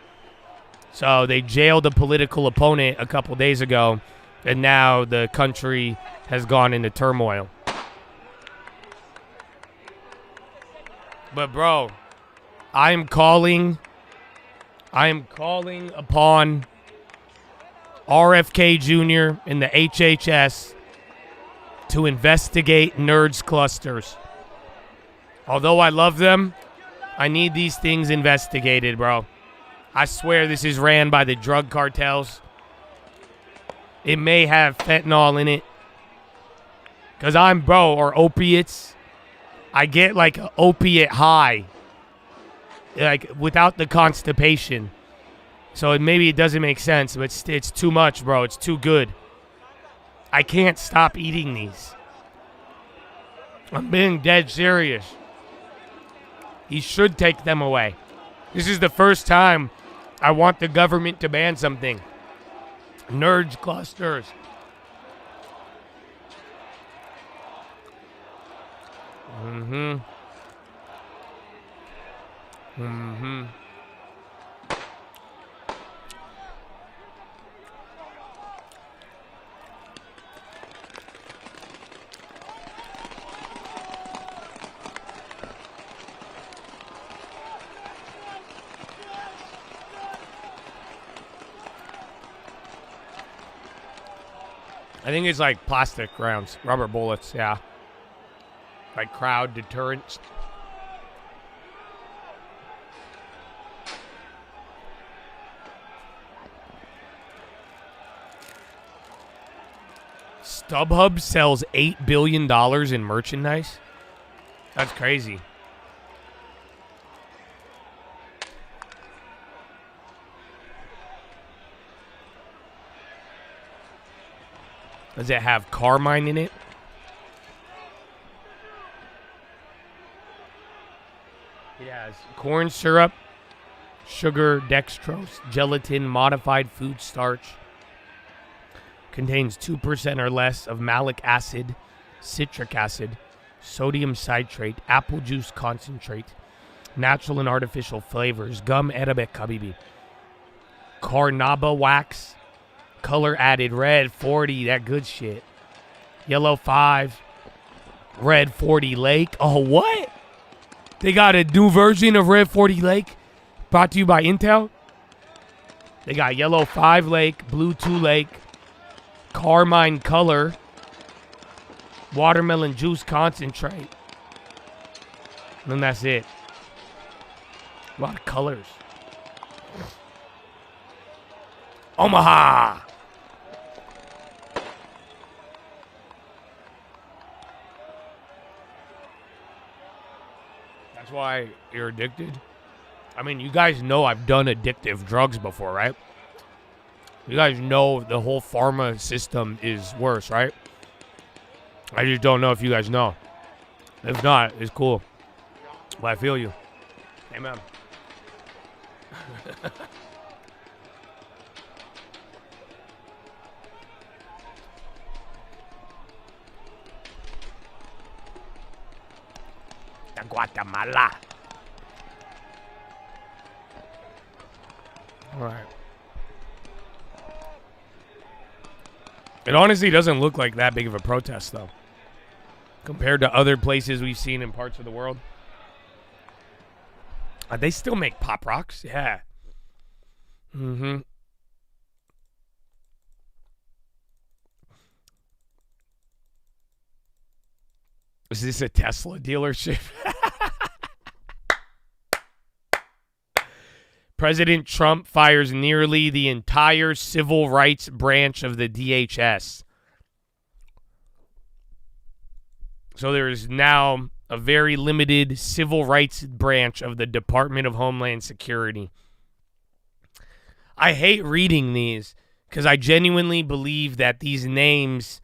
So they jailed a political opponent a couple days ago, and now the country has gone into turmoil. But, bro, I am calling upon RFK Jr. and the HHS to investigate nerds clusters. Although I love them, I need these things investigated, bro. I swear this is ran by the drug cartels. It may have fentanyl in it. Because or opiates. I get like an opiate high. Like without the constipation. So maybe it doesn't make sense, but it's too much, bro. It's too good. I can't stop eating these. I'm being dead serious. He should take them away. This is the first time I want the government to ban something. Nerds clusters. I think it's like plastic rounds, rubber bullets, yeah. Like crowd deterrents. StubHub sells $8 billion in merchandise? That's crazy. Does it have Carmine in it? It has corn syrup, sugar, dextrose, gelatin, modified food starch. Contains 2% or less of malic acid, citric acid, sodium citrate, apple juice concentrate, natural and artificial flavors, gum arabic habibi, carnauba wax, color added, red 40, that good shit. Yellow 5, red 40 lake. Oh, what? They got a new version of red 40 lake brought to you by Intel. They got yellow 5 lake, blue 2 lake, carmine color, watermelon juice concentrate. And then that's it. A lot of colors. Omaha. That's why you're addicted. I mean, you guys know I've done addictive drugs before, right? You guys know the whole pharma system is worse, right? I just don't know if you guys know. If not, it's cool. But I feel you. Amen. Guatemala. All right. It honestly doesn't look like that big of a protest, though, compared to other places we've seen in parts of the world. They still make pop rocks? Yeah. Mm-hmm. Is this a Tesla dealership? President Trump fires nearly the entire civil rights branch of the DHS. So there is now a very limited civil rights branch of the Department of Homeland Security. I hate reading these because I genuinely believe that these names,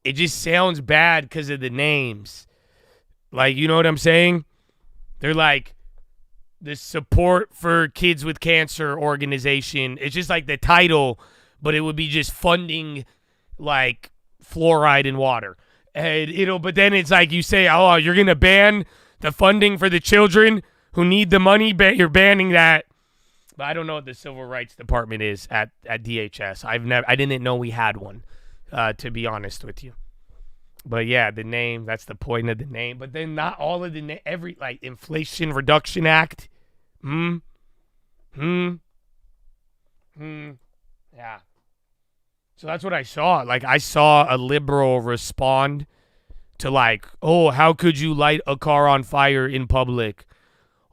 it just sounds bad because of the names. Like, you know what I'm saying? They're like the Support for Kids with Cancer organization. It's just like the title, but it would be just funding like fluoride in water. And but then it's like you say, oh, you're going to ban the funding for the children who need the money. You're banning that. But I don't know what the Civil Rights Department is at DHS. I didn't know we had one, to be honest with you. But yeah, the name, that's the point of the name. But then not all of the every like Inflation Reduction Act. Yeah. So that's what I saw. Like, I saw a liberal respond to like, oh, how could you light a car on fire in public?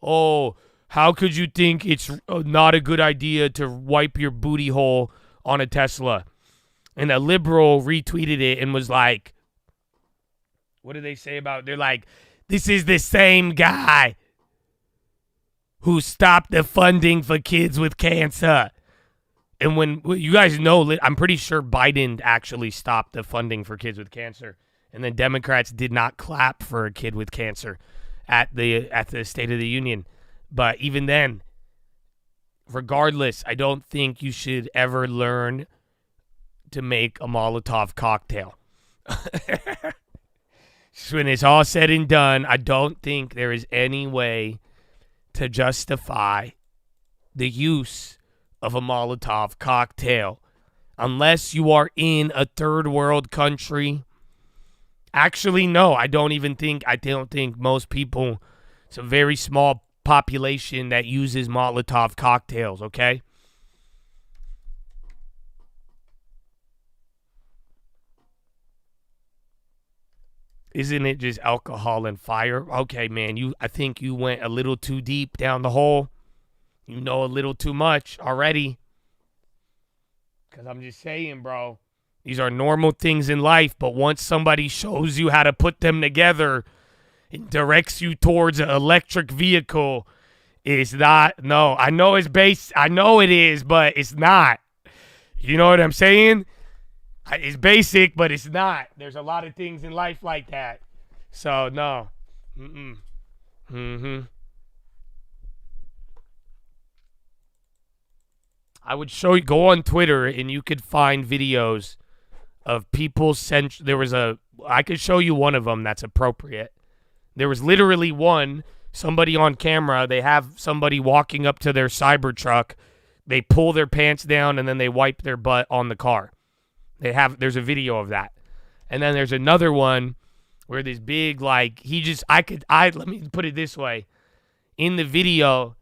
Oh, how could you think it's not a good idea to wipe your booty hole on a Tesla? And a liberal retweeted it and was like, what do they say about? They're like, this is the same guy who stopped the funding for kids with cancer. And when you guys know, I'm pretty sure Biden actually stopped the funding for kids with cancer, and the Democrats did not clap for a kid with cancer at the State of the Union. But even then, regardless, I don't think you should ever learn to make a Molotov cocktail. When it's all said and done, I don't think there is any way to justify the use of a Molotov cocktail unless you are in a third world country. Actually, no, I don't think most people, it's a very small population that uses Molotov cocktails, okay? Isn't it just alcohol and fire? Okay, man, I think you went a little too deep down the hole. You know a little too much already. Because I'm just saying, bro, these are normal things in life, but once somebody shows you how to put them together and directs you towards an electric vehicle, it's not, no, I know I know it is, but it's not. You know what I'm saying? It's basic, but it's not. There's a lot of things in life like that. So, no. I would show you, go on Twitter, and you could find videos of people I could show you one of them that's appropriate. There was literally somebody on camera, they have somebody walking up to their Cybertruck, they pull their pants down, and then they wipe their butt on the car. There's a video of that. And then there's another one where this big, like, let me put it this way. In the video,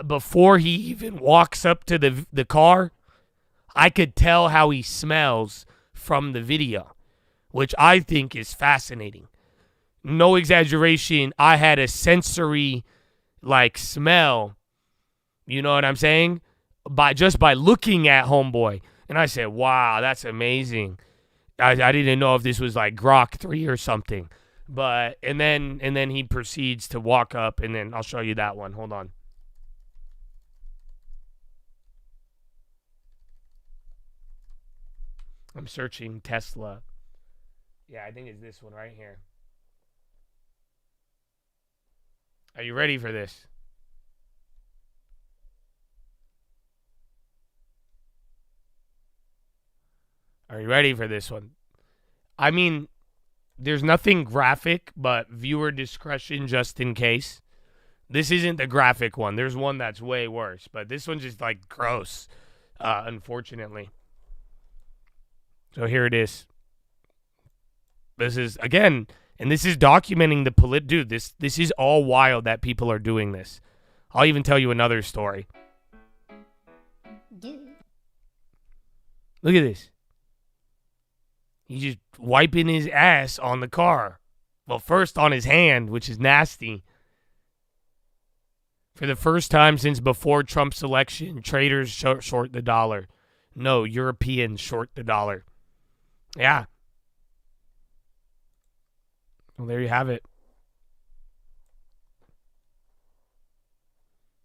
before he even walks up to the car, I could tell how he smells from the video, which I think is fascinating. No exaggeration, I had a sensory, like, smell, you know what I'm saying? Just by looking at homeboy. And I said, wow, that's amazing. I didn't know if this was like Grok 3 or something. But and then he proceeds to walk up, and then I'll show you that one. Hold on. I'm searching Tesla. Yeah, I think it's this one right here. Are you ready for this? Are you ready for this one? I mean, there's nothing graphic, but viewer discretion just in case. This isn't the graphic one. There's one that's way worse, but this one's just like gross, unfortunately. So here it is. This is, again, and this is documenting the dude, this is all wild that people are doing this. I'll even tell you another story. Look at this. He's just wiping his ass on the car. Well, first on his hand, which is nasty. For the first time since before Trump's election, traders short the dollar. No, Europeans short the dollar. Yeah. Well, there you have it.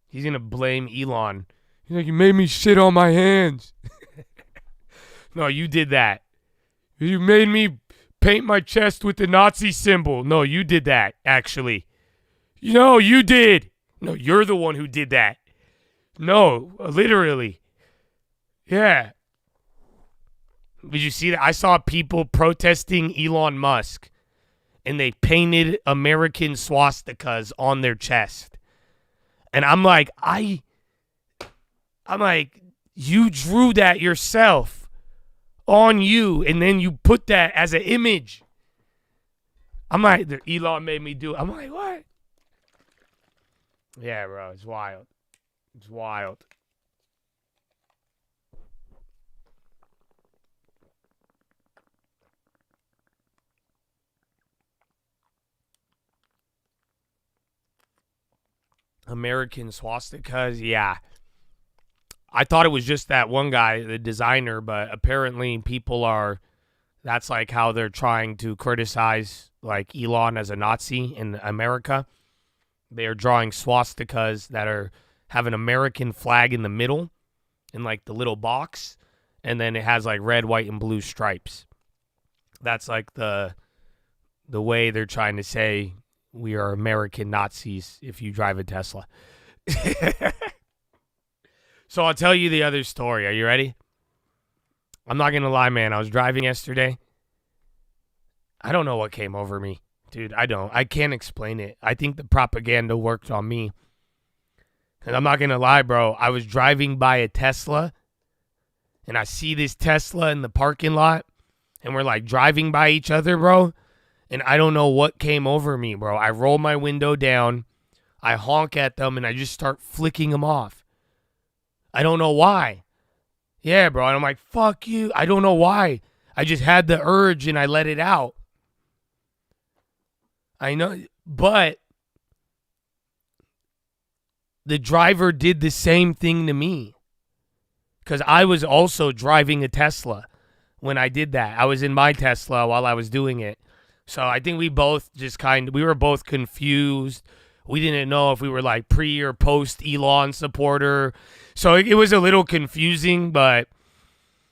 He's going to blame Elon He's like, you made me shit on my hands. No, you did that. You made me paint my chest with the Nazi symbol. No, you did that, actually. No, you did. No, you're the one who did that. No, literally. Yeah. Did you see that? I saw people protesting Elon Musk, and they painted American swastikas on their chest. And I'm like, you drew that yourself on you, and then you put that as an image. I'm like, Elon made me do it. I'm like, what? Yeah, bro, it's wild. It's wild. American swastikas, yeah. I thought it was just that one guy, the designer, but apparently that's like how they're trying to criticize like Elon as a Nazi in America. They are drawing swastikas that have an American flag in the middle in like the little box, and then it has like red, white, and blue stripes. That's like the way they're trying to say we are American Nazis if you drive a Tesla. So I'll tell you the other story. Are you ready? I'm not going to lie, man. I was driving yesterday. I don't know what came over me. Dude, I can't explain it. I think the propaganda worked on me. And I'm not going to lie, bro. I was driving by a Tesla, and I see this Tesla in the parking lot, and we're like driving by each other, bro. And I don't know what came over me, bro. I roll my window down, I honk at them, and I just start flicking them off. I don't know why. Yeah, bro. And I'm like, fuck you. I don't know why. I just had the urge, and I let it out. I know, but the driver did the same thing to me. Because I was also driving a Tesla when I did that. I was in my Tesla while I was doing it. So I think we both we were both confused. We didn't know if we were like pre or post Elon supporter. So it was a little confusing, but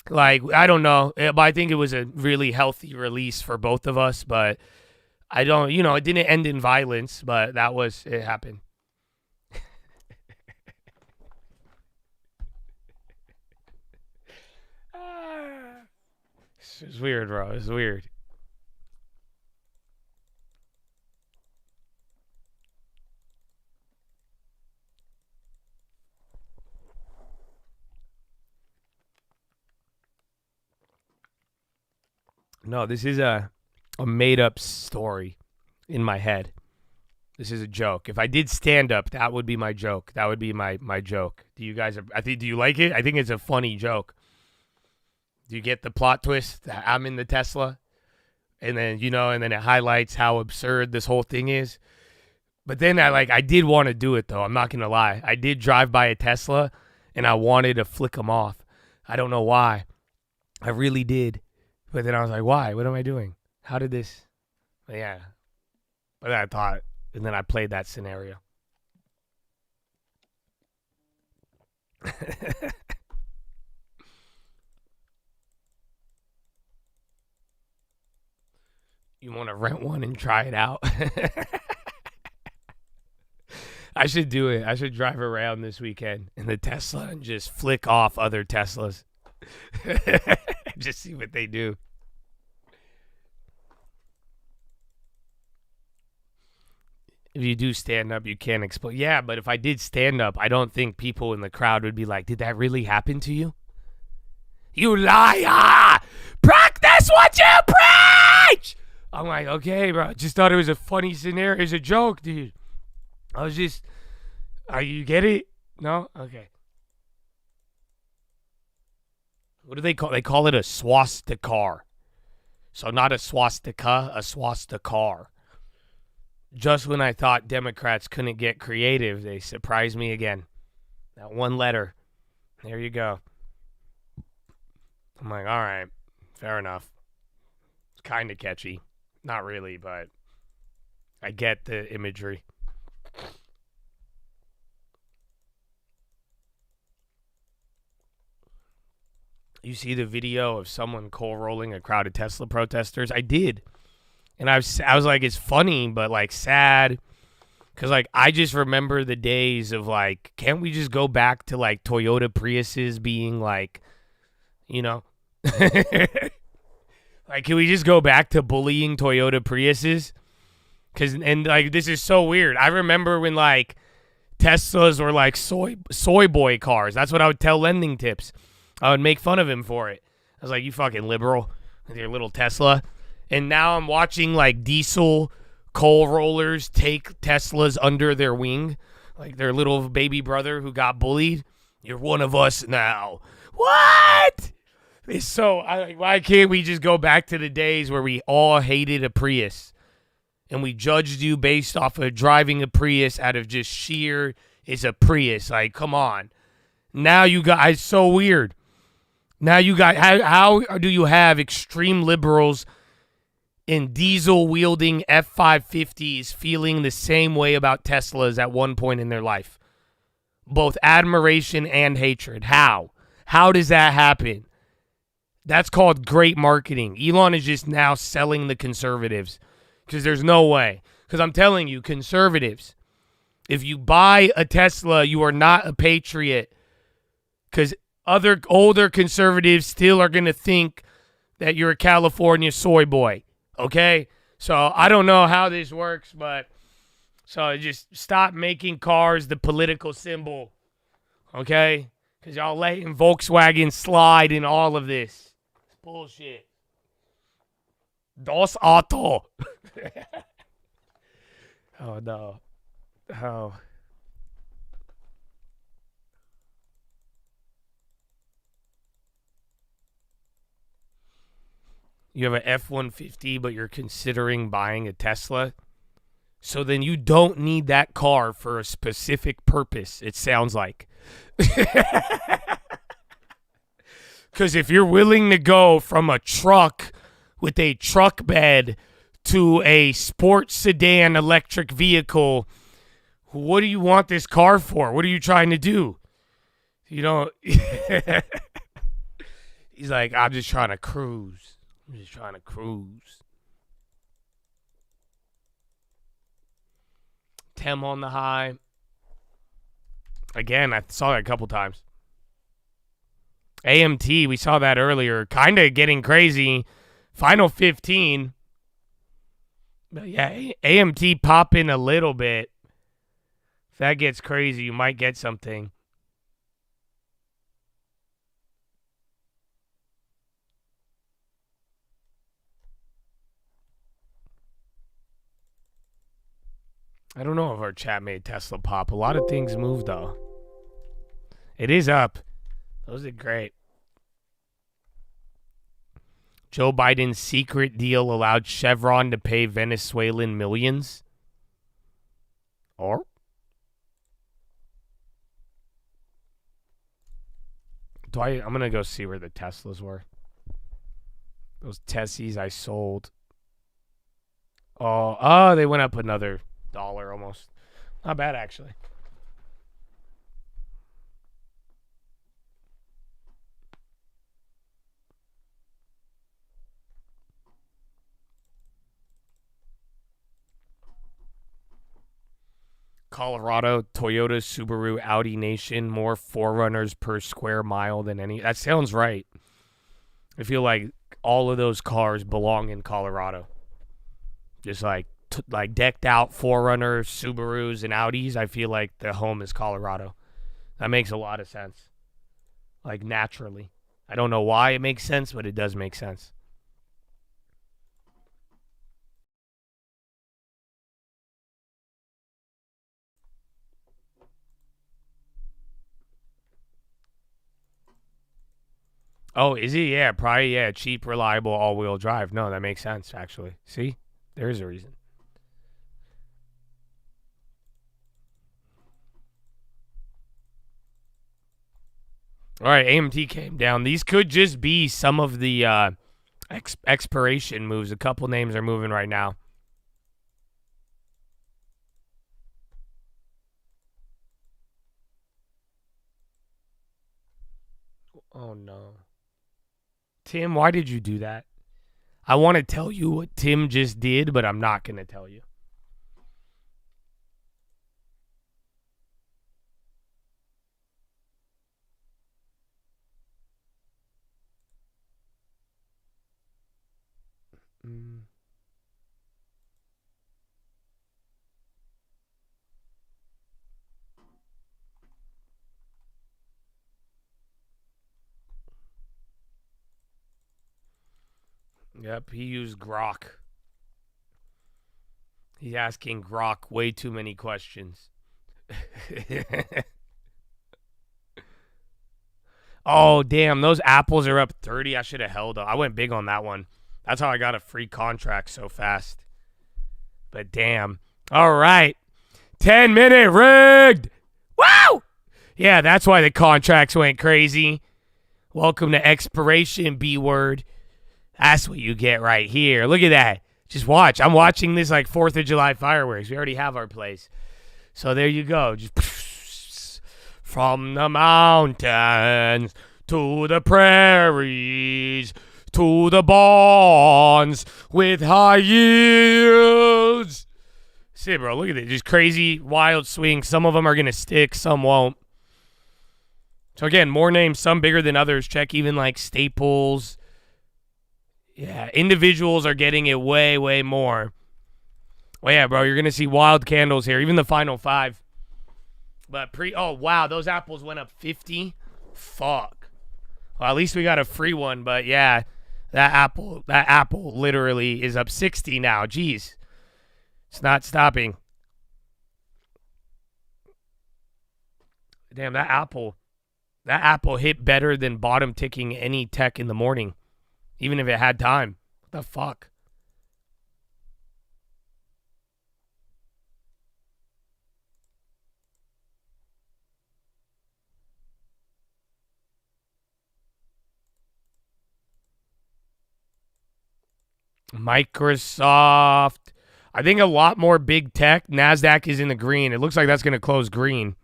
like, I don't know. But I think it was a really healthy release for both of us. But I don't, it didn't end in violence, but it happened. It's weird, bro. It's weird. No, this is a made-up story in my head. This is a joke. If I did stand-up, that would be my joke. That would be my joke. Do you like it? I think it's a funny joke. Do you get the plot twist? I'm in the Tesla, and then, and then it highlights how absurd this whole thing is. But then I did want to do it, though. I'm not going to lie. I did drive by a Tesla, and I wanted to flick them off. I don't know why. I really did. But then I was like, why? What am I doing? How did this? But yeah. But then I thought, and then I played that scenario. You want to rent one and try it out? I should do it. I should drive around this weekend in the Tesla and just flick off other Teslas. Just see what they do. If you do stand up, you can't explain. Yeah, but if I did stand up, I don't think people in the crowd would be like, did that really happen to you? You liar! Practice what you preach! I'm like, okay, bro. Just thought it was a funny scenario. It's a joke, dude. I was just, you get it? No? Okay. What do they call? They call it a swastikar. So not a swastika, a swastikar. Just when I thought Democrats couldn't get creative, they surprised me again. That one letter. There you go. I'm like, all right, fair enough. It's kind of catchy. Not really, but I get the imagery. You see the video of someone coal rolling a crowd of Tesla protesters? I did. And I was like, it's funny, but like sad. Because like, I just remember the days of like, can't we just go back to like Toyota Priuses being like, you know, like, can we just go back to bullying Toyota Priuses? And like, this is so weird. I remember when like Teslas were like soy boy cars. That's what I would tell lending tips. I would make fun of him for it. I was like, you fucking liberal with your little Tesla. And now I'm watching like diesel coal rollers take Teslas under their wing, like their little baby brother who got bullied. You're one of us now. What? It's so, why can't we just go back to the days where we all hated a Prius and we judged you based off of driving a Prius out of just sheer, it's a Prius. Like, come on. Now you guys, it's so weird. Now you got, how do you have extreme liberals in diesel-wielding F-550s feeling the same way about Teslas at one point in their life? Both admiration and hatred. How? How does that happen? That's called great marketing. Elon is just now selling the conservatives because there's no way. Because I'm telling you, conservatives, if you buy a Tesla, you are not a patriot because other older conservatives still are going to think that you're a California soy boy. Okay? So I don't know how this works, but so just stop making cars the political symbol. Okay? Because y'all letting Volkswagen slide in all of this. It's bullshit. Das Auto. Oh, no. Oh. You have an F-150, but you're considering buying a Tesla. So then you don't need that car for a specific purpose, it sounds like. Because if you're willing to go from a truck with a truck bed to a sports sedan electric vehicle, what do you want this car for? What are you trying to do? You know, he's like, I'm just trying to cruise. I'm just trying to cruise. Tem on the high. Again, I saw that a couple times. AMT, we saw that earlier. Kind of getting crazy. Final 15. But yeah, AMT popping a little bit. If that gets crazy, you might get something. I don't know if our chat made Tesla pop. A lot of things move, though. It is up. Those are great. Joe Biden's secret deal allowed Chevron to pay Venezuelan millions. Or? I'm going to go see where the Teslas were. Those Tessies I sold. Oh, they went up another $1 almost. Not bad, actually. Colorado, Toyota, Subaru, Audi Nation, more Forerunners per square mile than any. That sounds right. I feel like all of those cars belong in Colorado. Just like decked out Forerunners, Subarus, and Audis. I feel like the home is Colorado. That makes a lot of sense. Like naturally. I don't know why it makes sense, but it does make sense. Oh, is he? Yeah, probably, yeah. Cheap, reliable, all-wheel drive. No, that makes sense, actually. See? There's a reason. All right, AMT came down. These could just be some of the expiration moves. A couple names are moving right now. Oh, no. Tim, why did you do that? I want to tell you what Tim just did, but I'm not going to tell you. Yep, he used Grok. He's asking Grok way too many questions. Oh, damn, those apples are up 30. I should have held up. I went big on that one. That's how I got a free contract so fast. But damn. All right. 10-minute rigged. Woo! Yeah, that's why the contracts went crazy. Welcome to expiration, B-word. That's what you get right here. Look at that. Just watch. I'm watching this like 4th of July fireworks. We already have our place. So there you go. Just from the mountains to the prairies to the bonds with high yields. See, bro, look at it. Just crazy, wild swings. Some of them are going to stick. Some won't. So again, more names, some bigger than others. Check even like Staples. Yeah, individuals are getting it way, way more. Well, yeah, bro, you're going to see wild candles here, even the final 5. But oh, wow, those apples went up 50. Fuck. Well, at least we got a free one, but yeah, that apple literally is up 60 now. Jeez. It's not stopping. Damn, that apple hit better than bottom ticking any tech in the morning. Even if it had time. What the fuck? Microsoft. I think a lot more big tech. NASDAQ is in the green. It looks like that's going to close green.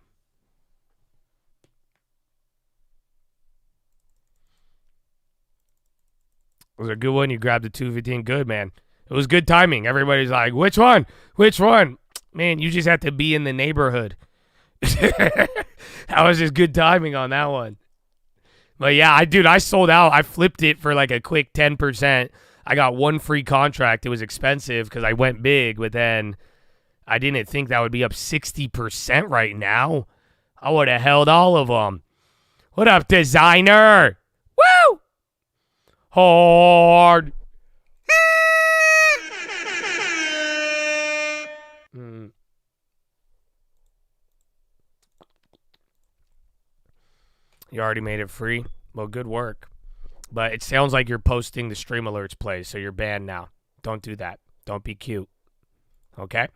It was a good one. You grabbed the 215. Good, man. It was good timing. Everybody's like, which one? Which one? Man, you just have to be in the neighborhood. That was just good timing on that one. But yeah, I sold out. I flipped it for like a quick 10%. I got one free contract. It was expensive because I went big, but then I didn't think that would be up 60% right now. I would have held all of them. What up, designer? Woo! Hard. You already made it free? Well, good work. But it sounds like you're posting the stream alerts play, so you're banned now. Don't do that. Don't be cute. Okay?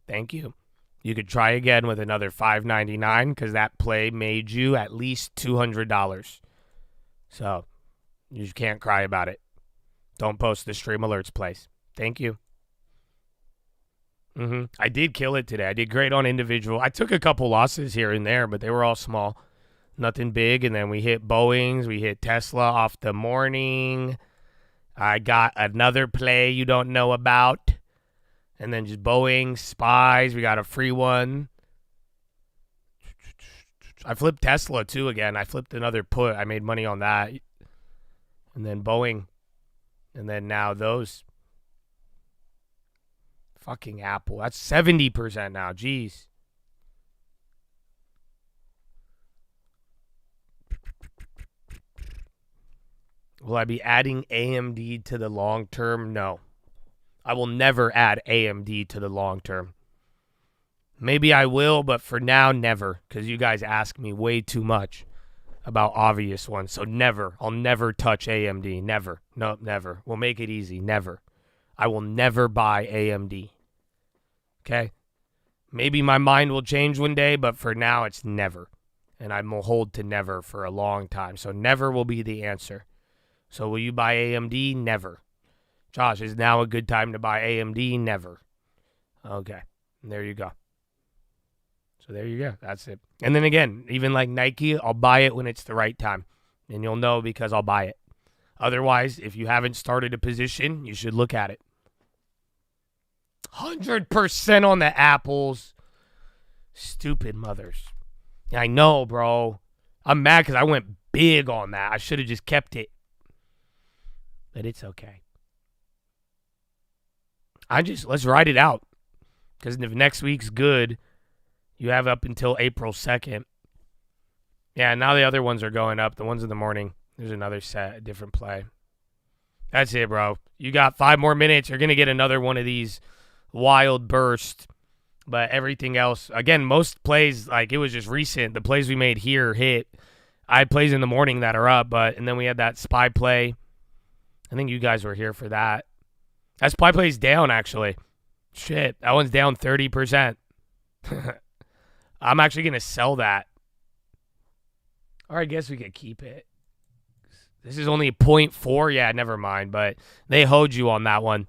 Thank you. You could try again with another $5.99 because that play made you at least $200. So you can't cry about it. Don't post the stream alerts plays. Thank you. I did kill it today. I did great on individual. I took a couple losses here and there, but they were all small. Nothing big. And then we hit Boeings. We hit Tesla off the morning. I got another play you don't know about. And then just Boeing, Spies. We got a free one. I flipped Tesla too again. I flipped another put. I made money on that. And then Boeing. And then now those. Fucking Apple. That's 70% now. Jeez. Will I be adding AMD to the long term? No. I will never add AMD to the long term. Maybe I will, but for now, never. Because you guys ask me way too much about obvious ones. So never. I'll never touch AMD. Never. No, never. We'll make it easy. Never. I will never buy AMD. Okay? Maybe my mind will change one day, but for now, it's never. And I will hold to never for a long time. So never will be the answer. So will you buy AMD? Never. Josh, is now a good time to buy AMD? Never. Okay. And there you go. So there you go. That's it. And then again, even like Nike, I'll buy it when it's the right time. And you'll know because I'll buy it. Otherwise, if you haven't started a position, you should look at it. 100% on the apples. Stupid mothers. I know, bro. I'm mad because I went big on that. I should have just kept it. But it's okay. Let's ride it out. Because if next week's good, you have up until April 2nd. Yeah, now the other ones are going up. The ones in the morning. There's another set, a different play. That's it, bro. You got 5 more minutes. You're going to get another one of these wild bursts. But everything else, again, most plays, like it was just recent. The plays we made here hit. I had plays in the morning that are up, and then we had that spy play. I think you guys were here for that. That spy play's down, actually. Shit, that one's down 30%. I'm actually going to sell that. Or I guess we could keep it. This is only 0.4. Yeah, never mind. But they hoed you on that one.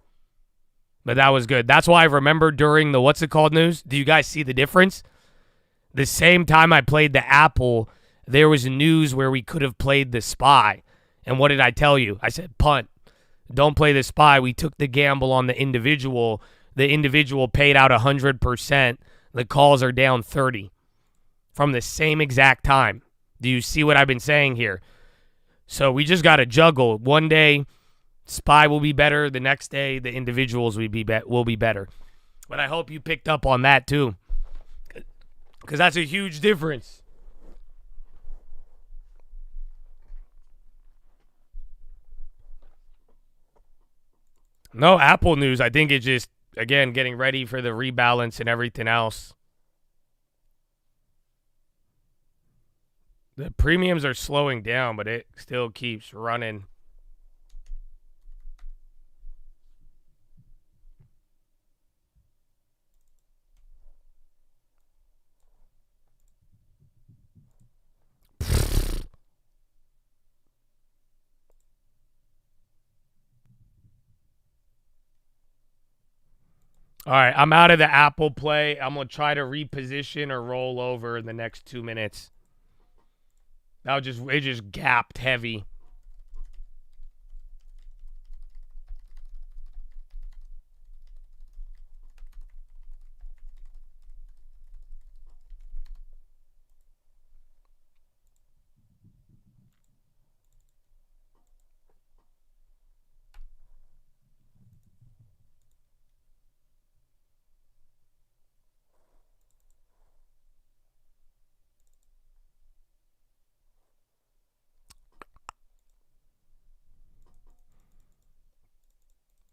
But that was good. That's why I remember during the what's it called news. Do you guys see the difference? The same time I played the apple, there was news where we could have played the spy. And what did I tell you? I said, punt. Don't play the spy. We took the gamble on the individual. The individual paid out 100%. The calls are down 30 from the same exact time. Do you see what I've been saying here? So we just got to juggle. One day, spy will be better. The next day, the individuals will be better. But I hope you picked up on that too, because that's a huge difference. No Apple news. I think it's just, again, getting ready for the rebalance and everything else. The premiums are slowing down, but it still keeps running. All right, I'm out of the Apple play. I'm going to try to reposition or roll over in the next 2 minutes. It just gapped heavy.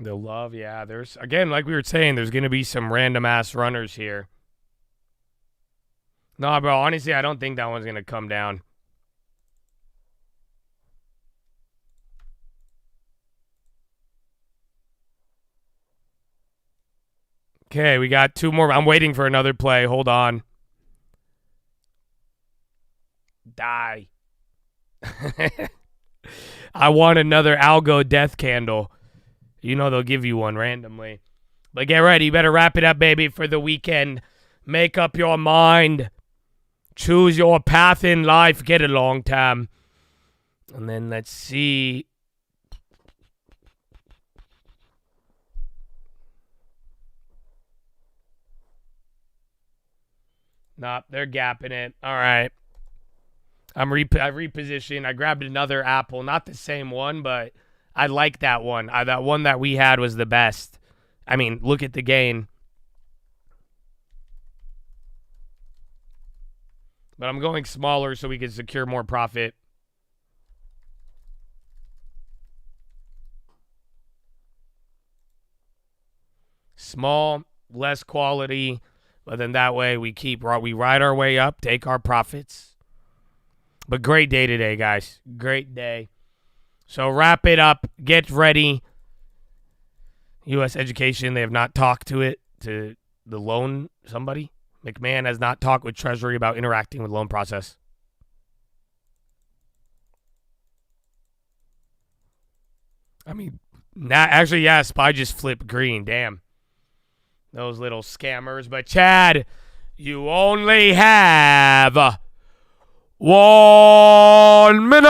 The love, yeah. There's, again, like we were saying, there's going to be some random-ass runners here. No, bro, honestly, I don't think that one's going to come down. Okay, we got 2 more. I'm waiting for another play. Hold on. Die. I want another algo death candle. You know they'll give you one randomly. But get ready. You better wrap it up, baby, for the weekend. Make up your mind. Choose your path in life. Get a long time. And then let's see. Nope, they're gapping it. All right. I repositioned. I grabbed another apple. Not the same one, but I like that one. That one that we had was the best. I mean, look at the gain. But I'm going smaller so we can secure more profit. Small, less quality, but then that way we ride our way up, take our profits. But great day today, guys. Great day. So wrap it up. Get ready. U.S. education, they have not talked to the loan somebody. McMahon has not talked with Treasury about interacting with loan process. I mean, actually, yeah, SPY just flipped green. Damn. Those little scammers. But, Chad, you only have 1 minute.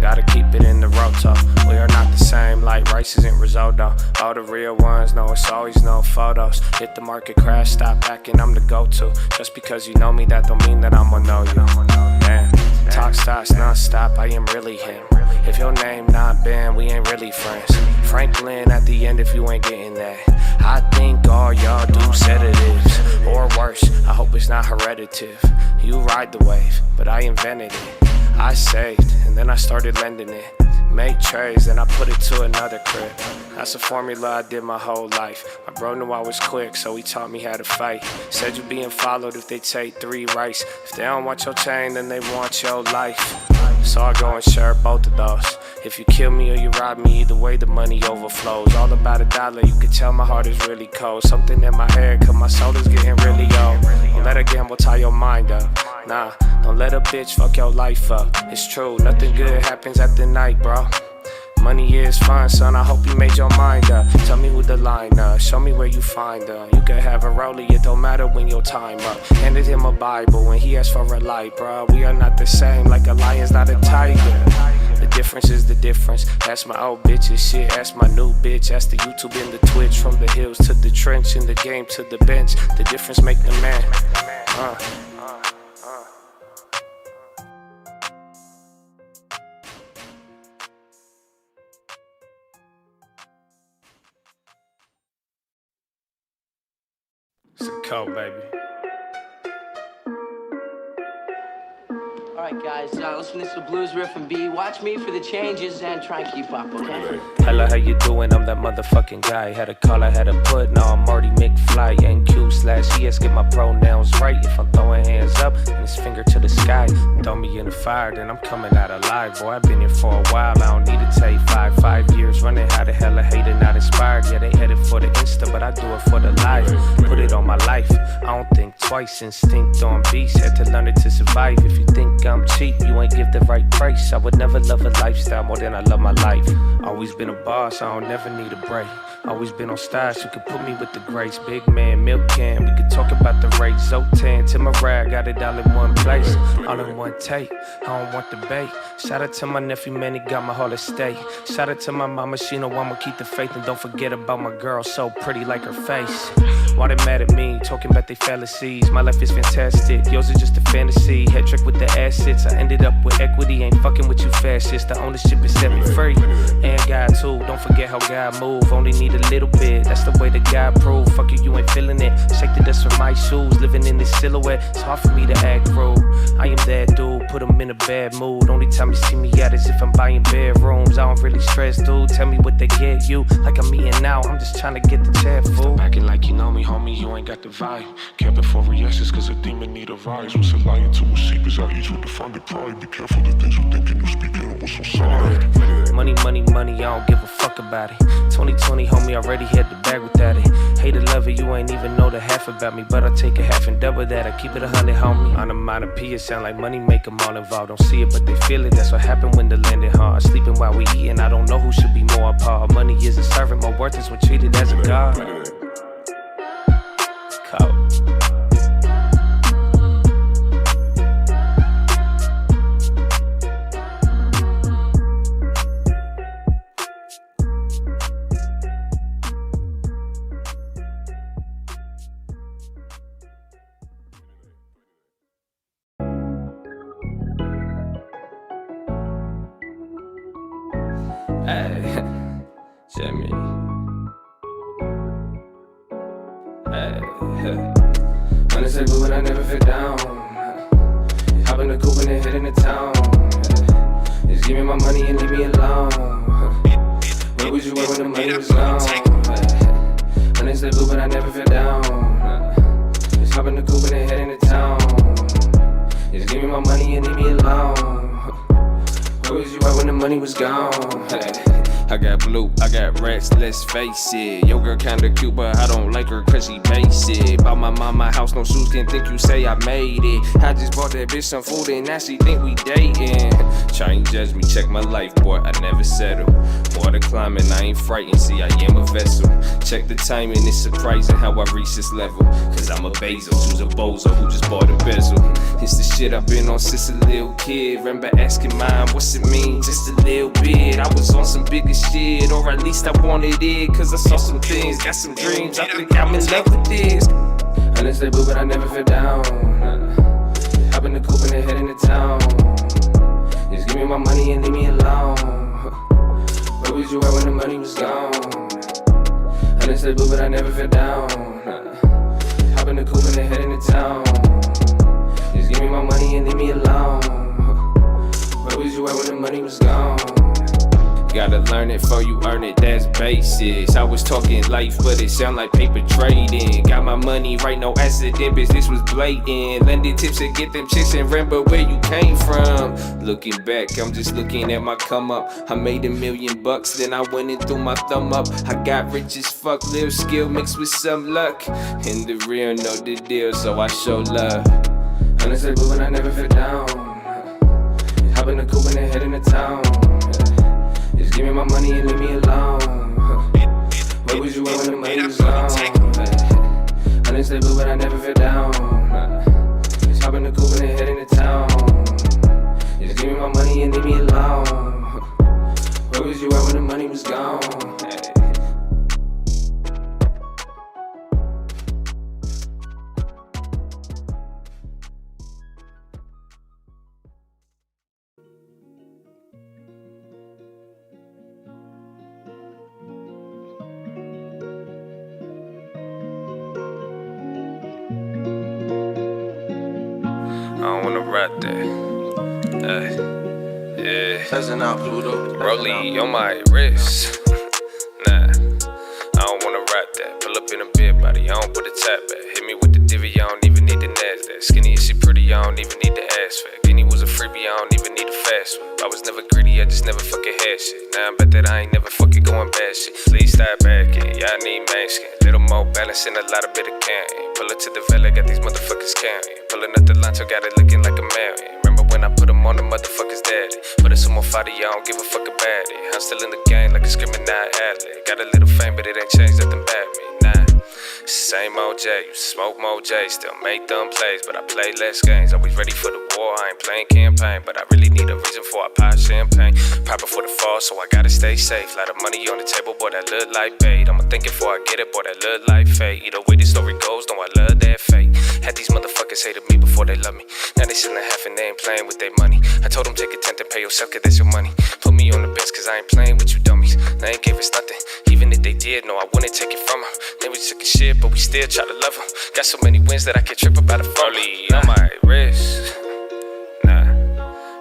Gotta keep it in the roto. We are not the same, like rice isn't risotto. All the real ones know it's always no photos. Hit the market crash, stop backing, I'm the go-to. Just because you know me, that don't mean that I'ma know you. Damn. Talk stops non-stop, I am really him. If your name not Ben, we ain't really friends. Franklin at the end if you ain't getting that. I think all y'all do sedatives, or worse, I hope it's not hereditive. You ride the wave, but I invented it. I saved, and then I started lending it. Make trades, then I put it to another crib. That's a formula I did my whole life. My bro knew I was quick, so he taught me how to fight. Said you being followed if they take 3 rights. If they don't want your chain, then they want your life. So I go and share both of those. If you kill me or you rob me, either way the money overflows. All about $1, you can tell my heart is really cold. Something in my head, cause my soul is getting really old. Don't let a gamble tie your mind up. Nah, don't let a bitch fuck your life up. It's true, nothing good happens at the night, bro. Money is fun, son, I hope you made your mind up. Tell me who the line up, show me where you find her. You can have a rollie, it don't matter when your time up. Handed him a Bible when he asked for a light, bro. We are not the same, like a lion's not a tiger. The difference is the difference. Ask my old bitches shit, ask my new bitch. Ask the YouTube and the Twitch. From the hills to the trench, in the game to the bench. The difference make the man. It's a code, baby. Alright guys, listen to this blues riff and B. Watch me for the changes and try and keep up, okay? Hello, how you doing? I'm that motherfucking guy. Had a call, I had a put. Now I'm Marty McFly. NQ/ES, get my pronouns right. If I'm throwing hands up and his finger to the sky, throw me in the fire, then I'm coming out alive. Boy, I've been here for a while. I don't need to tell you 5 years running. How the hell I hated, not inspired. Yeah, they headed for the Insta, but I do it for the life. Put it on my life. I don't think twice. Instinct on beast. Had to learn it to survive. If you think I'm cheap, you ain't give the right price. I would never love a lifestyle more than I love my life. Always been a boss, I don't never need a break. Always been on stars, you could put me with the grace. Big man, milk can, we could talk about the race. Zotan, Timarag, got it all in one place. All in one take, I don't want debate. Shout out to my nephew, man, he got my whole estate. Shout out to my mama, she know I'ma keep the faith. And don't forget about my girl, so pretty like her face. Why they mad at me, talking about they fallacies? My life is fantastic, yours is just a fantasy. Head trick with the assets, I ended up with equity. Ain't fucking with you fascists, the ownership is set me free. And God too, don't forget how God move. Only need a little bit, that's the way that God prove. Fuck you, you ain't feeling it. Shake the dust from my shoes, living in this silhouette. It's hard for me to act rude. I am that dude, put him in a bad mood. Only time you see me out is if I'm buying bedrooms. I don't really stress, dude, tell me what they get you. Like I'm eating now, I'm just trying to get the chat food. Stop acting like you know me, homie, you ain't got the vibe. Capping for reactions, cause a demon need a rise. What's a lying to a secret? I eat you to find the pride. Be careful the things you thinking, you speaking, what's on side. Money, money, money, I don't give a fuck about it. 2020, homie, already had the bag without it. Hate it, love it, you ain't even know the half about me. But I take a half and double that, I keep it 100, homie. On a minor P, it sound like money make them all involved. Don't see it, but they feel it, that's what happened when the landing hard. Sleeping while we eating, I don't know who should be more apart. Money is a servant, my worth is when treated as a god. Code. Hey, Jimmy. Hey, when I say boo and I never fit down. Hop in the coupe and then head into town. Just give me my money and leave me alone. Where was you when the money was gone? When I say boo and I never fit down. Just hop in the coupe and then head into town. Just give me my money and leave me alone. Where was you at when the money was gone? I got blue, I got rats, let's face it. Your girl kinda cute, but I don't like her cause she basic. Bought my mama house, no shoes, can't think you say I made it. I just bought that bitch some food and now she think we dating. Try and judge me, check my life, boy, I never settle. Water climbing, I ain't frightened, see I am a vessel. Check the timing, it's surprising how I reach this level. Cause I'm a Bezos, who's a bozo, who just bought a bezel. It's the shit I've been on since a little kid. Remember asking mine, what's it mean, just a little bit. I was on some bigger shit, or at least I wanted it. Cause I saw some things, got some dreams, I think I'm in love with this. Honestly, boo, but I never fell down. Hop in the coupe and head into town. Just give me my money and leave me alone. Where was you at when the money was gone? Honestly, boo, but I never fell down. Hop in the coupe and head into town. Just give me my money and leave me alone. Where was you at when the money was gone? Gotta learn it before you earn it, that's basics. I was talking life, but it sound like paper trading. Got my money right, no accident, bitch, this was blatant. Lending tips to get them chicks and remember where you came from. Looking back, I'm just looking at my come up. I made $1 million, then I went and threw my thumb up. I got rich as fuck, little skill mixed with some luck. And the real know the deal, so I show love. Honestly, boo, and I never fell down. Hop in the coupe and head into town. Just give me my money and leave me alone. Where was you at when the money was gone? Honestly, boo, but I never fell down. Just hop in the coupe and head into town. Just give me my money and leave me alone. Where was you at when the money was gone? I don't wanna ride that. Yeah. Passing out Pluto. Rollie on my wrist. Nah, I don't wanna ride that. Pull up in a big body, I don't put a tap back. Hit me with the divvy, I don't even need the NASDAQ. Skinny and she pretty, I don't even need the ass fat. Guinea was a freebie, I don't even need a fast one. I was never greedy, I just never fucking had shit. Now I bet that I ain't never fucking going bad shit. Please start backing, y'all need man skin. Little more balance and a lot of bit of candy. Pull it to the valley, got these motherfuckers counting. Pulling up the Lanto, got it looking like a Mary. Remember when I put them on the motherfuckers daddy? Put it some more fighter, I don't give a fuck about it. I'm still in the game like a discriminate athlete. Got a little fame, but it ain't changed nothing about me, nah. Same old J, you smoke more J, still make dumb plays, but I play less games. Always ready for the war, I ain't playing campaign, but I really need a reason for I pop champagne. Proper for the fall, so I gotta stay safe. Lot of money on the table, boy, that look like bait. I'ma think it before I get it, boy, that look like fate. Either way the story goes, no, I love that fate. Had these motherfuckers hated me before they love me. Now they selling half and they ain't playing with their money. I told them take a tenth and pay yourself, cause that's your money. Put me on the bench, cause I ain't playing with you dummies. They ain't give us nothing, even if they did, no, I wouldn't take it from them. Then we took a shit, but we still try to love them. Got so many wins that I can't trip about a Rollie on my wrist. Nah,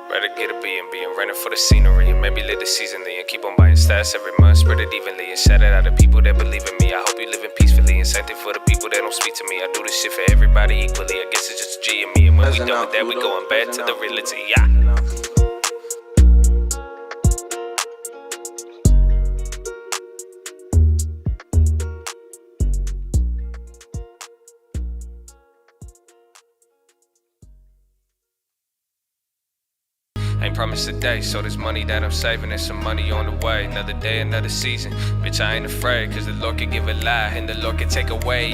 rather get a B&B and rent it for the scenery. And maybe live the seasonally and keep on buying stats every month. Spread it evenly and shout it out to people that believe in me. I hope you living peacefully and same thing for the people that don't speak to me. I do this shit for everybody equally. I guess it's just a G and me. And when we done with that, we going back to the reality. Yeah. Ain't promised a day, so this money that I'm saving is some money on the way. Another day, another season. Bitch, I ain't afraid, cause the Lord can give a lie and the Lord can take away.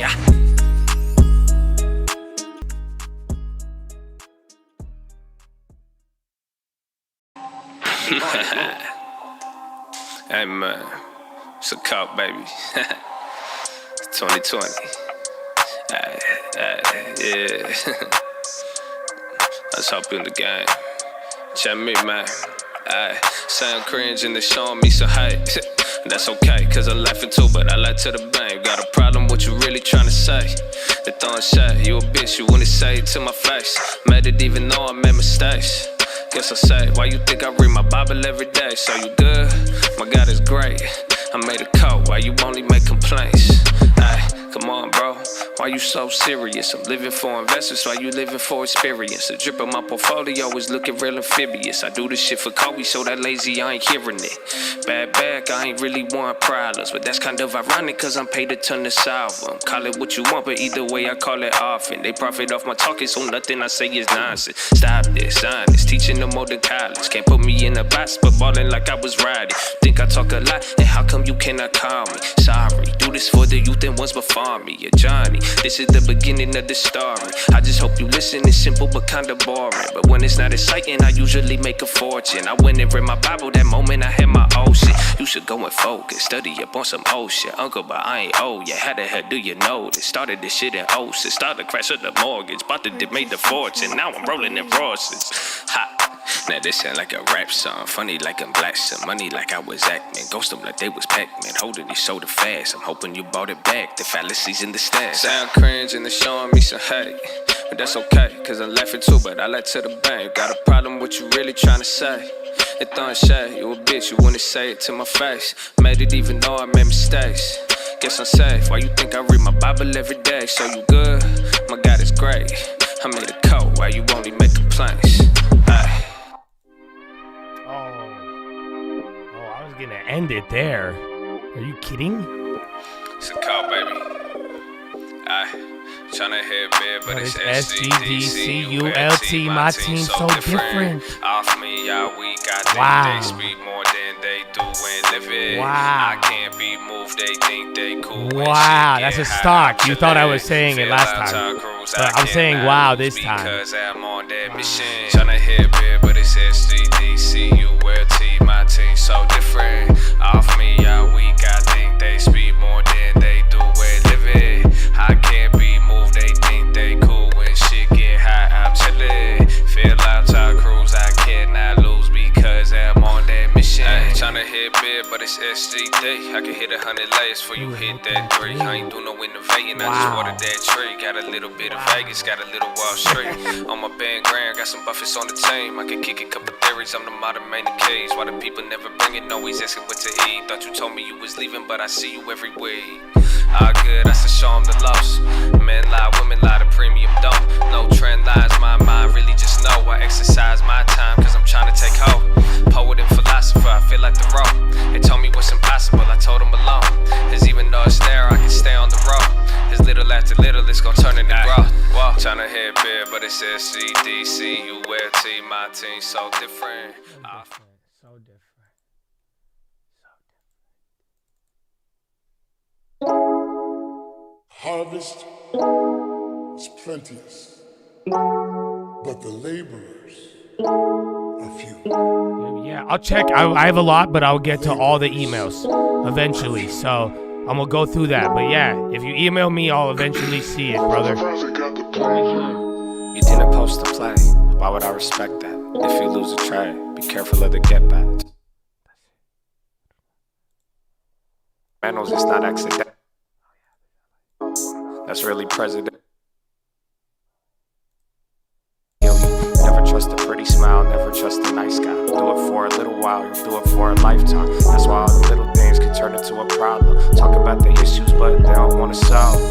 Hey man, it's a cop, baby. 2020. Yeah. Let's hop in the game. Check me, man. Aye, say I'm cringe and they showing me some hate. That's okay, cause I'm laughing too, but I lie to the bank. Got a problem, what you really trying to say? They throwing shade, you a bitch, you wouldn't say it to my face. Made it even though I made mistakes. Guess I say, why you think I read my Bible every day? So you good? My God is great. I made a code, why you only make complaints? Aye, Come on, bro. Why you so serious? I'm living for investors. Why you living for experience? The drip of my portfolio is looking real amphibious. I do this shit for Kobe, so that lazy I ain't hearing it. Bad back, I ain't really want problems, but that's kind of ironic, cause I'm paid a ton to solve them. Call it what you want, but either way I call it often. They profit off my talking, so nothing I say is nonsense. Stop this, honest, teaching them more than college. Can't put me in a box, but ballin' like I was riding. Think I talk a lot, and how come you cannot call me? Sorry, do this for the youth and ones before me. Yeah, Johnny, this is the beginning of the story. I just hope you listen, it's simple but kinda boring. But when it's not exciting, I usually make a fortune. I went and read my Bible, that moment I had my old shit. You should go and focus, study up on some old shit. Uncle, but I ain't old yet, how the hell do you know this? Started this shit in 06, started crash of the mortgage. Bought the dip, made the fortune, now I'm rolling in Rosses. Ha! Now this sound like a rap song, funny like I'm black, some money like I was Ackman. Ghost them like they was Pac-Man, holding your shoulder fast. I'm hoping you bought it back, the fallacies in the stash. Sound cringe and they're showing me some hate, but that's okay, cause I'm laughing too, but I like to the bank. Got a problem, what you really trying to say? They throwing shade, you a bitch, you wouldn't say it to my face. Made it even though I made mistakes. Guess I'm safe, why you think I read my Bible every day? So you good? My God is great. I made a code, why you only make complaints? Ay. I was gonna end it there. Are you kidding? It's a call, baby. Tryna hit big, but it's SGDCULT. My team's so different. Off me, all week, I think they speak more than they do and live it. Wow. I can't be moved, they think they cool. Wow, that's a stock. You thought I was saying it last time. But I'm saying wow this time. Because I'm on that mission. Tryna hit big, but it's SGDCULT. My team's so different. Off me, all week, I think they speak more than they do and live it. I can't be moved, they think they cool. When shit get hot, I'm chillin'. Feel out our cruise, I cannot lose because I'm on that mission. Tryna hit big, but it's SGD. I can hit 100 layers before you hit that 3. I ain't do no innovating, I just watered that tree. Got a little bit of Vegas, got a little Wall Street. On my band grand, got some buffets on the team. I can kick a couple theories, I'm the modern main cage. Why the people never bring it, always asking what to eat. Thought you told me you was leaving, but I see you every week. All good, I should show them the loss. Men lie, women lie, the premium don't. No trend lines, my mind really just know. I exercise my time, cause I'm trying to take hold. Poet and philosopher, I feel like the road. They told me what's impossible, I told them alone. Cause even though it's there, I can stay on the road. Cause little after little, it's gon' turn into growth. Whoa, tryna hit big, but it's SGDCULT. My team's so different. So different. Harvest is plenteous, but the laborers are few. Yeah, I'll check. I have a lot, but I'll get to all the emails eventually. So I'm gonna go through that. But yeah, if you email me, I'll eventually see it, brother. You didn't post to play. Why would I respect that? If you lose a trade, be careful of the get back. Manuals, it's not accidental. That's really president. Never trust a pretty smile, never trust a nice guy. Do it for a little while, you do it for a lifetime. That's why all the little things can turn into a problem. Talk about the issues, but they don't want to solve.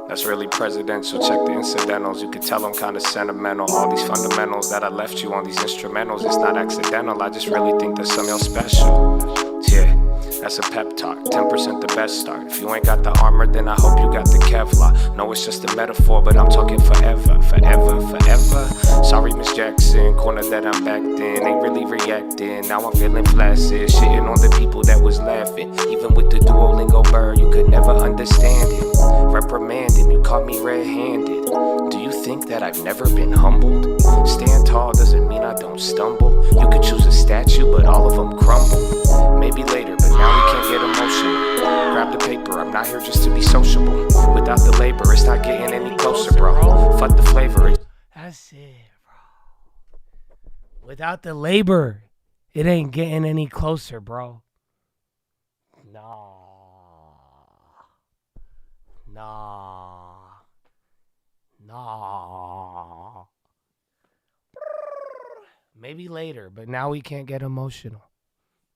That's really presidential. Check the incidentals. You can tell I'm kind of sentimental. All these fundamentals that I left you on these instrumentals, it's not accidental. I just really think that some y'all special. Yeah. That's a pep talk, 10% the best start. If you ain't got the armor, then I hope you got the Kevlar. No, it's just a metaphor, but I'm talking forever, forever, forever. Sorry, Miss Jackson, corner that I'm back then. Ain't really reacting, now I'm feeling flaccid. Shitting on the people that was laughing. Even with the Duolingo bird, you could never understand it. Reprimand him, you caught me red-handed. Do you think that I've never been humbled? Stand tall doesn't mean I don't stumble. You could choose a statue, but all of them crumble. Maybe later, but now we can't get emotional. Grab the paper, I'm not here just to be sociable. Without the labor, it's not getting any closer, bro. Fuck the flavor. That's it, bro. Without the labor, it ain't getting any closer, bro. Nah. Maybe later, but now we can't get emotional.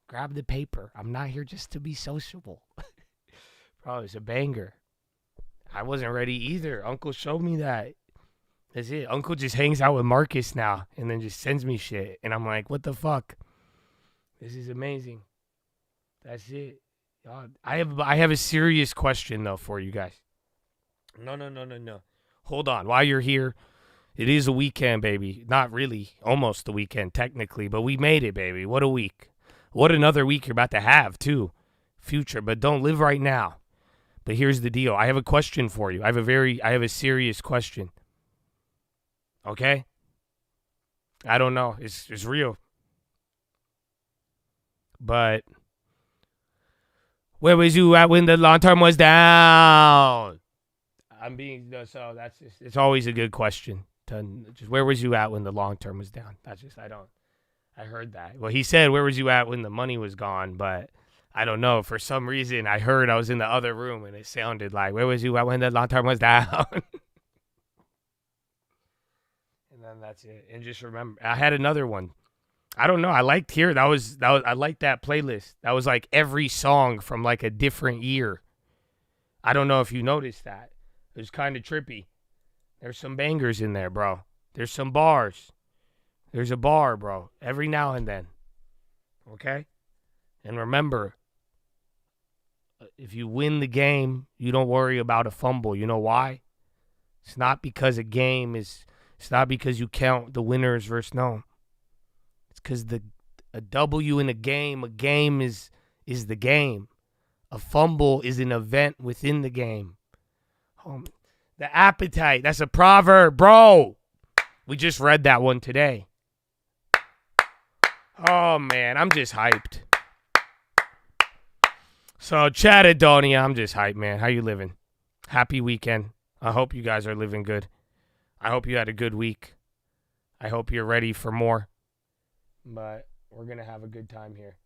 Grab the paper. I'm not here just to be sociable. Bro, it's a banger. I wasn't ready either. Uncle showed me that. That's it. Uncle just hangs out with Marcus now and then just sends me shit. And I'm like, what the fuck? This is amazing. That's it. I have a serious question, though, for you guys. No. Hold on. While you're here, it is a weekend, baby. Not really. Almost the weekend, technically. But we made it, baby. What a week. What another week you're about to have, too. Future. But don't live right now. But here's the deal. I have a question for you. I have a serious question. Okay? I don't know. It's real. But where was you at when the long term was down? So that's just, it's always a good question. Just where was you at when the long term was down? I heard that. Well, he said, where was you at when the money was gone? But I don't know. For some reason, I was in the other room and it sounded like, where was you at when the long term was down? And then that's it. And just remember, I had another one. I don't know. I liked here. I liked that playlist. That was like every song from like a different year. I don't know if you noticed that. It was kind of trippy. There's some bangers in there, bro. There's some bars. There's a bar, bro. Every now and then. Okay? And remember, if you win the game, you don't worry about a fumble. You know why? It's not because it's not because you count the winners versus no. It's because a W in a game is the game. A fumble is an event within the game. The appetite, that's a proverb, bro. We just read that one today. Oh, man, I'm just hyped. So, Chad Adonia, I'm just hyped, man. How you living? Happy weekend. I hope you guys are living good. I hope you had a good week. I hope you're ready for more. But we're going to have a good time here.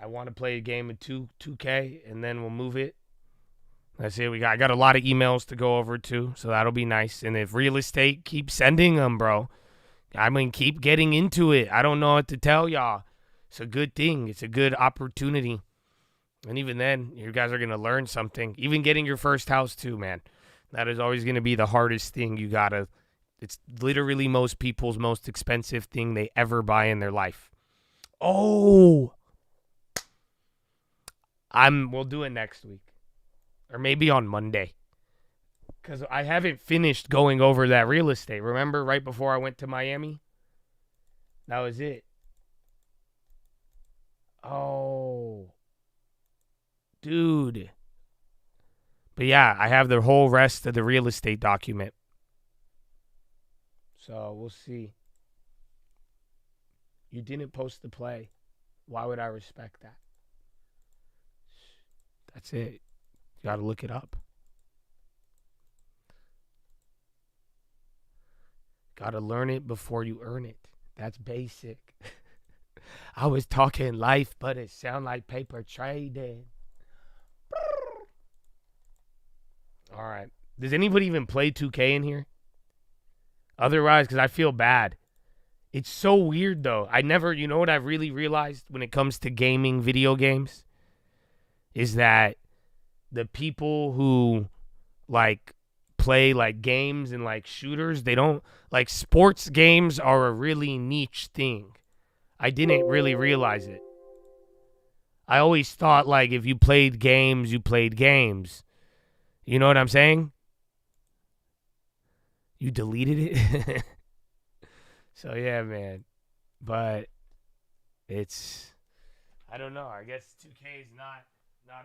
I want to play a game of 2K, and then we'll move it. That's it. I got a lot of emails to go over, too, so that'll be nice. And if real estate, keep sending them, bro. I mean, keep getting into it. I don't know what to tell y'all. It's a good thing. It's a good opportunity. And even then, you guys are going to learn something. Even getting your first house, too, man. That is always going to be the hardest thing you got to. It's literally most people's most expensive thing they ever buy in their life. Oh! We'll do it next week. Or maybe on Monday. Because I haven't finished going over that real estate. Remember right before I went to Miami? That was it. Oh. Dude. But yeah, I have the whole rest of the real estate document. So we'll see. You didn't post the play. Why would I respect that? That's it. You got to look it up. Got to learn it before you earn it. That's basic. I was talking life, but it sound like paper trading. All right. Does anybody even play 2K in here? Otherwise, because I feel bad. It's so weird, though. You know what I've really realized when it comes to gaming video games? Is that the people who, like, play, like, games and, like, shooters, they don't, like, sports games are a really niche thing. I didn't really realize it. I always thought, like, if you played games, you played games. You know what I'm saying? You deleted it? So, yeah, man. But it's, I don't know. I guess 2K is not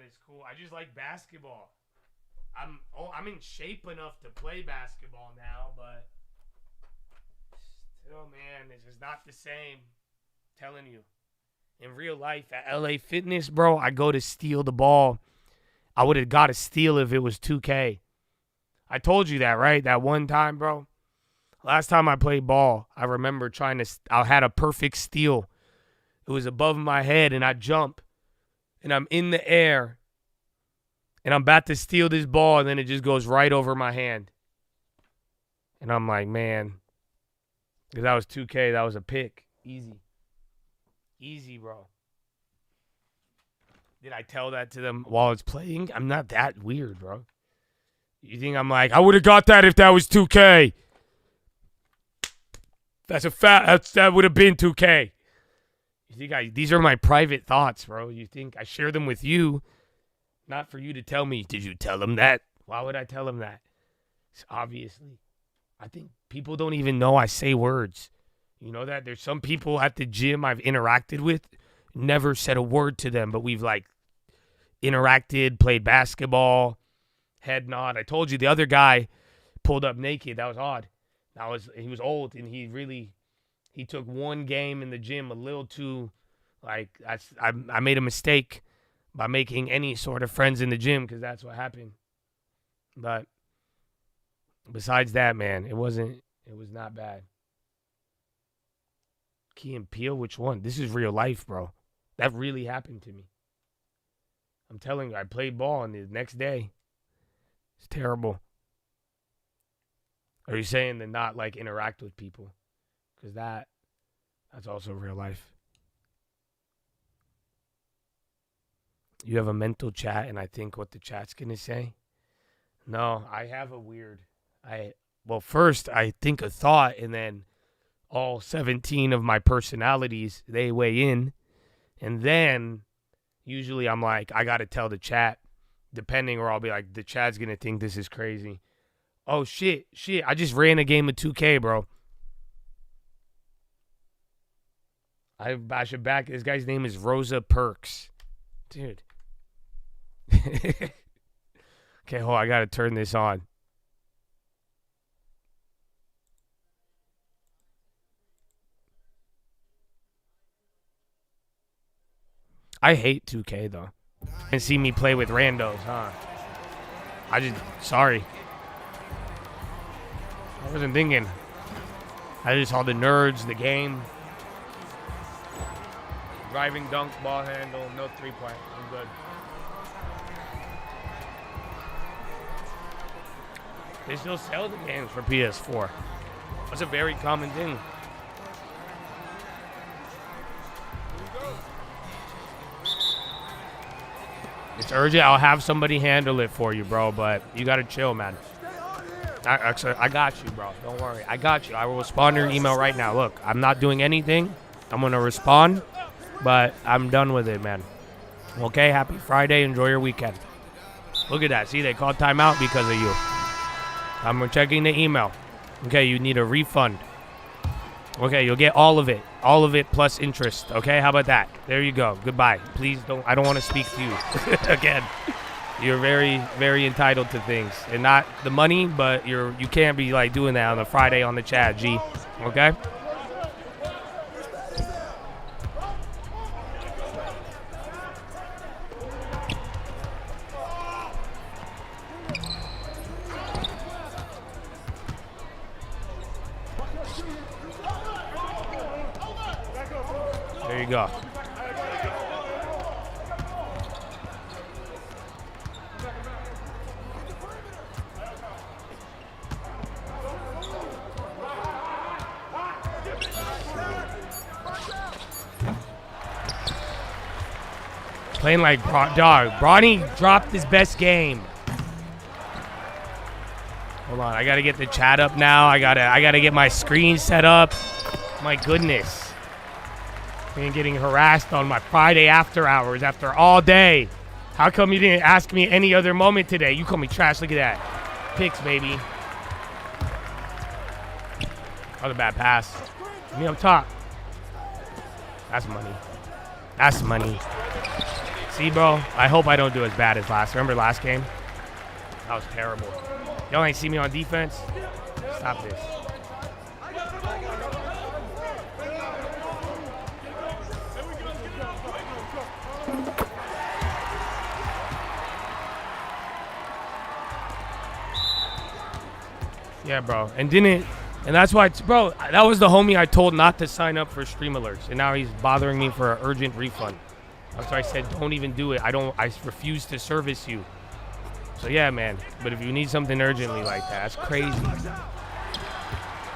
as cool. I just like basketball. I'm in shape enough to play basketball now, but still, man, it's just not the same. I'm telling you. In real life, at LA Fitness, bro, I go to steal the ball. I would have got a steal if it was 2K. I told you that, right? That one time, bro. Last time I played ball, I remember I had a perfect steal. It was above my head, and I jump, and I'm in the air, and I'm about to steal this ball, and then it just goes right over my hand. And I'm like, man, because that was 2K, that was a pick. Easy. Easy, bro. Did I tell that to them while it's playing? I'm not that weird, bro. You think I'm like, I would have got that if that was 2K. That's a fact. That would have been 2K. You think these are my private thoughts, bro. You think I share them with you, not for you to tell me, did you tell him that? Why would I tell him that? It's obviously. I think people don't even know I say words. You know that? There's some people at the gym I've interacted with, never said a word to them, but we've like interacted, played basketball, head nod. I told you the other guy pulled up naked. That was odd. He was old, and he took one game in the gym a little too, like, I made a mistake by making any sort of friends in the gym, because that's what happened. But besides that, man, it was not bad. Key and Peele, which one? This is real life, bro. That really happened to me. I'm telling you, I played ball, and the next day, it's terrible. Are you saying to not, like, interact with people? Because that's also real life. You have a mental chat, and I think what the chat's going to say? No, I have a weird... Well, first, I think a thought, and then all 17 of my personalities, they weigh in. And then, usually I'm like, I got to tell the chat, depending, or I'll be like, the chat's going to think this is crazy. Oh, shit, I just ran a game of 2K, bro. I should back. This guy's name is Rosa Perks. Dude. Okay, hold on. I got to turn this on. I hate 2K, though. And see me play with randos, huh? Sorry. I wasn't thinking. I just saw the nerds, the game. Driving dunk, ball handle, no 3-point. I'm good. They still sell the games for PS4. That's a very common thing. It's urgent. I'll have somebody handle it for you, bro, but you got to chill, man. I got you, bro. Don't worry. I got you. I will respond to your email right now. Look, I'm not doing anything. I'm going to respond, but I'm done with it, man. Okay, happy Friday. Enjoy your weekend. Look at that. See, they called timeout because of you. I'm checking the email. Okay, you need a refund. Okay, you'll get all of it. All of it plus interest. Okay, how about that? There you go. Goodbye. Please don't. I don't want to speak to you again. You're very, very entitled to things, and not the money, but you can't be like doing that on a Friday on the chat, G. Okay. There you go. Playing like dog. Bronny dropped his best game. Hold on, I gotta get the chat up now. I gotta get my screen set up. My goodness. I'm getting harassed on my Friday after hours after all day. How come you didn't ask me any other moment today? You call me trash. Look at that. Picks, baby. Another bad pass. Me up top. That's money. That's money. See, bro, I hope I don't do as bad as last. Remember last game? That was terrible. Y'all ain't see me on defense? Stop this. Yeah, bro. And that's why, bro, that was the homie I told not to sign up for stream alerts. And now he's bothering me for an urgent refund. That's why I said, don't even do it. I refuse to service you. So yeah, man. But if you need something urgently like that, that's crazy.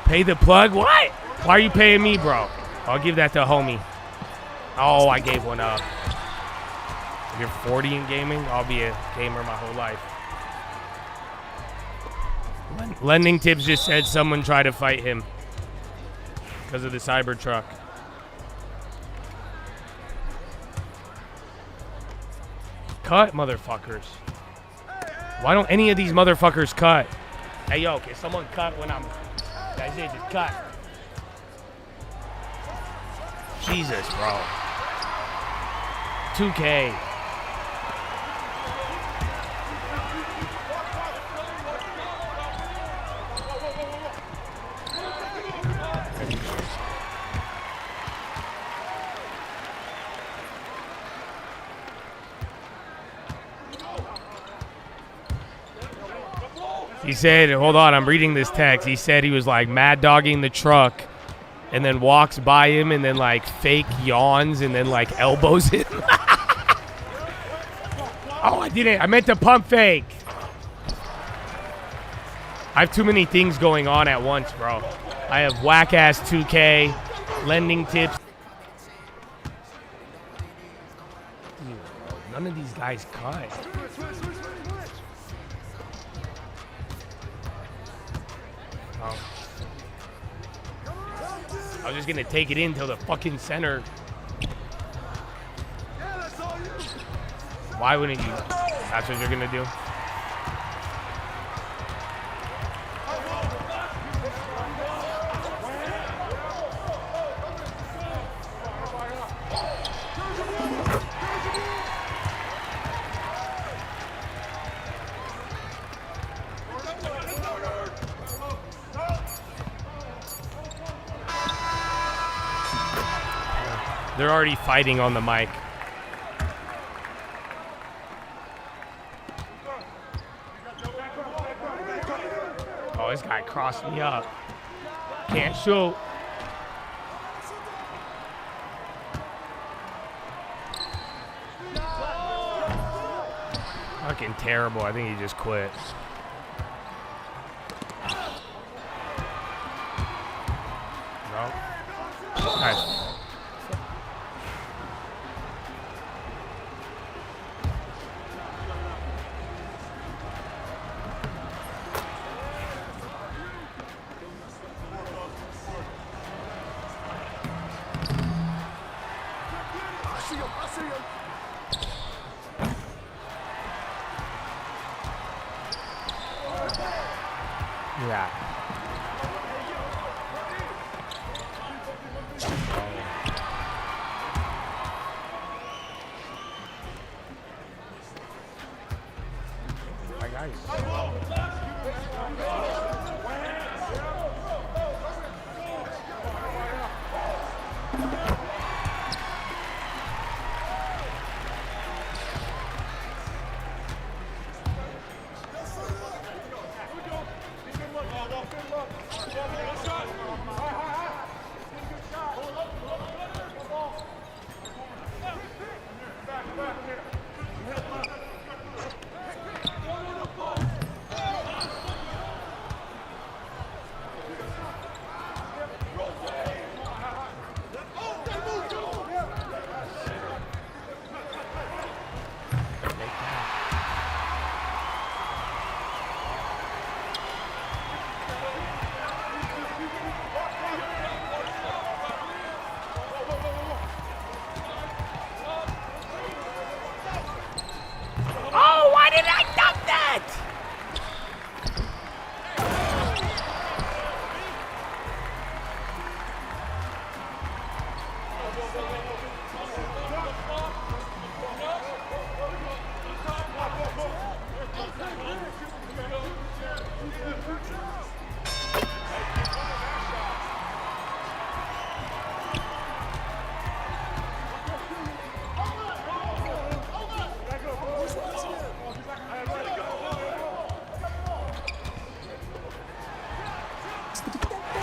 Pay the plug? What? Why are you paying me, bro? I'll give that to homie. Oh, I gave one up. If you're 40 in gaming, I'll be a gamer my whole life. Lending Tips just said someone tried to fight him because of the Cybertruck. Cut, motherfuckers. Why don't any of these motherfuckers cut? Hey, yo, can someone cut when I'm... That's it, just cut. Jesus, bro. 2K. He said, hold on, I'm reading this text. He said he was like mad dogging the truck and then walks by him and then like fake yawns and then like elbows him. Oh, I didn't. I meant to pump fake. I have too many things going on at once, bro. I have whack-ass 2K, Lending Tips. Dude, none of these guys cut. Oh. I was just gonna take it in till the fucking center. Why wouldn't you? That's what you're gonna do? They're already fighting on the mic. Oh, this guy crossed me up. Can't shoot. Fucking terrible. I think he just quit. No. Nice. Yeah. My guys. Oh, why did I dump that?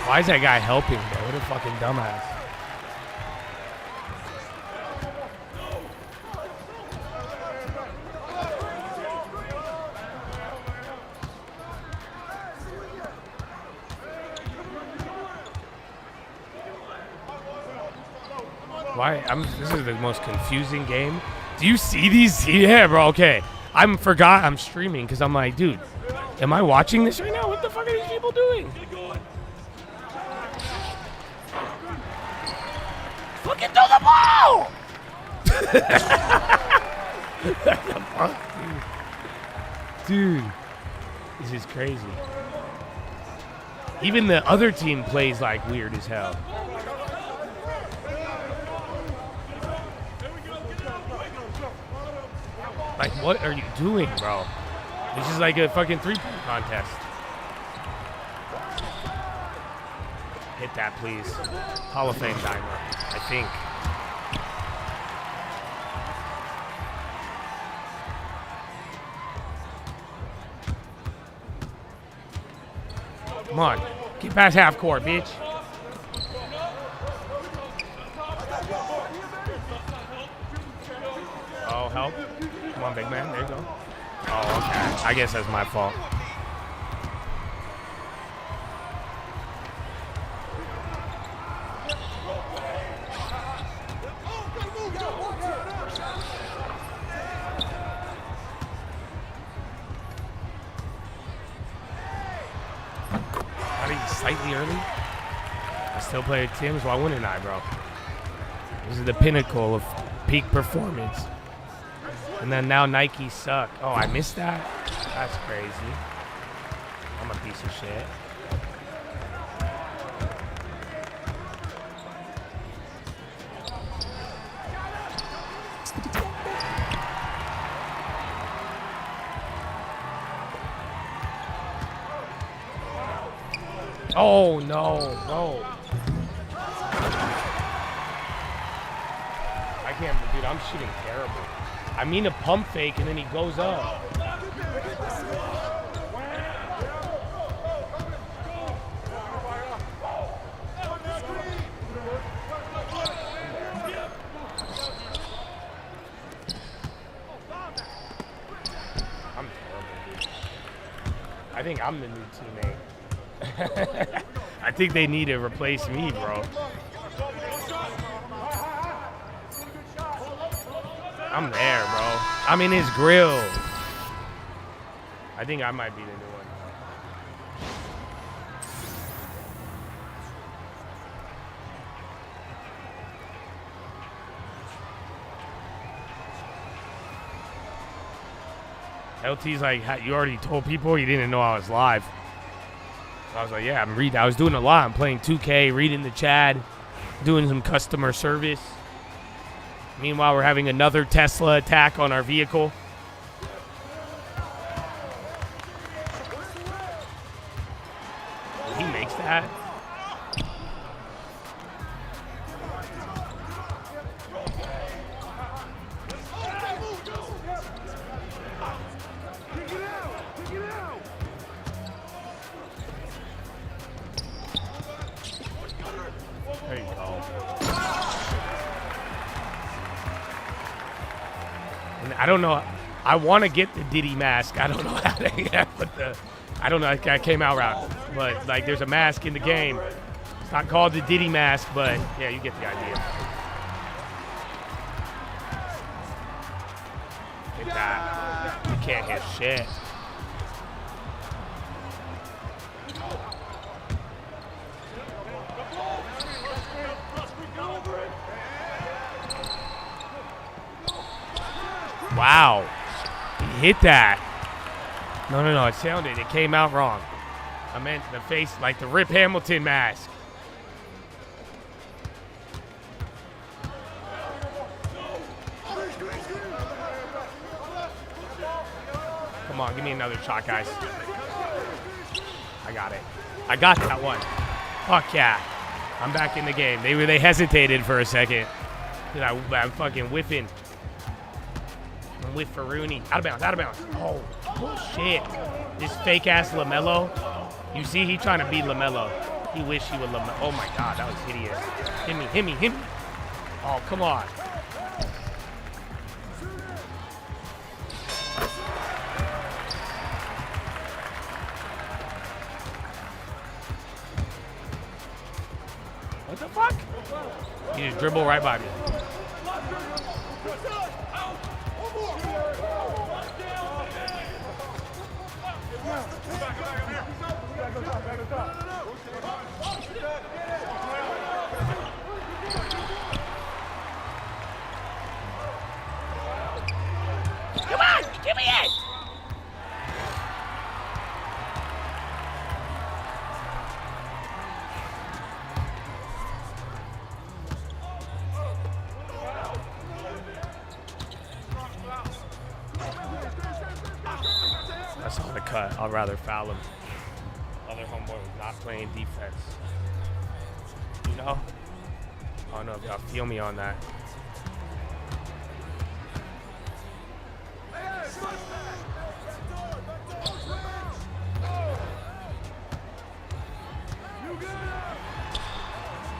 Why is that guy helping, bro? What a fucking dumbass. Why? This is the most confusing game Do you see these? Yeah, bro. Okay. I'm streaming because I'm like, dude, am I watching this right now? What the fuck are these people doing? Fucking throw the ball! Dude, this is crazy. Even the other team plays like weird as hell. Like, what are you doing, bro? This is like a fucking three-point contest. Hit that, please. Hall of Fame timer, I think. Come on. Get past half court, bitch. Oh, help. Come on, big man. There you go. Oh, okay. I guess that's my fault. Slightly early. I still play at Tim's. Why wouldn't I, bro? This is the pinnacle of peak performance. And then now Nike suck. Oh, I missed that? That's crazy. I'm a piece of shit. Oh, no. I can't, dude, I'm shooting terrible. I mean a pump fake, and then he goes up. I'm terrible, dude. I think I'm the new teammate. I think they need to replace me, bro. I'm there, bro. I'm in his grill. I think I might be the new one. LT's like, you already told people you didn't know I was live. I was like, yeah, I was doing a lot. I'm playing 2K, reading the chat, doing some customer service. Meanwhile, we're having another Tesla attack on our vehicle. He makes that. There you go. And I don't know. I want to get the Diddy mask. I don't know how to get, but I don't know. I came out right. But like, there's a mask in the game. It's not called the Diddy mask, but yeah, you get the idea. Hit that. You can't hit shit. Wow. He hit that. No. It sounded. It came out wrong. I meant the face, like the Rip Hamilton mask. Come on, give me another shot, guys. I got it. I got that one. Fuck yeah. I'm back in the game. They hesitated for a second. Dude, I'm fucking whiffing. With Rooney. Out of bounds. Oh, shit. This fake-ass LaMelo. You see, he trying to beat LaMelo. He wish he would LaMelo. Oh, my God. That was hideous. Hit me. Oh, come on. What the fuck? He just dribbled right by me. saw the cut. I'll rather foul him. Other homeboy was not playing defense. You know? I don't know if y'all feel me on that.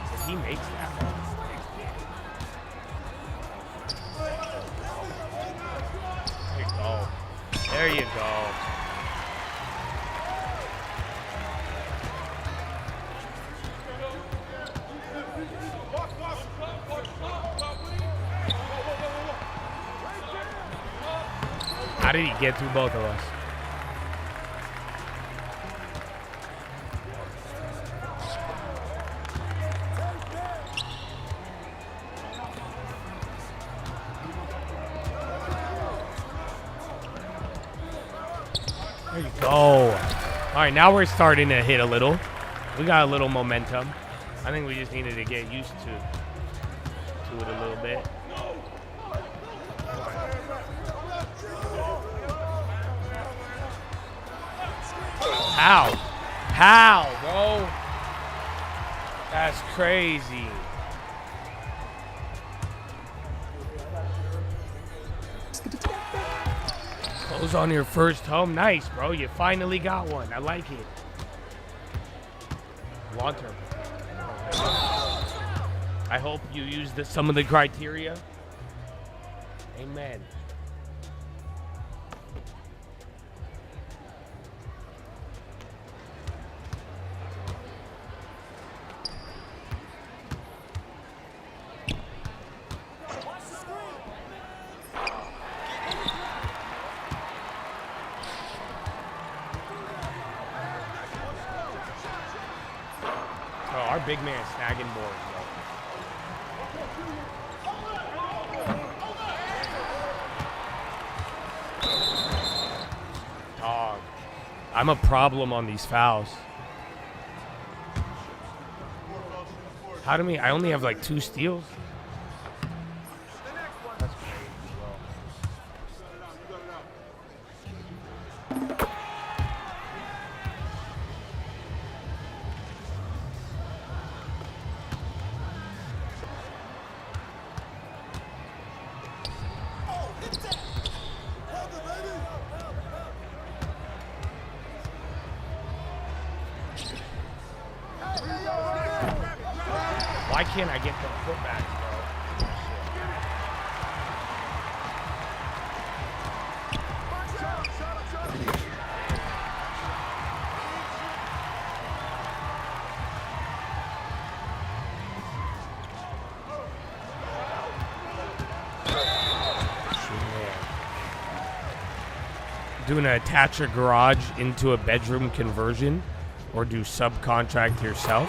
So he makes that. There you go. There you go. How did he get through both of us? There you go. All right, now we're starting to hit a little. We got a little momentum. I think we just needed to get used to it a little bit. How? How, bro? That's crazy. Close on your first home. Nice, bro. You finally got one. I like it. Long term. I hope you use some of the criteria. Amen. Our big man snagging boards, bro. Dog. I'm a problem on these fouls. How do I only have like 2 steals? That's crazy, bro. Why can't I get the putbacks, bro? Doing an attach a garage into a bedroom conversion or do subcontract yourself.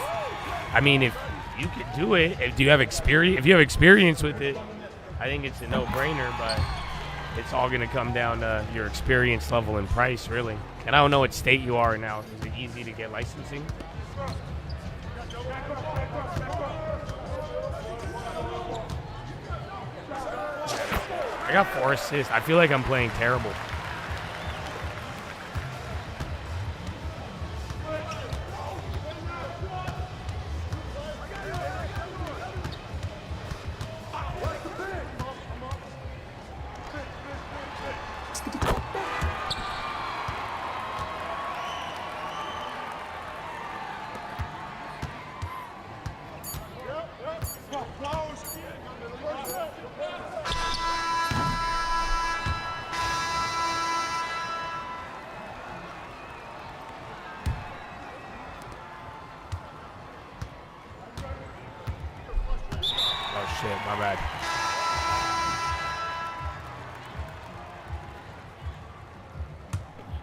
I mean, if you could do it, if you have experience with it, I think it's a no-brainer, but it's all going to come down to your experience level and price, really. And I don't know what state you are in now. Is it easy to get licensing? I got 4 assists. I feel like I'm playing terrible. Oh shit, my bad.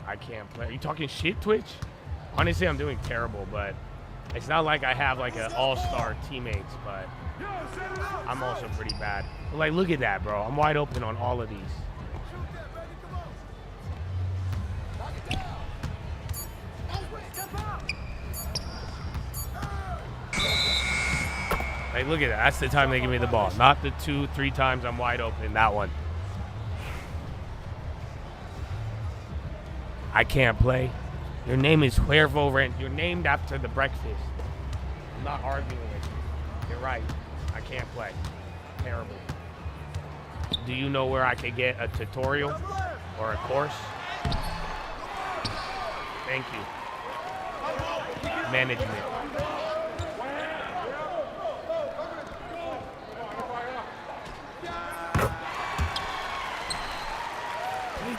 I can't play. Are you talking shit, Twitch? Honestly, I'm doing terrible, but it's not like I have like an all-star teammates, but I'm also pretty bad. But like, look at that, bro. I'm wide open on all of these. Like, look at that. That's the time they give me the ball. Not the 2-3 times I'm wide open. That one. I can't play. Your name is Huervo Rent. You're named after the breakfast. I'm not arguing with you. You're right. I can't play. Terrible. Do you know where I could get a tutorial or a course? Thank you. Management.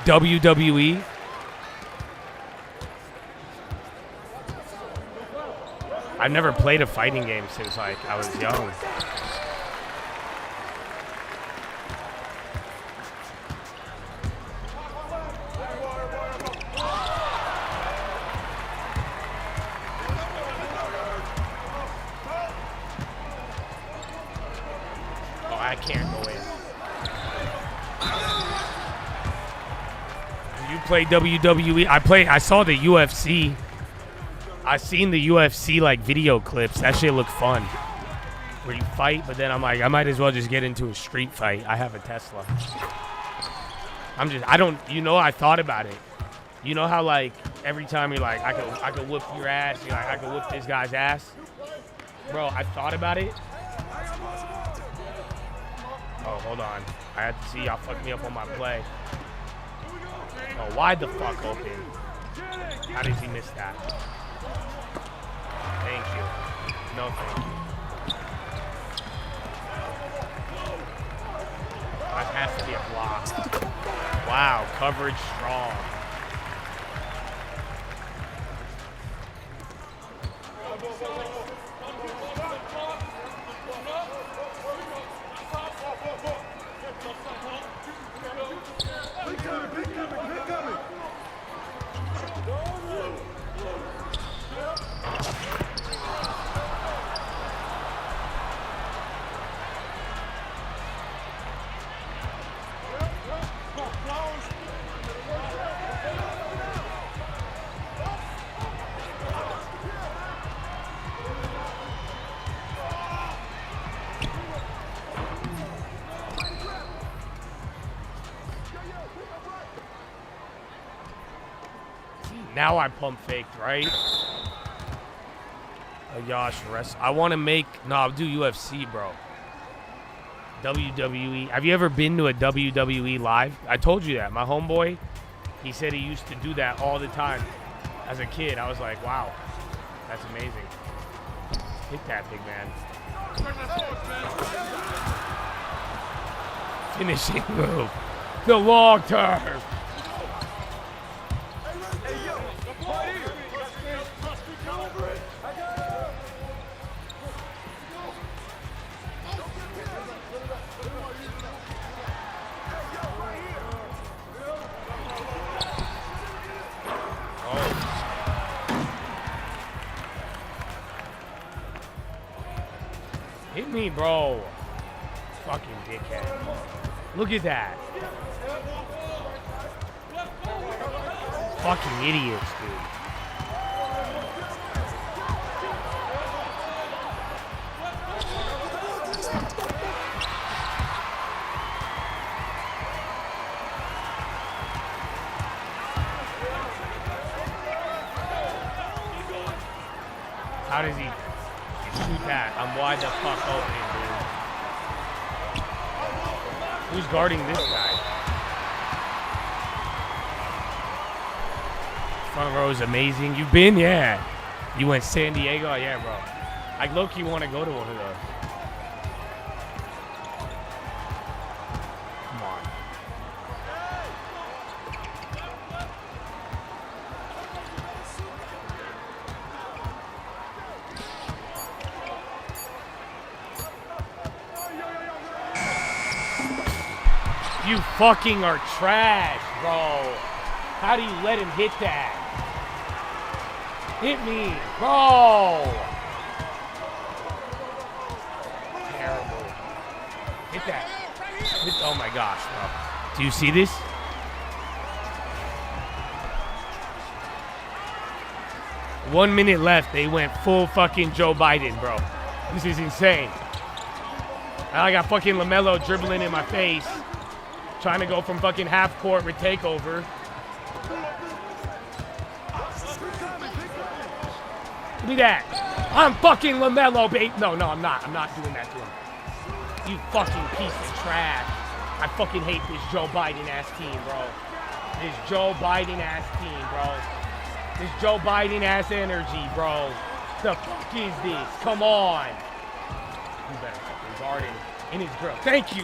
WWE. I've never played a fighting game since like I was young. Oh, I can't go in. You play WWE? I saw the UFC. I seen the UFC like video clips. That shit looked fun. Where you fight, but then I'm like, I might as well just get into a street fight. I have a Tesla. I thought about it. You know how like every time you're like, I could whoop your ass. You're like, I could whoop this guy's ass. Bro, I thought about it. Oh, hold on. I had to see y'all fuck me up on my play. Oh, wide the fuck open. How did he miss that? Thank you. No, thank you. That has to be a block. Wow, coverage strong. Now I pump faked, right? Yash rest. I want to make. No, I'll do UFC, bro. WWE. Have you ever been to a WWE live? I told you that. My homeboy, he said he used to do that all the time as a kid. I was like, wow, that's amazing. Hit that, big man. Finishing move. The long term. Hit me, bro. Fucking dickhead. Look at that. Fucking idiots, dude. How does he shoot that? I'm wide the fuck open, dude. Who's guarding this guy? Front row is amazing. You've been? Yeah. You went San Diego? Oh, yeah, bro. I low-key want to go to one of those. Come on. You fucking are trash, bro. How do you let him hit that? Hit me, bro. Terrible. Hit that. Oh my gosh, bro. Do you see this? One minute left. They went full fucking Joe Biden, bro. This is insane. I got fucking LaMelo dribbling in my face. Trying to go from fucking half court with takeover. Give me that. I'm fucking LaMelo, babe. No, I'm not. I'm not doing that to him. You fucking piece of trash. I fucking hate this Joe Biden ass team, bro. This Joe Biden ass team, bro. This Joe Biden ass energy, bro. The fuck is this? Come on. You better fucking guard him in his grill. Thank you.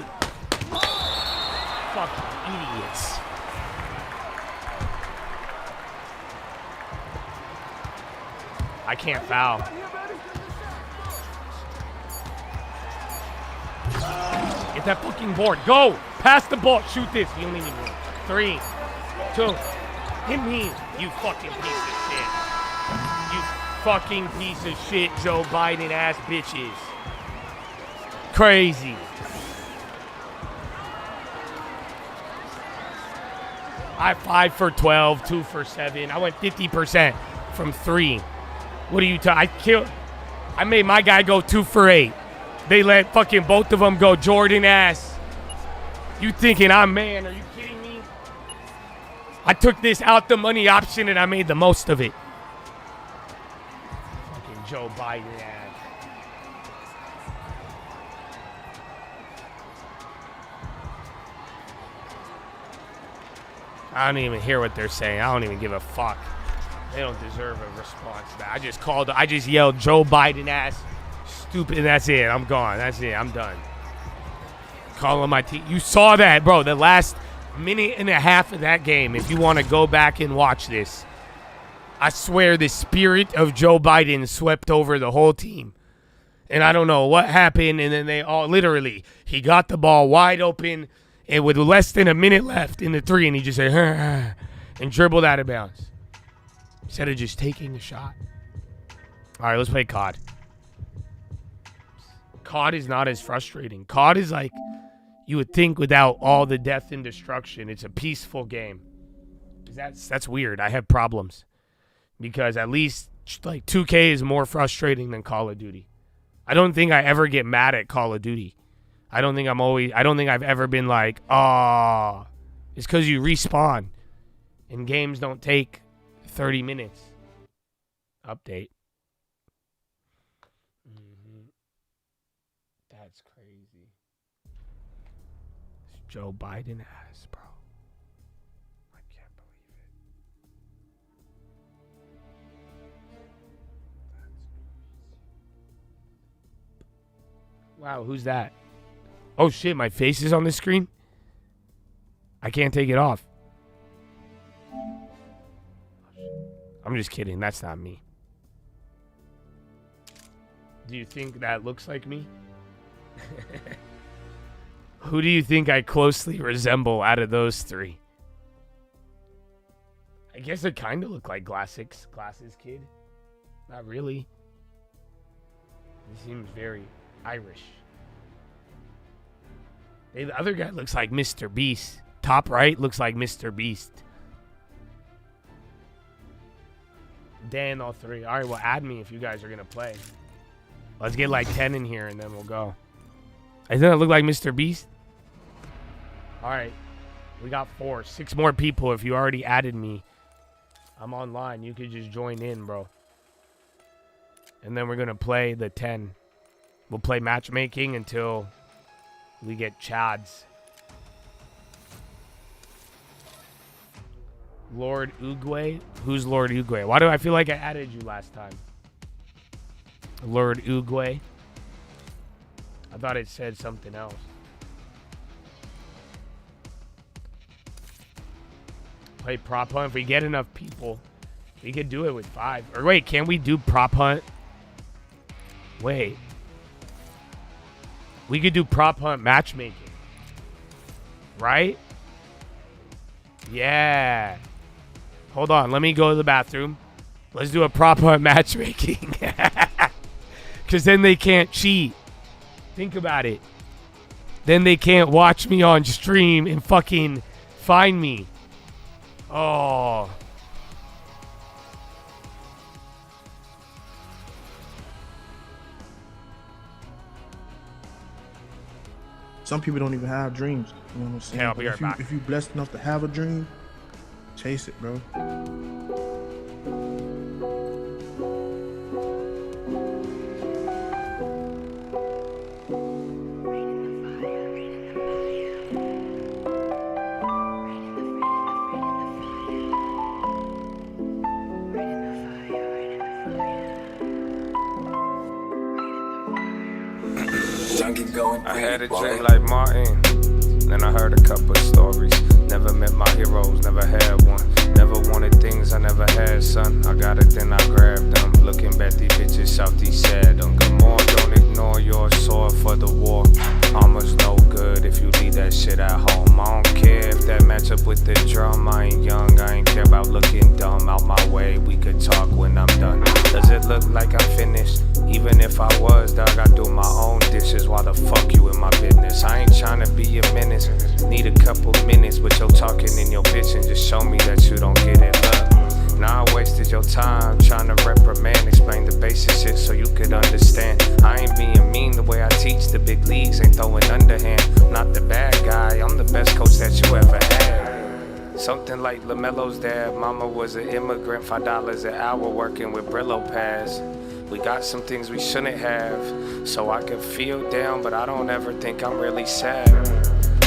Fucking idiots. I can't foul. Get that fucking board. Go. Pass the ball. Shoot this. You only need one. 3, 2. Hit me. You fucking piece of shit. You fucking piece of shit, Joe Biden ass bitches. Crazy. I 5 for 12, 2 for 7. I went 50% from 3. What are you talking? I made my guy go 2 for 8. They let fucking both of them go. Jordan ass. You thinking I'm man? Are you kidding me? I took this out the money option and I made the most of it. Fucking Joe Biden ass. I don't even hear what they're saying. I don't even give a fuck. They don't deserve a response. I just yelled Joe Biden ass stupid, and that's it. I'm gone. That's it. I'm done. Calling my team. You saw that, bro. The last minute and a half of that game, if you want to go back and watch this, I swear the spirit of Joe Biden swept over the whole team. And I don't know what happened, and then they all literally, he got the ball wide open, and with less than a minute left in the 3, and he just said, and dribbled out of bounds. Instead of just taking the shot. All right, let's play COD. COD is not as frustrating. COD is like, you would think without all the death and destruction, it's a peaceful game. That's weird. I have problems. Because at least, like, 2K is more frustrating than Call of Duty. I don't think I ever get mad at Call of Duty. I don't think I've ever been like, oh, it's because you respawn. And games don't take 30 minutes. Update. That's crazy. It's Joe Biden ass, bro. I can't believe it. That's crazy. Wow, who's that? Oh shit, my face is on the screen? I can't take it off. I'm just kidding. That's not me. Do you think that looks like me? Who do you think I closely resemble out of those 3? I guess I kind of look like Glasses Kid. Not really. He seems very Irish. Hey, the other guy looks like Mr. Beast. Top right looks like Mr. Beast. Dan, all 3. All right, well, add me if you guys are going to play. Let's get like 10 in here and then we'll go. Doesn't it look like Mr. Beast? All right. We got 4. 6 more people if you already added me. I'm online. You could just join in, bro. And then we're going to play the 10. We'll play matchmaking until we get Chads. Lord Uguay? Who's Lord Uguay? Why do I feel like I added you last time? Lord Uguay? I thought it said something else. Play prop hunt. If we get enough people, we could do it with 5. Or wait, can we do prop hunt? Wait. We could do prop hunt matchmaking. Right? Yeah. Hold on. Let me go to the bathroom. Let's do a prop hunt matchmaking. Because then they can't cheat. Think about it. Then they can't watch me on stream and fucking find me. Oh. Some people don't even have dreams. You know what I'm saying? Okay, I'll be right back. If you're blessed enough to have a dream, chase it, bro. I had a dream like Martin. Then I heard a couple of stories. Never met my heroes, never had one. Never wanted things I never had, son. I got it, then I grabbed them. Looking back, these bitches Southeast sad them. Good morning, don't ignore your sword for the war. Armor's no good if you leave that shit at home. I don't care if that match up with the drum. I ain't young, I ain't care about looking dumb. Out my way, we could talk when I'm done. Does it look like I'm finished? Even if I was, dog, I do my own dishes. Why the fuck you in my business? I ain't tryna be a menace. Need a couple minutes, but you're talking in your bitch and just show me that you don't get it. Look, now I wasted your time trying to reprimand, explain the basic shit so you could understand. I ain't being mean the way I teach the big leagues, ain't throwing underhand. I'm not the bad guy, I'm the best coach that you ever had. Something like LaMelo's dad, mama was an immigrant, $5 an hour working with Brillo pads. We got some things we shouldn't have, so I can feel down, but I don't ever think I'm really sad.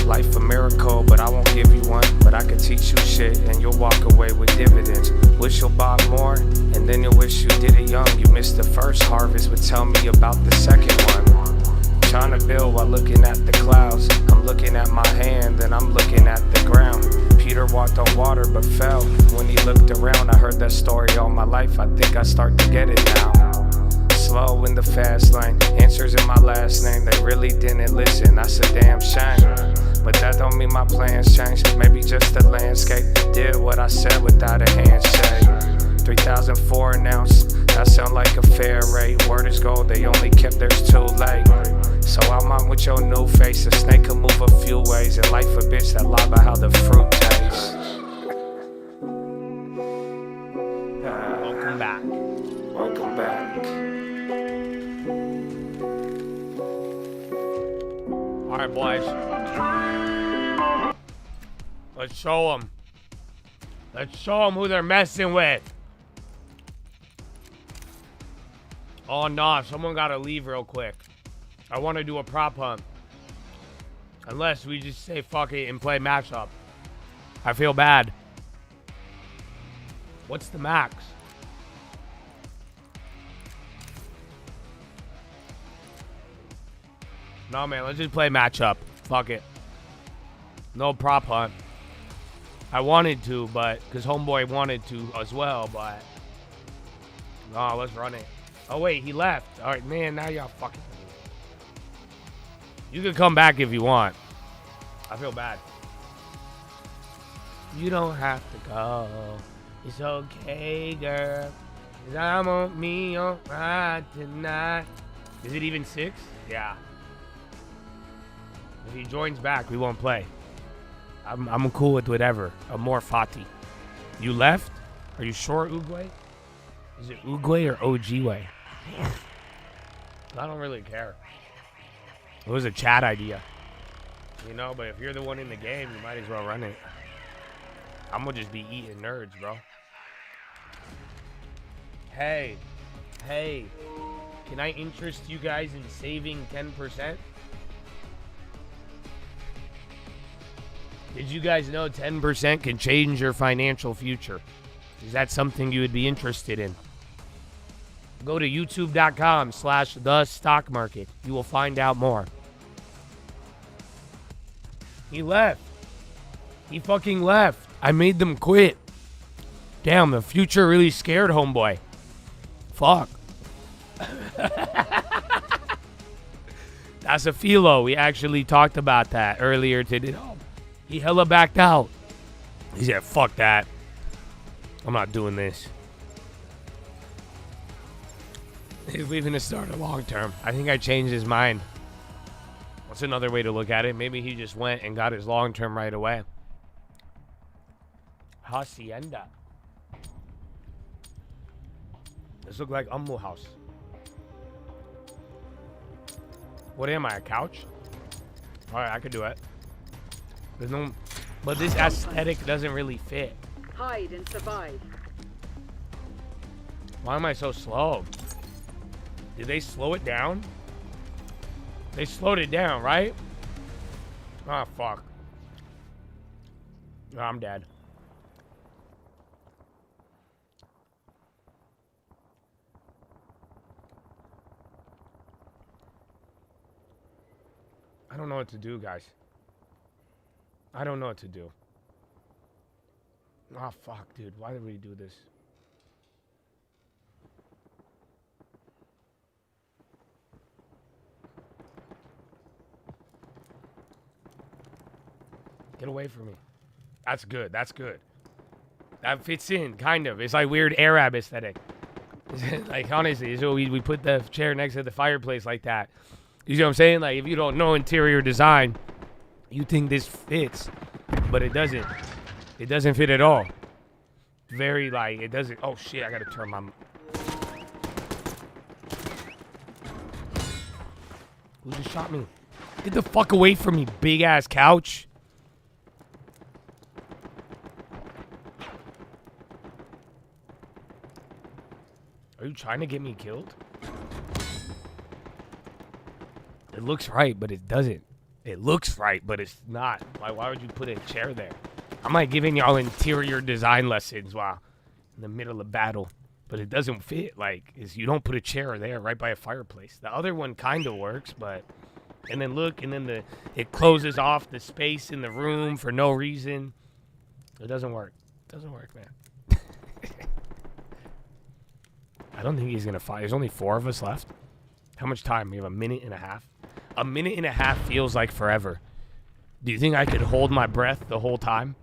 Life a miracle, but I won't give you one. But I can teach you shit, and you'll walk away with dividends. Wish you'll buy more, and then you'll wish you did it young. You missed the first harvest, but tell me about the second one. Trying to build while looking at the clouds. I'm looking at my hand, then I'm looking at the ground. Peter walked on water, but fell. When he looked around, I heard that story all my life. I think I start to get it now. Slow in the fast lane, answers in my last name. They really didn't listen, that's a damn shame. But that don't mean my plans changed. Maybe just the landscape did what I said without a handshake. 3,004 an ounce, that sound like a fair rate. Word is gold, they only kept theirs too late. So I'm on with your new face. A snake can move a few ways. And life a bitch that lie about how the fruit tastes. Welcome back. Welcome back. All right, boys. Let's show them. Let's show them who they're messing with. Oh, no. Someone got to leave real quick. I want to do a prop hunt. Unless we just say fuck it and play matchup. I feel bad. What's the max? No, man, let's just play matchup. Fuck it. No prop hunt. I wanted to, but because homeboy wanted to as well, but no, let's run it. Oh wait, he left. All right, man, now y'all fucking. You can come back if you want. I feel bad. You don't have to go. It's okay, girl. 'Cause I'm on me alright tonight. Is it even 6? Yeah. If he joins back, we won't play. I'm cool with whatever. Amor Fati. You left? Are you sure, Uguay? Is it Uguay or Ojibwe? I don't really care. It was a chat idea. You know, but if you're the one in the game, you might as well run it. I'm gonna just be eating nerds, bro. Hey. Can I interest you guys in saving 10%? Did you guys know 10% can change your financial future? Is that something you would be interested in? Go to youtube.com/thestockmarket. You will find out more. He left. He fucking left. I made them quit. Damn, the future really scared homeboy. Fuck. That's a PHILO. We actually talked about that earlier today. He hella backed out. He said, fuck that. I'm not doing this. He's leaving to start a long term. I think I changed his mind. What's another way to look at it? Maybe he just went and got his long term right away. Hacienda. This looks like Ummu house. What am I, a couch? Alright, I could do it. There's no, but this aesthetic doesn't really fit. Hide and survive. Why am I so slow? Did they slow it down? They slowed it down, right? Ah, fuck. Oh, I'm dead. what to do, guys. I don't know what to do. Oh, fuck, dude. Why did we do this? Get away from me. That's good. That's good. That fits in, kind of. It's like weird Arab aesthetic. Like, honestly, so we put the chair next to the fireplace like that. You see what I'm saying? Like, if you don't know interior design, you think this fits, but it doesn't. It doesn't fit at all. Very, like, it doesn't. Oh, shit, I gotta turn my... Who just shot me? Get the fuck away from me, big-ass couch. Are you trying to get me killed? It looks right, but it doesn't. It looks right, but it's not. Why would you put a chair there? I'm like giving y'all interior design lessons while in the middle of battle, but it doesn't fit. Like, you don't put a chair there right by a fireplace. The other one kind of works, but... And then look, and then it closes off the space in the room for no reason. It doesn't work. It doesn't work, man. I don't think he's going to fight. There's only 4 of us left. How much time? We have a minute and a half. A minute and a half feels like forever. Do you think I could hold my breath the whole time?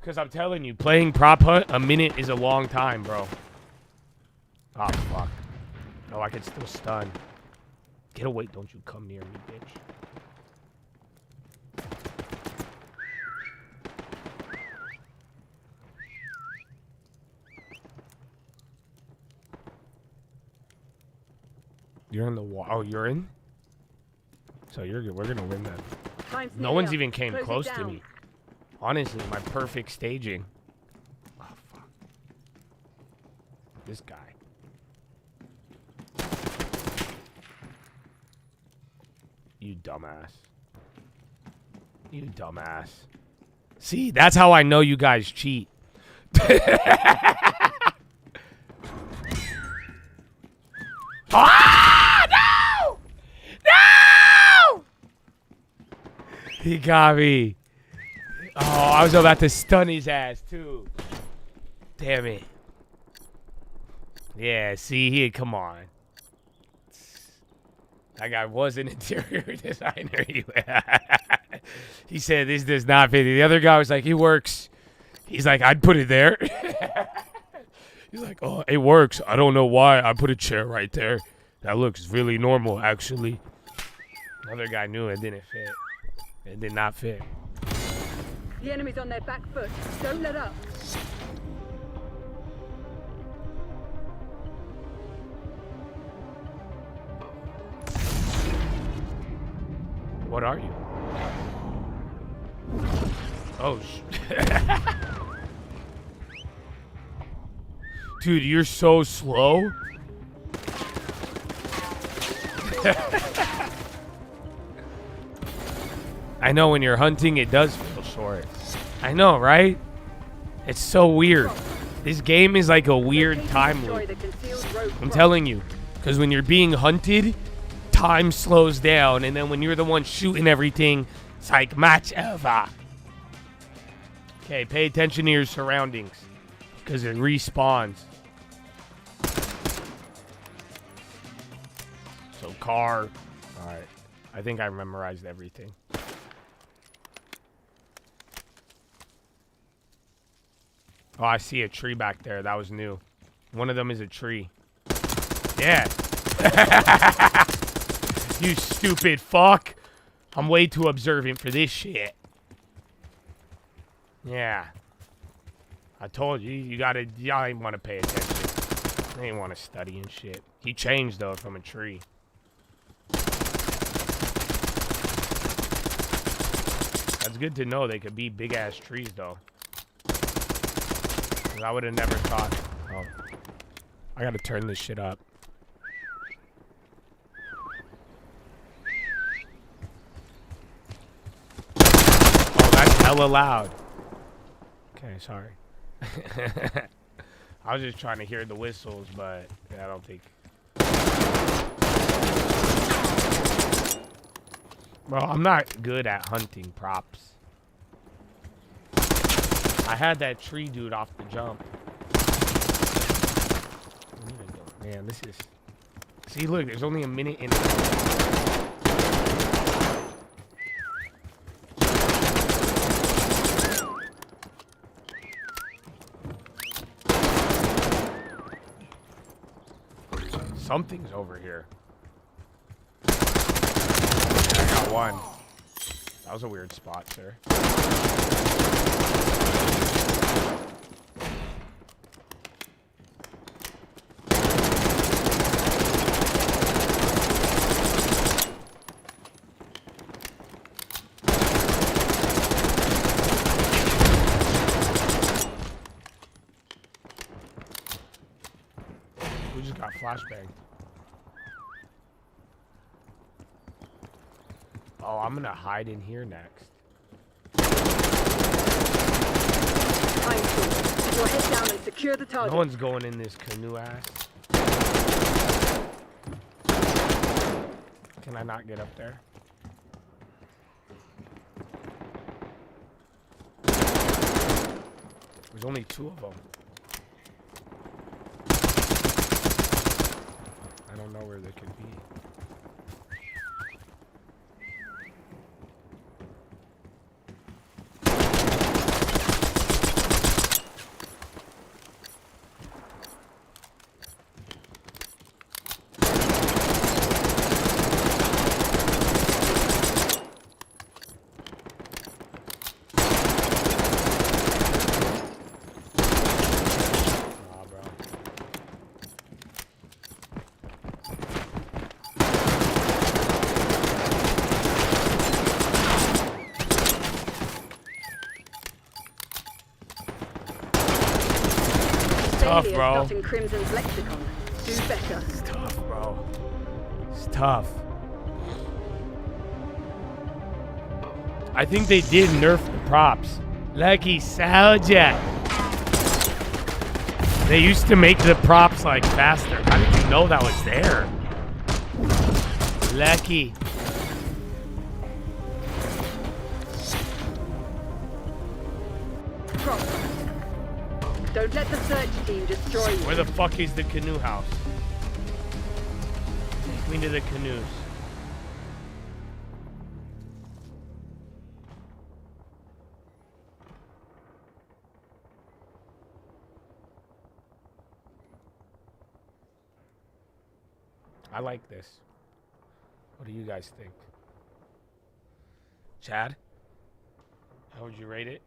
Because I'm telling you, playing prop hunt, a minute is a long time, bro. Oh, fuck. No, I can still stun. Get away. Don't you come near me, bitch. You're in the wall. Oh, you're in? So we're gonna win that. No one's even came close to me. Honestly, my perfect staging. Oh, fuck. This guy. You dumbass. You dumbass. See, that's how I know you guys cheat. Ah! No! No! He got me. Oh, I was about to stun his ass, too. Damn it. Yeah, see, come on. That guy was an interior designer. He said, this does not fit. The other guy was like, it works. He's like, I'd put it there. He's like, oh, it works. I don't know why. I put a chair right there. That looks really normal, actually. Another guy knew it didn't fit. It did not fit. The enemy's on their back foot. Don't let up. What are you? Oh, dude, you're so slow. I know when you're hunting, it does feel short. I know, right? It's so weird. This game is like a weird time loop. I'm telling you. Because when you're being hunted, time slows down. And then when you're the one shooting everything, it's like match over. Okay, pay attention to your surroundings. Because it respawns. So car. Alright. I think I memorized everything. Oh, I see a tree back there. That was new. One of them is a tree. Yeah. You stupid fuck. I'm way too observant for this shit. Yeah. I told you, y'all ain't want to pay attention. They ain't want to study and shit. He changed, though, from a tree. That's good to know they could be big-ass trees, though. I would have never thought. Oh. I gotta turn this shit up. Oh, that's hella loud. Okay, sorry. I was just trying to hear the whistles, but I don't think. Bro, I'm not good at hunting props. I had that tree dude off the jump. Man, this is... See, look, there's only a minute in it. Something's over here. I got one. That was a weird spot, sir. We just got flashbanged. Oh, I'm gonna hide in here next. Your head down and secure the target. No one's going in this canoe ass. Can I not get up there? There's only 2 of them. I don't know where they could be. Tough, bro. In Crimson's lexicon. Do better. It's tough, bro. It's tough. I think they did nerf the props. Lucky soldier. They used to make the props like faster. How did you know that was there? Lucky. Don't let the search team destroy you. Where the fuck is the canoe house? Take me to the canoes. I like this. What do you guys think? Chad? How would you rate it?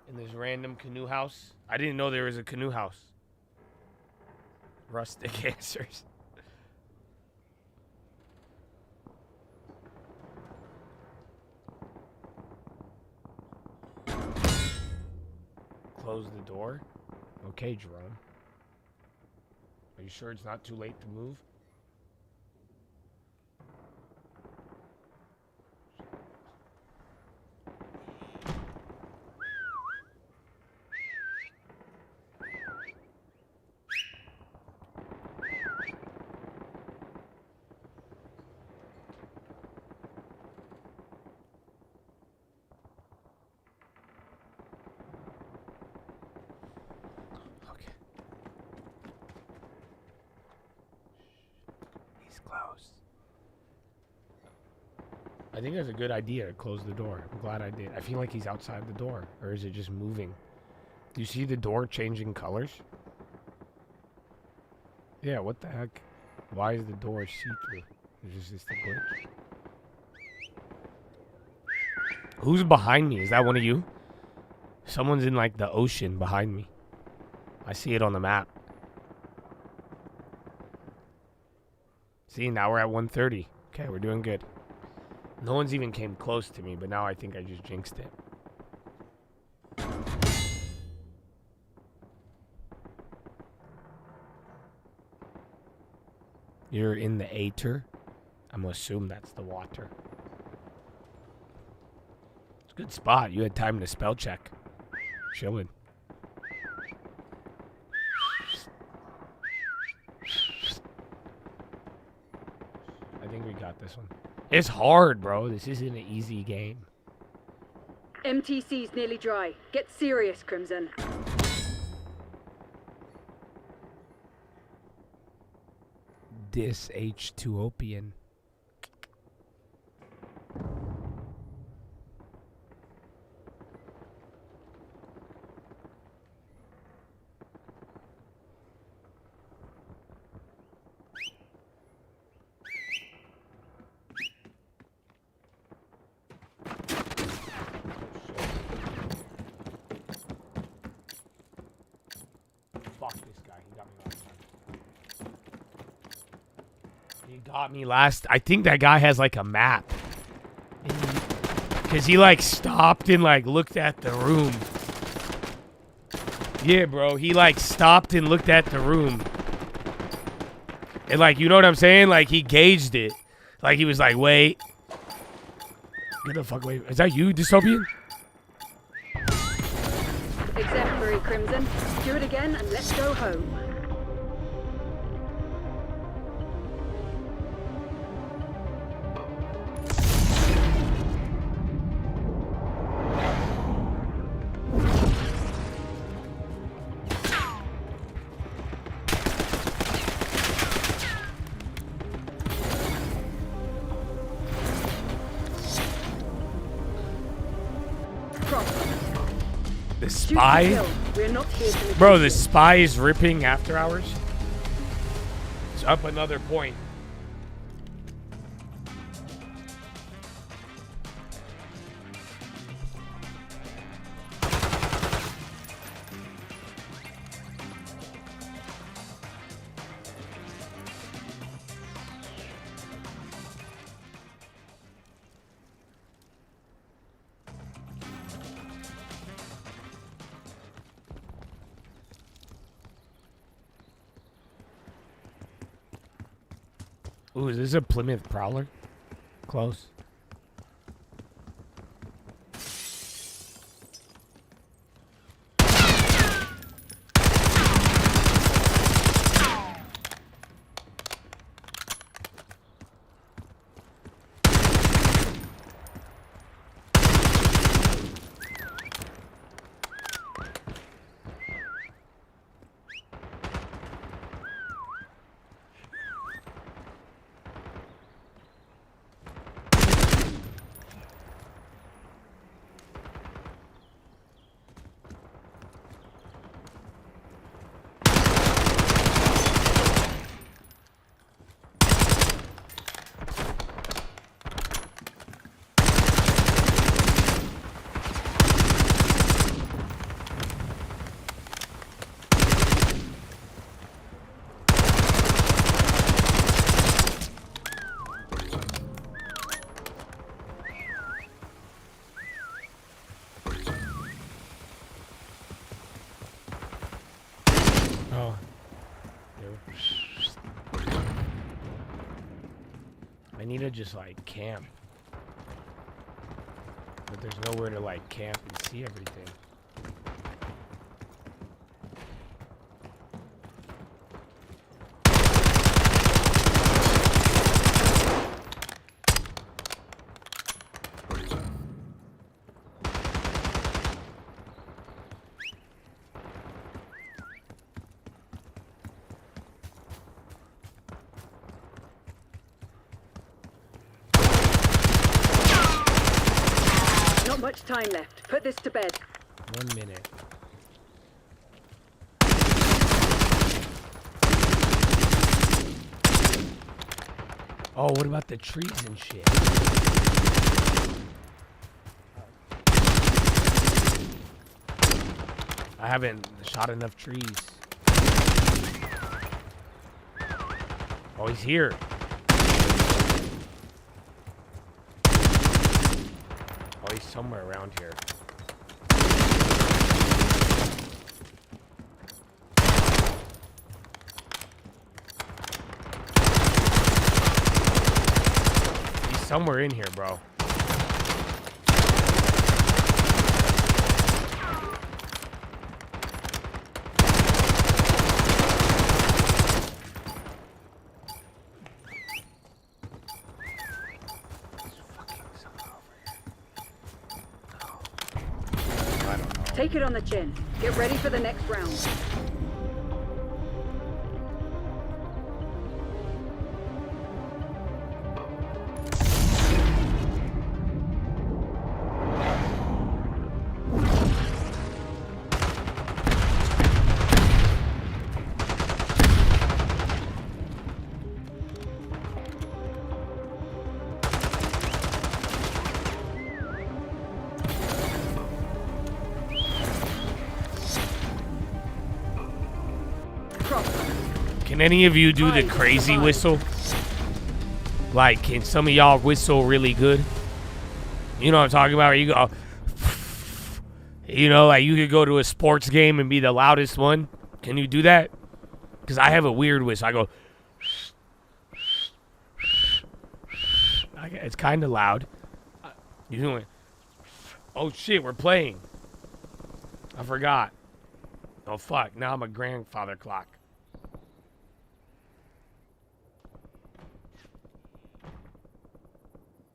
In this random canoe house? I didn't know there was a canoe house. Rustic answers. Close the door. Okay, Jerome. Are you sure it's not too late to move? I think that's a good idea to close the door. I'm glad I did. I feel like he's outside the door. Or is it just moving? Do you see the door changing colors? Yeah, what the heck? Why is the door see-through? Is this a glitch? Who's behind me? Is that one of you? Someone's in like the ocean behind me. I see it on the map. See, now we're at 1:30. Okay, we're doing good. No one's even came close to me, but now I think I just jinxed it. You're in the Ater? I'm gonna assume that's the water. It's a good spot. You had time to spell check. Chilling. I think we got this one. It's hard, bro. This isn't an easy game. MTC's nearly dry. Get serious, Crimson. This H2opian. Fuck this guy. He got me last time. He got me last. I think that guy has like a map. Because he like stopped and like looked at the room. Yeah, bro. He like stopped and looked at the room. And like, you know what I'm saying? Like he gauged it. Like he was like, wait. Get the fuck away. Is that you, Dystopian? Exemplary, Crimson. Do it again and let's go home. The spy? Bro, the spy is ripping after hours? It's up another point. Ooh, is this a Plymouth Prowler? Close. I need to just like camp. But there's nowhere to like camp and see everything. Not much time left. Put this to bed. 1 minute. Oh, what about the trees and shit? I haven't shot enough trees. Oh, he's here. Oh, he's somewhere around here. He's somewhere in here, bro. Take it on the chin. Get ready for the next round. Can any of you do the crazy whistle? Like, can some of y'all whistle really good? You know what I'm talking about? Where you go, you know, like you could go to a sports game and be the loudest one. Can you do that? Because I have a weird whistle. I go, it's kind of loud. You doing? Oh shit, we're playing. I forgot. Oh fuck, now I'm a grandfather clock.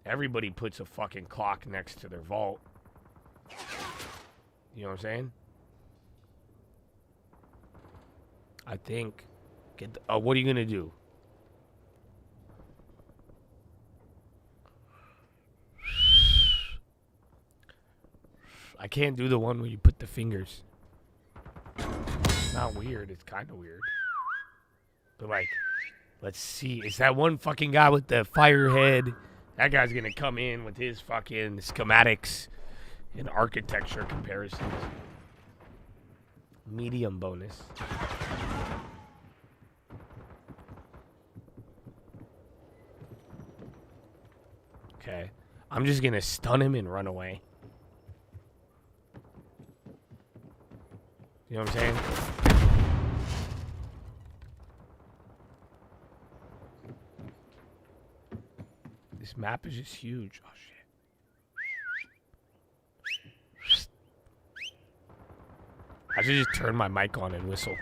Everybody puts a fucking clock next to their vault. You know what I'm saying? I think. What are you gonna do? I can't do the one where you put the fingers. It's not weird. It's kind of weird. But like, let's see. Is that one fucking guy with the fire head? That guy's gonna come in with his fucking schematics and architecture comparisons. Medium bonus. Okay. I'm just gonna stun him and run away. You know what I'm saying? This map is just huge. Oh, shit. I should just turn my mic on and whistle.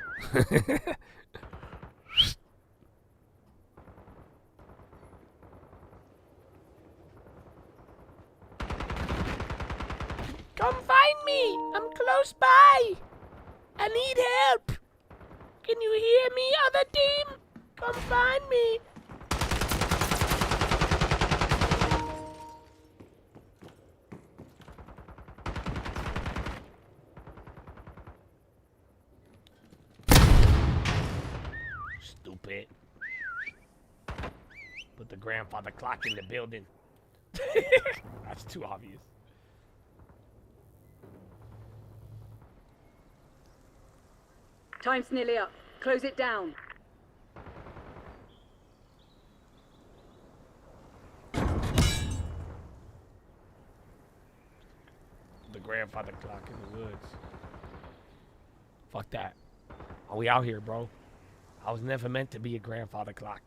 Come find me. I'm close by. I need help. Can you hear me, other team? Come find me. Stupid. Put the grandfather clock in the building. That's too obvious. Time's nearly up. Close it down. The grandfather clock in the woods. Fuck that. Are we out here, bro? I was never meant to be a grandfather clock.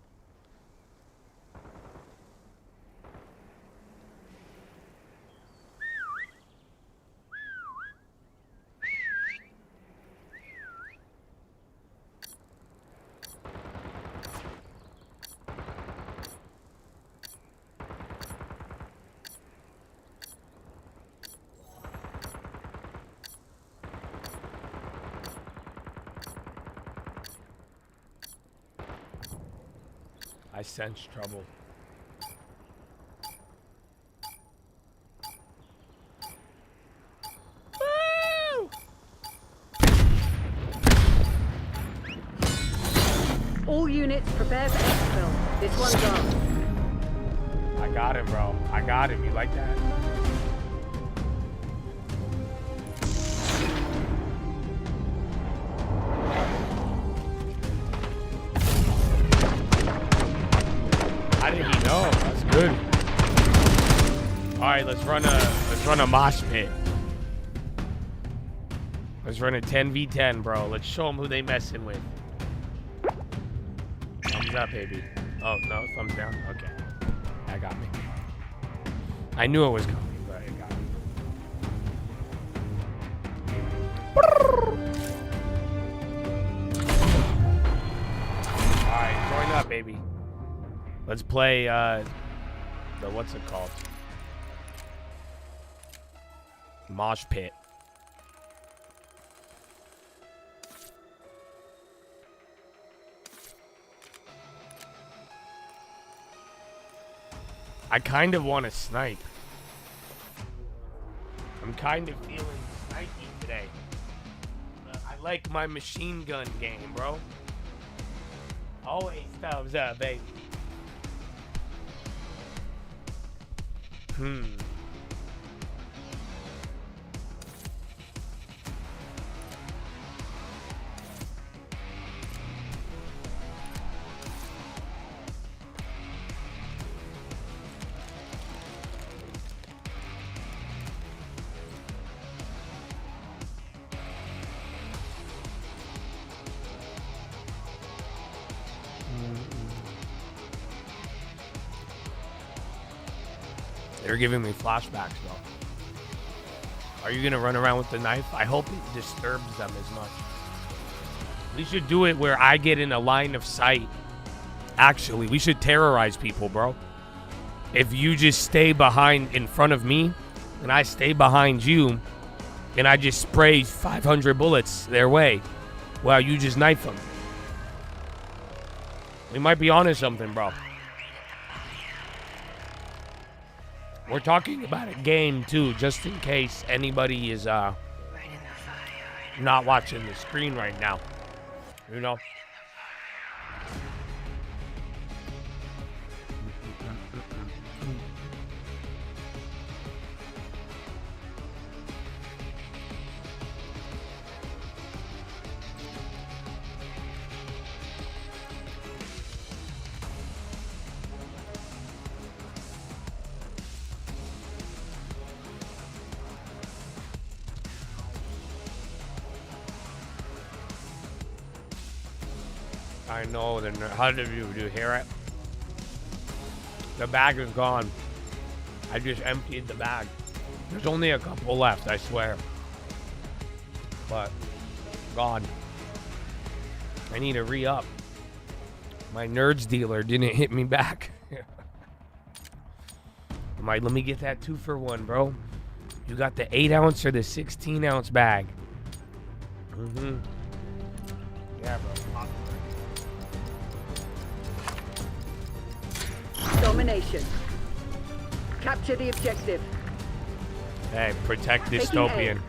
I sense trouble. Woo! All units prepare for exfil. This one's ours. I got him, bro. I got him. You like that? How did he know? That's good. All right, let's run a mosh pit. Let's run a 10v10, bro. Let's show them who they messing with. Thumbs up, baby. Oh no, thumbs down. Okay, that got me. I knew it was coming, but it got me. All right, join up, baby. Let's play, the, what's it called? Mosh pit. I kind of want to snipe. I'm kind of feeling snipey today. I like my machine gun game, bro. Always thumbs up, baby. They're giving me flashbacks, though. Are you going to run around with the knife? I hope it disturbs them as much. We should do it where I get in a line of sight. Actually, we should terrorize people, bro. If you just stay behind in front of me, and I stay behind you, and I just spray 500 bullets their way, while you just knife them. We might be onto something, bro. We're talking about a game, too, just in case anybody is not watching the screen right now. You know? I know. How did you hear it? The bag is gone. I just emptied the bag. There's only a couple left, I swear. But gone. I need to re-up. My nerds dealer didn't hit me back. Let me get that 2-for-1, bro. You got the 8-ounce or the 16-ounce bag? Yeah, bro. Domination. Capture the objective. Hey, protect dystopian.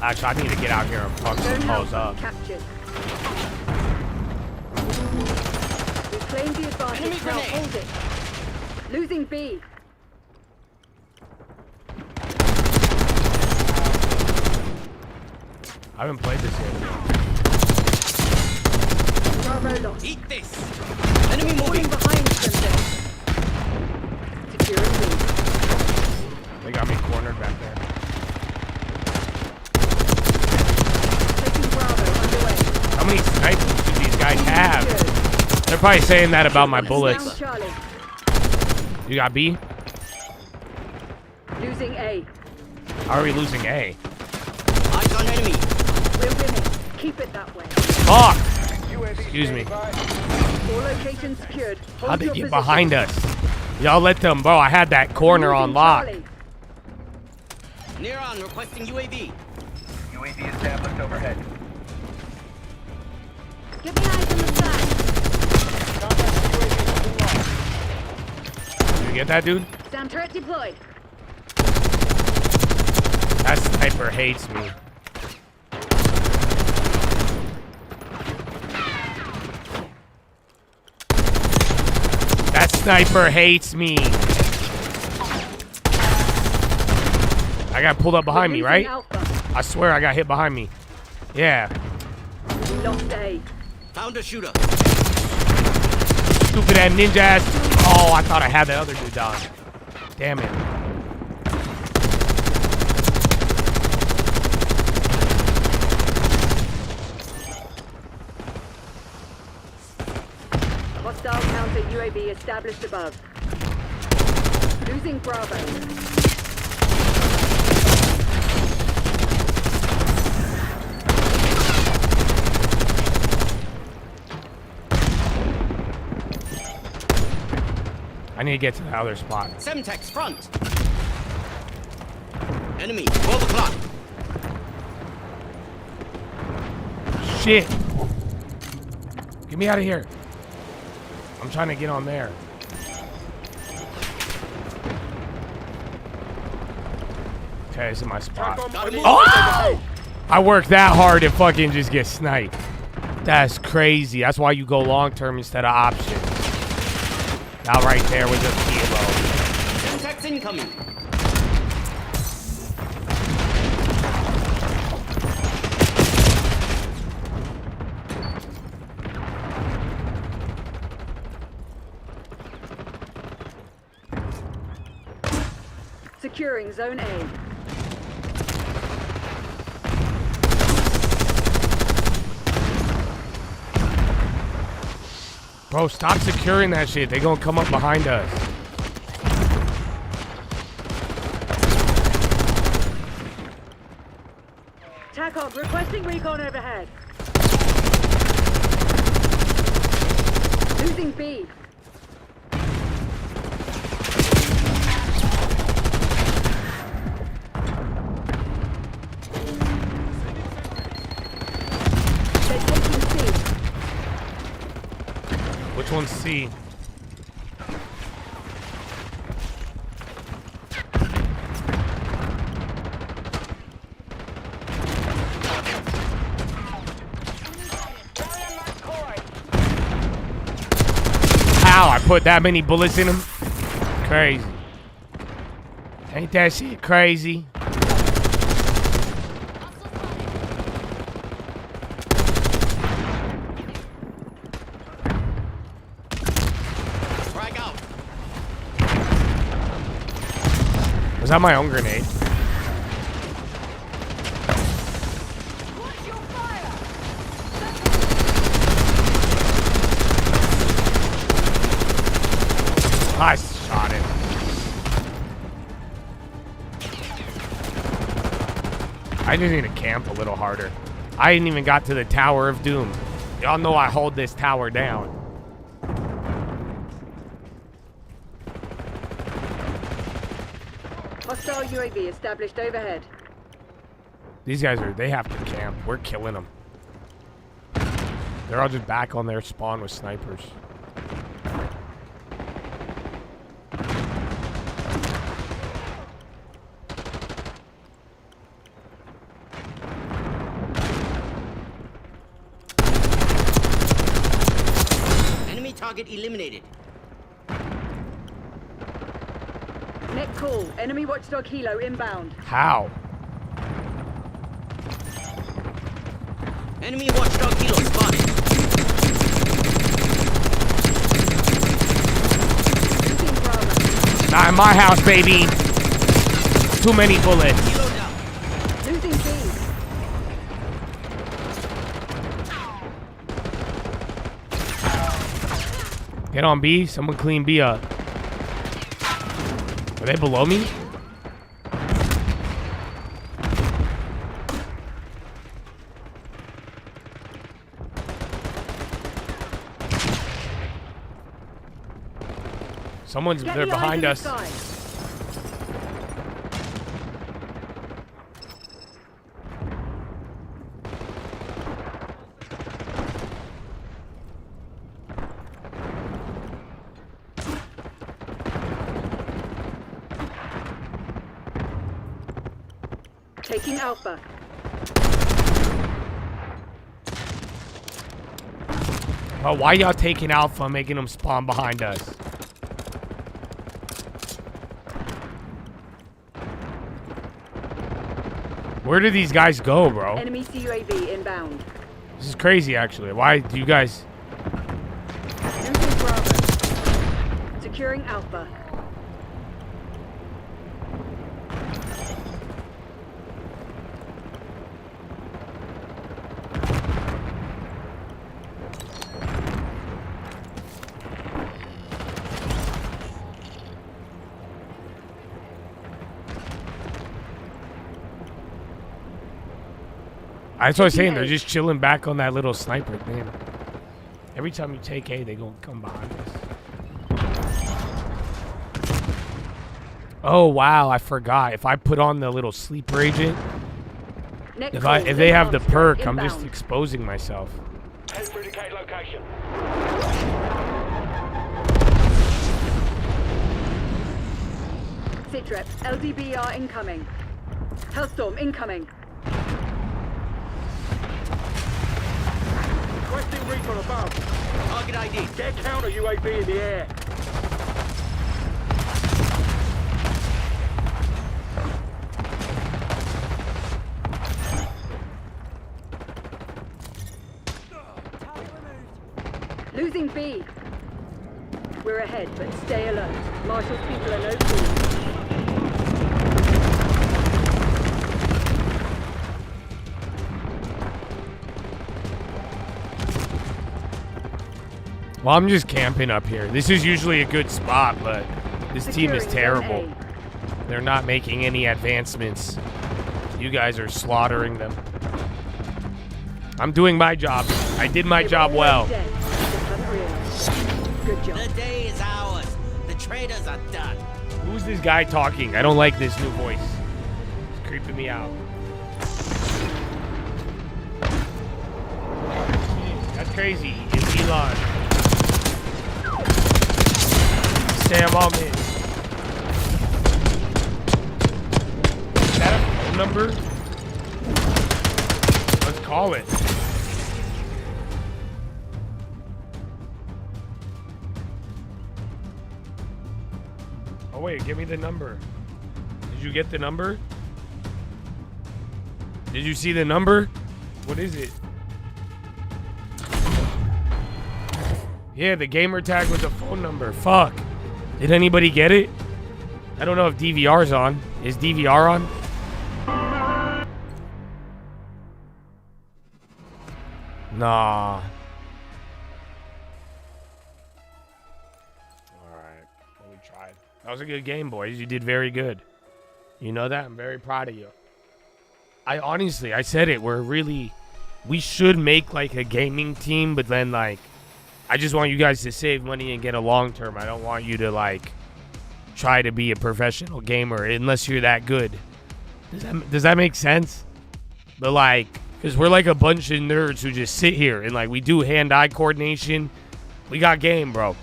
Actually, I need to get out here and fuck some hoes up. Captured. We claimed the advantage. Now hold it. Losing B. I haven't played this yet. Bravo lost. Eat this. Enemy moving behind them. Securing B. They got me cornered back there. Taking Bravo underway. How many snipers do these guys have? They're probably saying that about my bullets. You got B? Losing A. How are we losing A? Eyes on enemy. We're winning. Keep it that way. Fuck! Excuse me. All locations secured. Hold How'd they your get position. behind us? Y'all let them, bro. I had that corner on lock. Near on, requesting UAV. UAV established overhead. Get me eyes on the side. You get that, dude? Sound turret deployed. That sniper hates me. That sniper hates me. I got pulled up behind me, right? I swear I got hit behind me. Yeah. Lost A. Found a shooter. Stupid ass ninja ass. Oh, I thought I had that other dude down. Damn it. Hostile counter UAV established above. Losing Bravo. I need to get to the other spot. Semtex front. Enemy, 12 o'clock. Shit. Get me out of here. I'm trying to get on there. Okay, this is my spot. Oh! I worked that hard to fucking just get sniped. That's crazy. That's why you go long term instead of options. Now right there with the PHILO. Syntax incoming. Securing Zone A. Bro, stop securing that shit. They gonna come up behind us. TACOG requesting recon overhead. Losing B. They're taking C. Which one's C? How? I put that many bullets in him? Crazy. Ain't that shit crazy? Was that my own grenade? I shot it. I just need to camp a little harder. I ain't even got to the Tower of Doom. Y'all know I hold this tower down. Hostile UAV established overhead. These guys they have to camp. We're killing them. They're all just back on their spawn with snipers. Enemy target eliminated. Net call. Enemy watchdog Hilo inbound. How? Enemy watchdog Hilo spotted. Not in my house, baby. Too many bullets. Losing B. Get on B. Someone clean B up. Are they below me? They're behind us. Taking Alpha. Oh, why y'all taking Alpha, making them spawn behind us? Where do these guys go, bro? Enemy CUAV inbound. This is crazy, actually. Why do you guys... Losing Bravo. Securing Alpha. That's what I was saying. They're just chilling back on that little sniper thing. Every time you take A, they gonna come behind us. Oh wow, I forgot. If I put on the little sleeper agent, if they have the perk, I'm just exposing myself. Head for indicate location. Sitrep, LDBR incoming. Hellstorm incoming. Requesting recon above. Target ID. Get counter UAV in the air. Losing B. We're ahead, but stay alert. Marshall's people are no fools. Well, I'm just camping up here. This is usually a good spot, but this team is terrible. They're not making any advancements. You guys are slaughtering them. I'm doing my job. I did my job well. Good job. The day is ours. The traitors are done. Who's this guy talking? I don't like this new voice. It's creeping me out. That's crazy. It's Elon. Sam Altman. Is that a phone number? Let's call it. Oh wait, give me the number. Did you get the number? Did you see the number? What is it? Yeah, the gamer tag was a phone number. Fuck. Did anybody get it? I don't know if DVR's on. Is DVR on? Nah. Alright. Well, we tried. That was a good game, boys. You did very good. You know that? I'm very proud of you. I honestly, I said it. We should make like a gaming team, but then like, I just want you guys to save money and get a long term. I don't want you to like try to be a professional gamer unless you're that good. Does that make sense? But like, because we're like a bunch of nerds who just sit here and like we do hand-eye coordination. We got game, bro.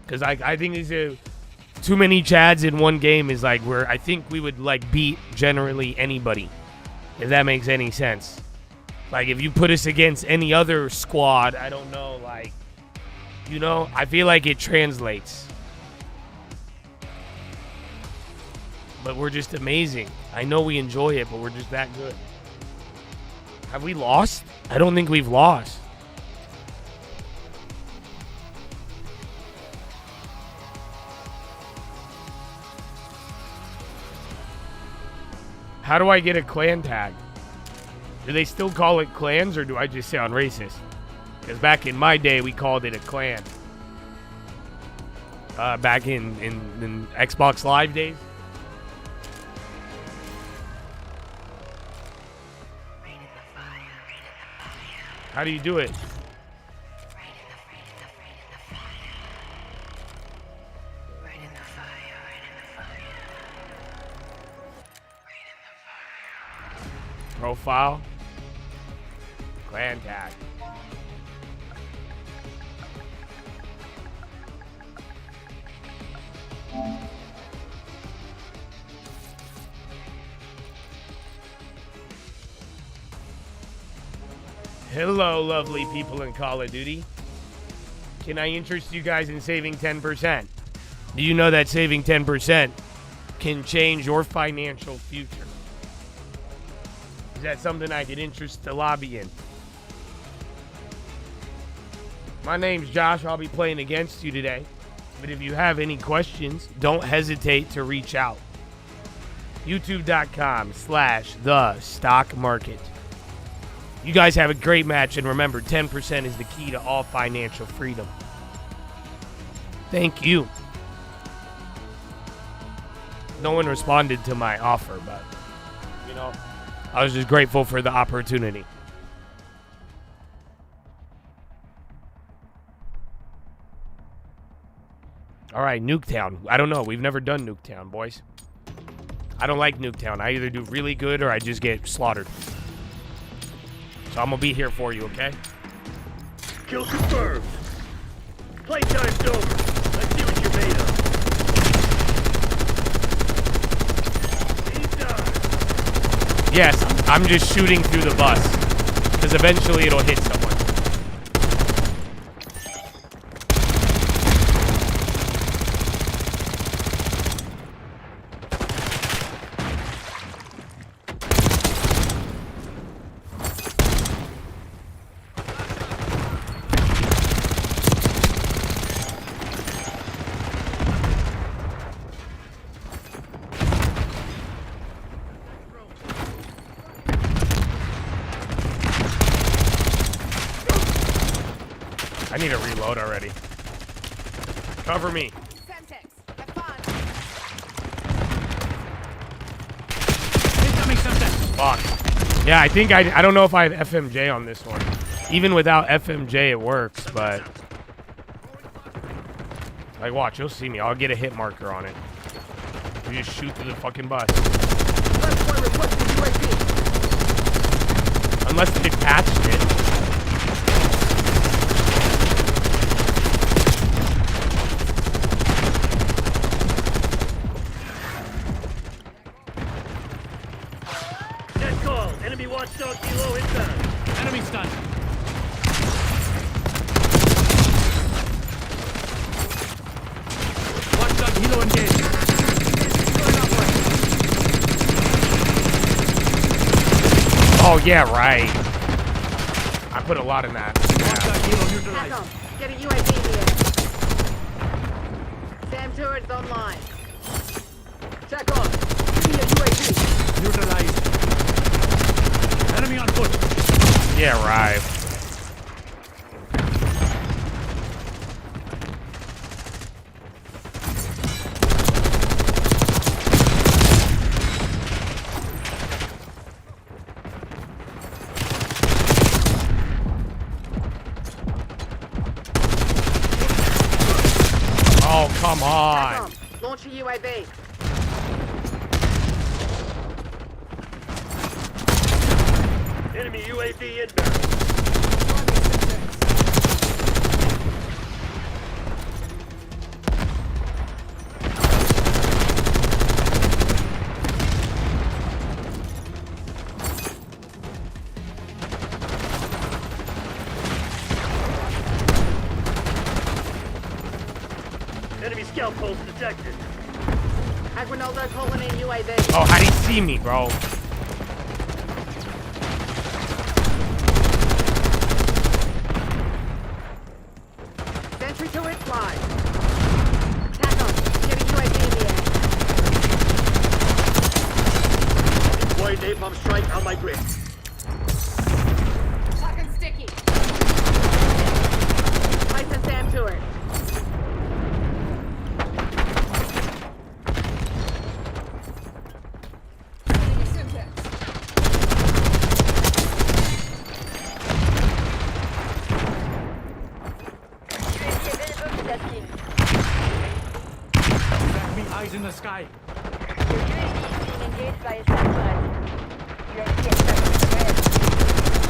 Because I think these are too many Chads in one game is like where I think we would like beat generally anybody. If that makes any sense. Like if you put us against any other squad, I don't know, like, you know, I feel like it translates. But we're just amazing. I know we enjoy it, but we're just that good. Have we lost? I don't think we've lost. How do I get a clan tag? Do they still call it clans, or do I just sound racist? Because back in my day, we called it a clan. Back in Xbox Live days. How do you do it? Profile. Clan tag. Hello, lovely people in Call of Duty. Can I interest you guys in saving 10%? Do you know that saving 10% can change your financial future? Is that something I could interest the lobby in? My name's Josh. I'll be playing against you today. But if you have any questions, don't hesitate to reach out. YouTube.com/thestockmarket. You guys have a great match, and remember, 10% is the key to all financial freedom. Thank you. No one responded to my offer, but, you know, I was just grateful for the opportunity. All right, Nuketown. I don't know. We've never done Nuketown, boys. I don't like Nuketown. I either do really good or I just get slaughtered. So I'm going to be here for you, okay? Kill confirmed. Playtime's over. Let's see what you're made of. He's done. Yes, I'm just shooting through the bus. Because eventually it'll hit someone. I need to reload already. Cover me. Fuck. Yeah, I think I don't know if I have FMJ on this one. Even without FMJ, it works, but like, watch, you'll see me. I'll get a hit marker on it. We just shoot through the fucking bus. Unless they patched it. Enemy watchdog PHILO inbound. Enemy stunned. Watchdog PHILO engaged. Oh yeah, right. I put a lot in that. Watchdog PHILO neutralized. Get a UAV here. Sam turret's online. Check on. Give me a UAV. Neutralized. Enemy on foot. Yeah, right. Oh, come on. Launch a UAV. Enemy UAV inbound. Enemy scout pulse detected. Aguinaldo calling in UAV. Oh, how'd he see me, bro? Sentry turret live. Tackle. Get a UAV in the air. Deployed napalm strike on my grid. Fucking sticky. Place a Sam turret. Eyes in the sky.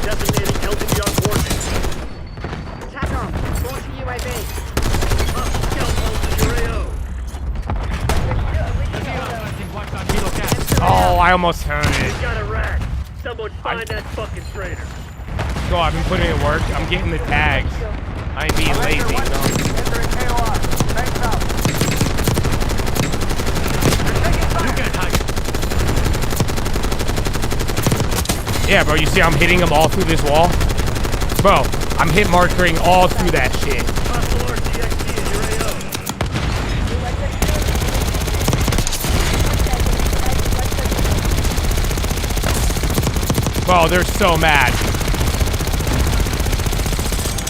Designating LTVR coordinates. Tackle. Launch a UAV. Up, scout pulse in your AO. Oh, I almost heard We it. got a rat. Someone find that fucking traitor. Go, I've been putting in work. I'm getting the tags. I ain't being lazy, no. Yeah, bro, you see I'm hitting them all through this wall? Bro, I'm hit markering all through that shit. Bro, they're so mad.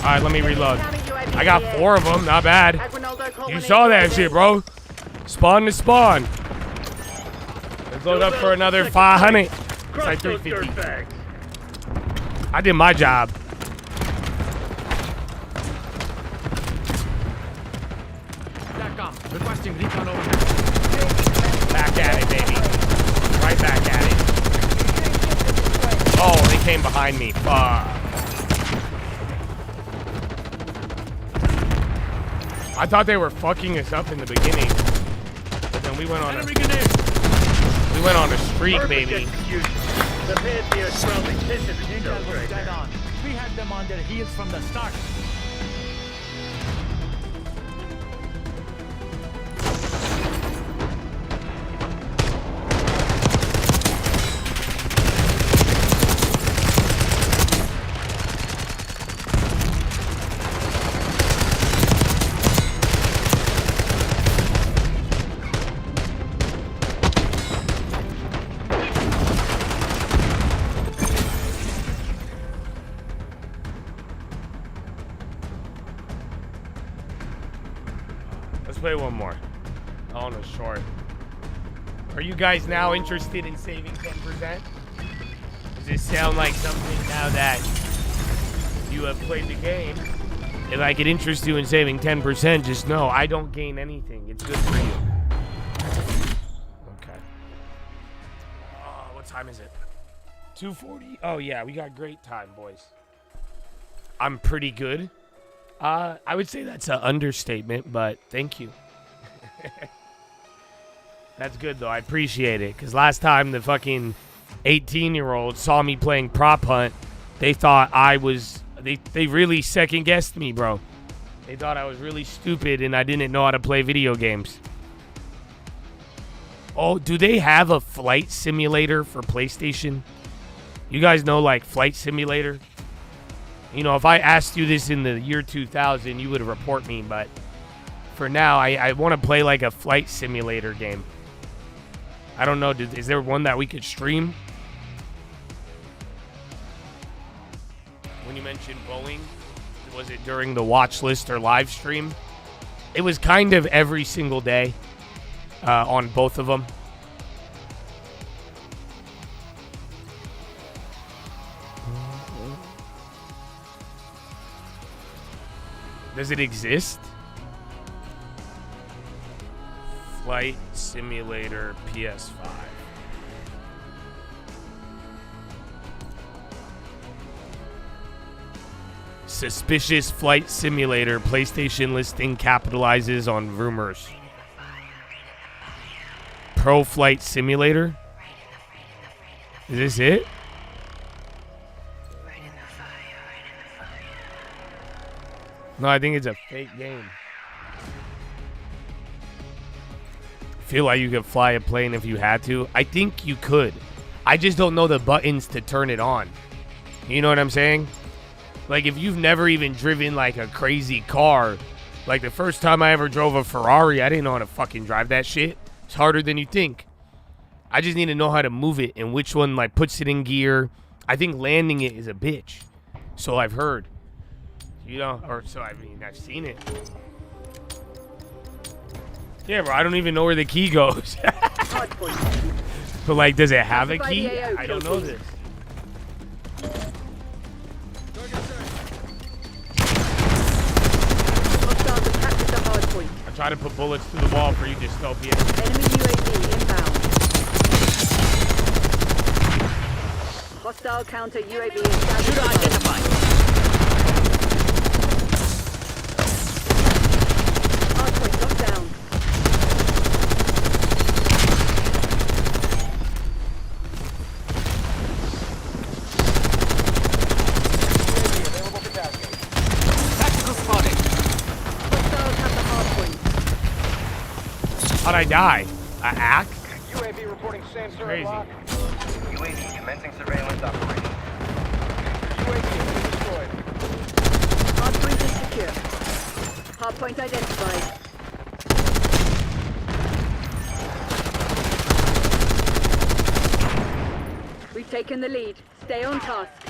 Alright, let me reload. I got 4 of them, not bad. You saw that shit, bro. Spawn to spawn. Let's load up for another 500. It's like 350. I did my job. Requesting recon over. Back at it, baby. Right back at it. Oh, they came behind me. Fuck. I thought they were fucking us up in the beginning. But then we went on a streak, baby. Prepare for your scrubbing. This is Intel was dead on. We had them on their heels from the start. Let's play one more. On a short. Are you guys now interested in saving 10%? Does this sound like something now that you have played the game? If I could interest you in saving 10%, just know I don't gain anything. It's good for you. Okay. What time is it? 2:40? Oh, yeah, we got great time, boys. I'm pretty good. I would say that's an understatement, but thank you. That's good, though. I appreciate it. Because last time the fucking 18-year-olds saw me playing prop hunt, they thought I was... They really second-guessed me, bro. They thought I was really stupid and I didn't know how to play video games. Oh, do they have a flight simulator for PlayStation? You guys know, like, Flight Simulator? You know, if I asked you this in the year 2000, you would report me, but for now, I want to play like a flight simulator game. I don't know, is there one that we could stream? When you mentioned Boeing, was it during the Watchlist or live stream? It was kind of every single day on both of them. Does it exist? Flight Simulator PS5. Suspicious Flight Simulator. PlayStation listing capitalizes on rumors. Pro Flight Simulator? Is this it? No, I think it's a fake game. Feel like you could fly a plane if you had to. I think you could. I just don't know the buttons to turn it on. You know what I'm saying? Like, if you've never even driven, like, a crazy car. Like, the first time I ever drove a Ferrari, I didn't know how to fucking drive that shit. It's harder than you think. I just need to know how to move it and which one, like, puts it in gear. I think landing it is a bitch. So I've heard. You know, or so, I mean, I've seen it. Yeah, bro, I don't even know where the key goes. But, like, does it have a key? I don't know this. I try to put bullets through the wall for you, dystopia. Enemy UAV inbound. Hostile counter UAV established. Shooter identified. Hardpoint locked down. Tactical spotting. Hostiles have the hardpoint. How'd I die? A axe? UAV reporting same Crazy. lock. UAV commencing surveillance operation. UAV has been destroyed. Hardpoint is secure. Hardpoint identified. We've taken the lead. Stay on task.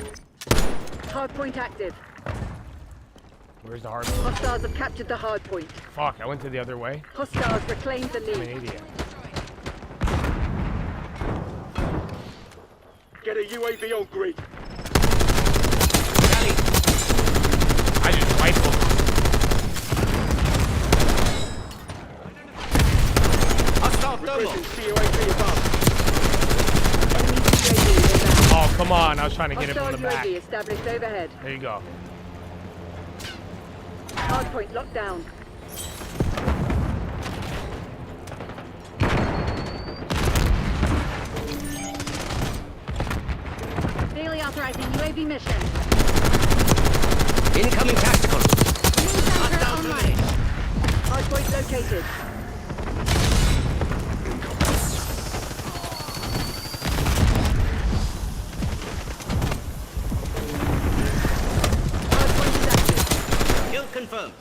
Hardpoint active. Where's the hard point? Hostiles have captured the hardpoint. Fuck, I went to the other way. Hostiles reclaimed the I'm an lead. idiot. Get a UAV on grid. I just rifled. Hostile thermal. UAV above. Enemy UAV inbound. Oh, come on. I was trying to get it Hostile from the back. UAV established overhead. There you go. Hardpoint locked down. Daily authorizing UAV mission. Incoming tactical. Hostile online. Hardpoint located. Hardpoint is active. Kill confirmed.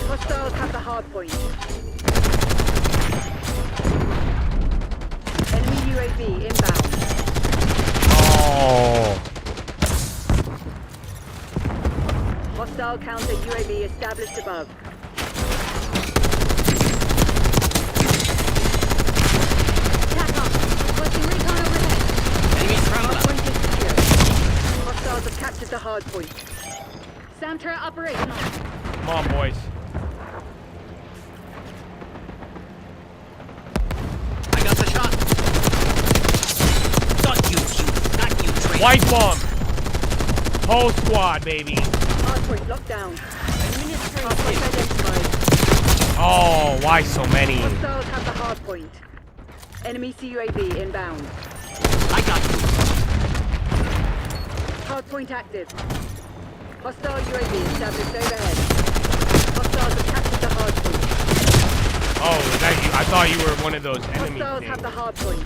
Hostiles have the hardpoint. Enemy UAV inbound. Oh. Hostile counter UAV established above. Attack on. Requesting recon overhead. Enemy scrambler. Hardpoint is secure. Hostiles have captured the hardpoint. Samtra operational. Come on, boys. I got the shot. Not you, not you, traitor. White bomb. Whole squad, baby. Hardpoint locked down. Hardpoint identified. Oh, why so many? Hostiles have the hardpoint. Enemy CUAV inbound. I got you. Hardpoint active. Hostile UAV established overhead. Hostiles have captured the hardpoint. Oh, is that you? I thought you were one of those enemy Hostiles things. have the hardpoint.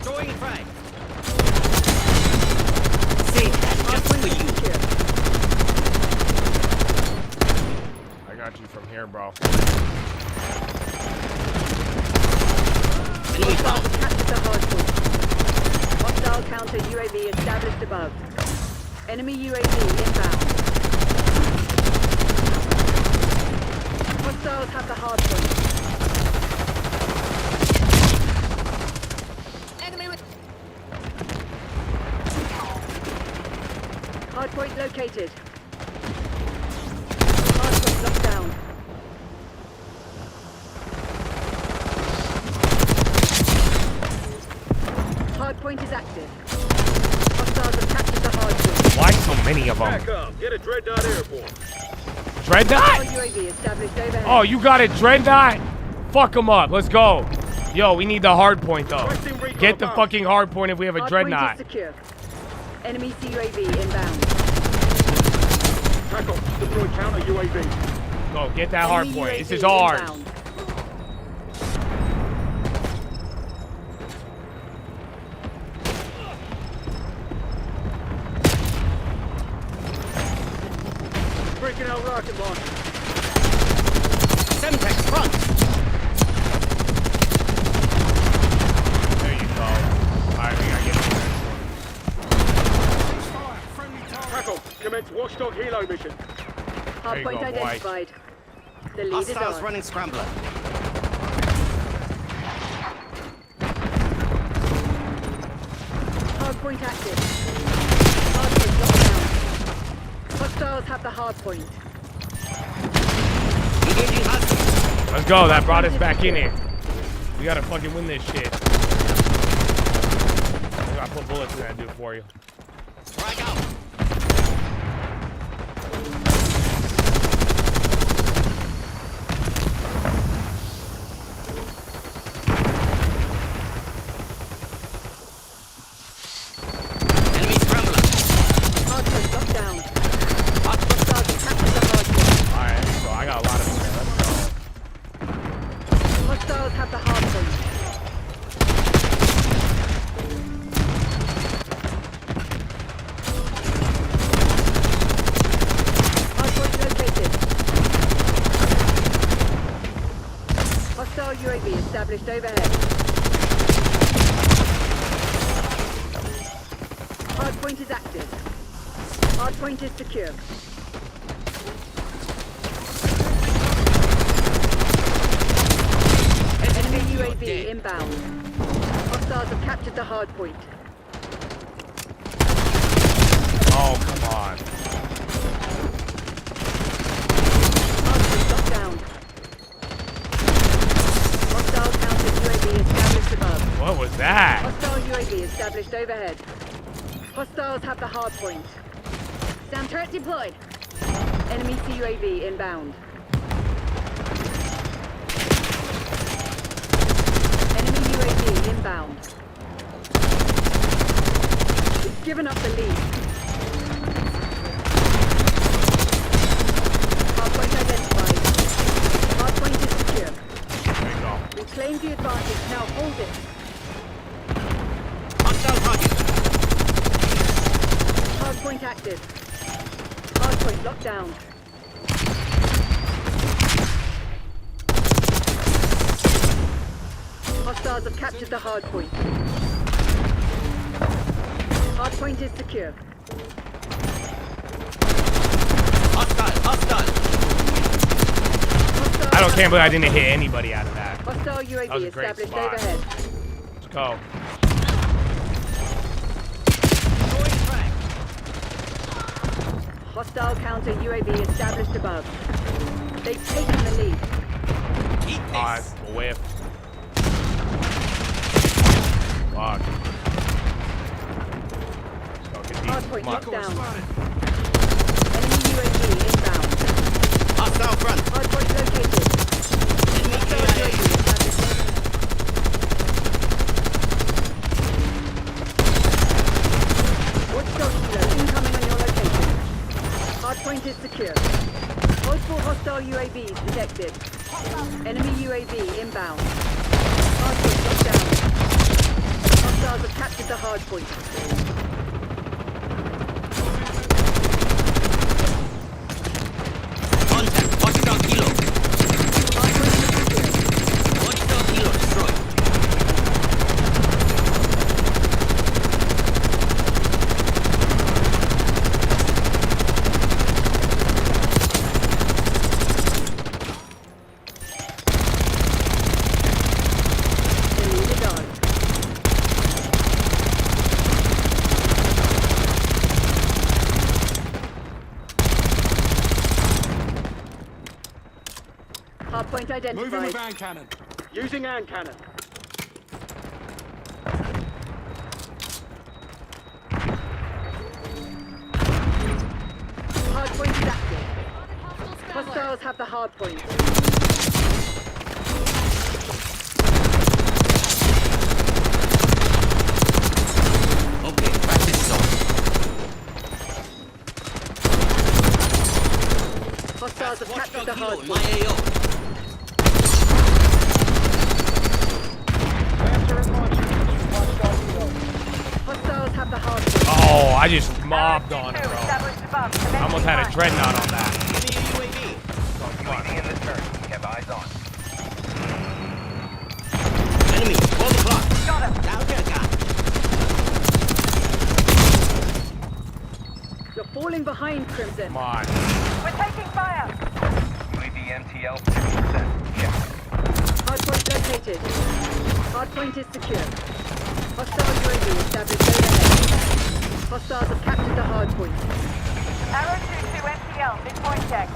Throwing frag. Save that just for you. I got you from here, bro. Enemy Hostiles have captured the hardpoint. Hostile counter UAV established above. Enemy UAV inbound. Hostiles have the hardpoint. Enemy with. Hardpoint located. Hardpoint locked down. Hardpoint is active. Hostiles have captured the hardpoint. Why so many of them? Back up. Get a Dreadnought airborne. Dreadnought? Hostile UAV established overhead. Oh, you got a Dreadnought? Fuck them up. Let's go. Yo, we need the hard point, though. Get the fucking hard point if we have a Hardpoint Dreadnought. is secure. Enemy CUAV inbound. Tackle. Deploy counter UAV. Go, get that hard Enemy point. UAV This is ours. inbound. Breaking out rocket launch. Semtex front. There you go. Alright, we gotta get it. Tackle. Commence Watchdog Helo mission. Hardpoint go, boy. identified. The lead is Hostiles on. running scrambler. Hardpoint active. Hardpoint locked down. Hostiles have the hardpoint. Engaging hostiles. Let's go. That brought us back in here. We gotta fucking win this shit. I gotta put bullets in that dude for you. Frag out. Enemy scrambler. Hardpoint locked down. Hostiles have captured the hardpoint. Alright, so I got a lot of them. Let's go. Hostiles have the hardpoint. Hardpoint located. Hostile UAV established overhead. Hardpoint is active. Hardpoint is secure. Enemy UAV inbound. Hostiles have captured the hardpoint. Oh, come on. Hardpoint locked down. Hostile counter UAV established above. What was that? Hostile UAV established overhead. Hostiles have the hardpoint. SAM turret deployed. Enemy CUAV inbound. We claim the advantage. Now hold it. Hostile target. Hardpoint active. Hardpoint locked down. Hostiles have captured the hardpoint. Hardpoint is secure. Hostile. I can't believe I didn't hit anybody out of that. Hostile That was UAV a great established spot. overhead. Let's go. Hostile counter UAV established above. They've taken the lead. Alright, whiff. Fuck. Let's go, get these. Hardpoint Come on. locked down. Enemy UAV inbound. Hostile front. Hardpoint located. Hostile UAV established. Watchdog Kilo incoming on your location. Hardpoint is secure. Multiple hostile UAVs detected. Enemy UAV inbound. Hardpoint locked down. Hostiles have captured the hardpoint. Contact. Watchdog Kilo. Watchdog Kilo destroyed. Hardpoint identified. Moving with hand cannon. Using hand cannon. Hardpoint is active. Hostiles have the hardpoint. Okay, practice is on. Hostiles have captured the hardpoint. My AO. Hostiles have the hardpoint. Oh, I just mobbed on it, bro. I almost had a dreadnought on that. Oh, come on. In the turn. Have eyes on. Enemy, pull the clock. Got him. Down here, guy. You're falling behind, Crimson. Come on. We're taking fire. UAV MTL 50%. Check. Hardpoint located. Hardpoint is secure. Hostile UAV established overhead. Hostiles have captured the hardpoint. Arrow 2-2 MTL, midpoint check.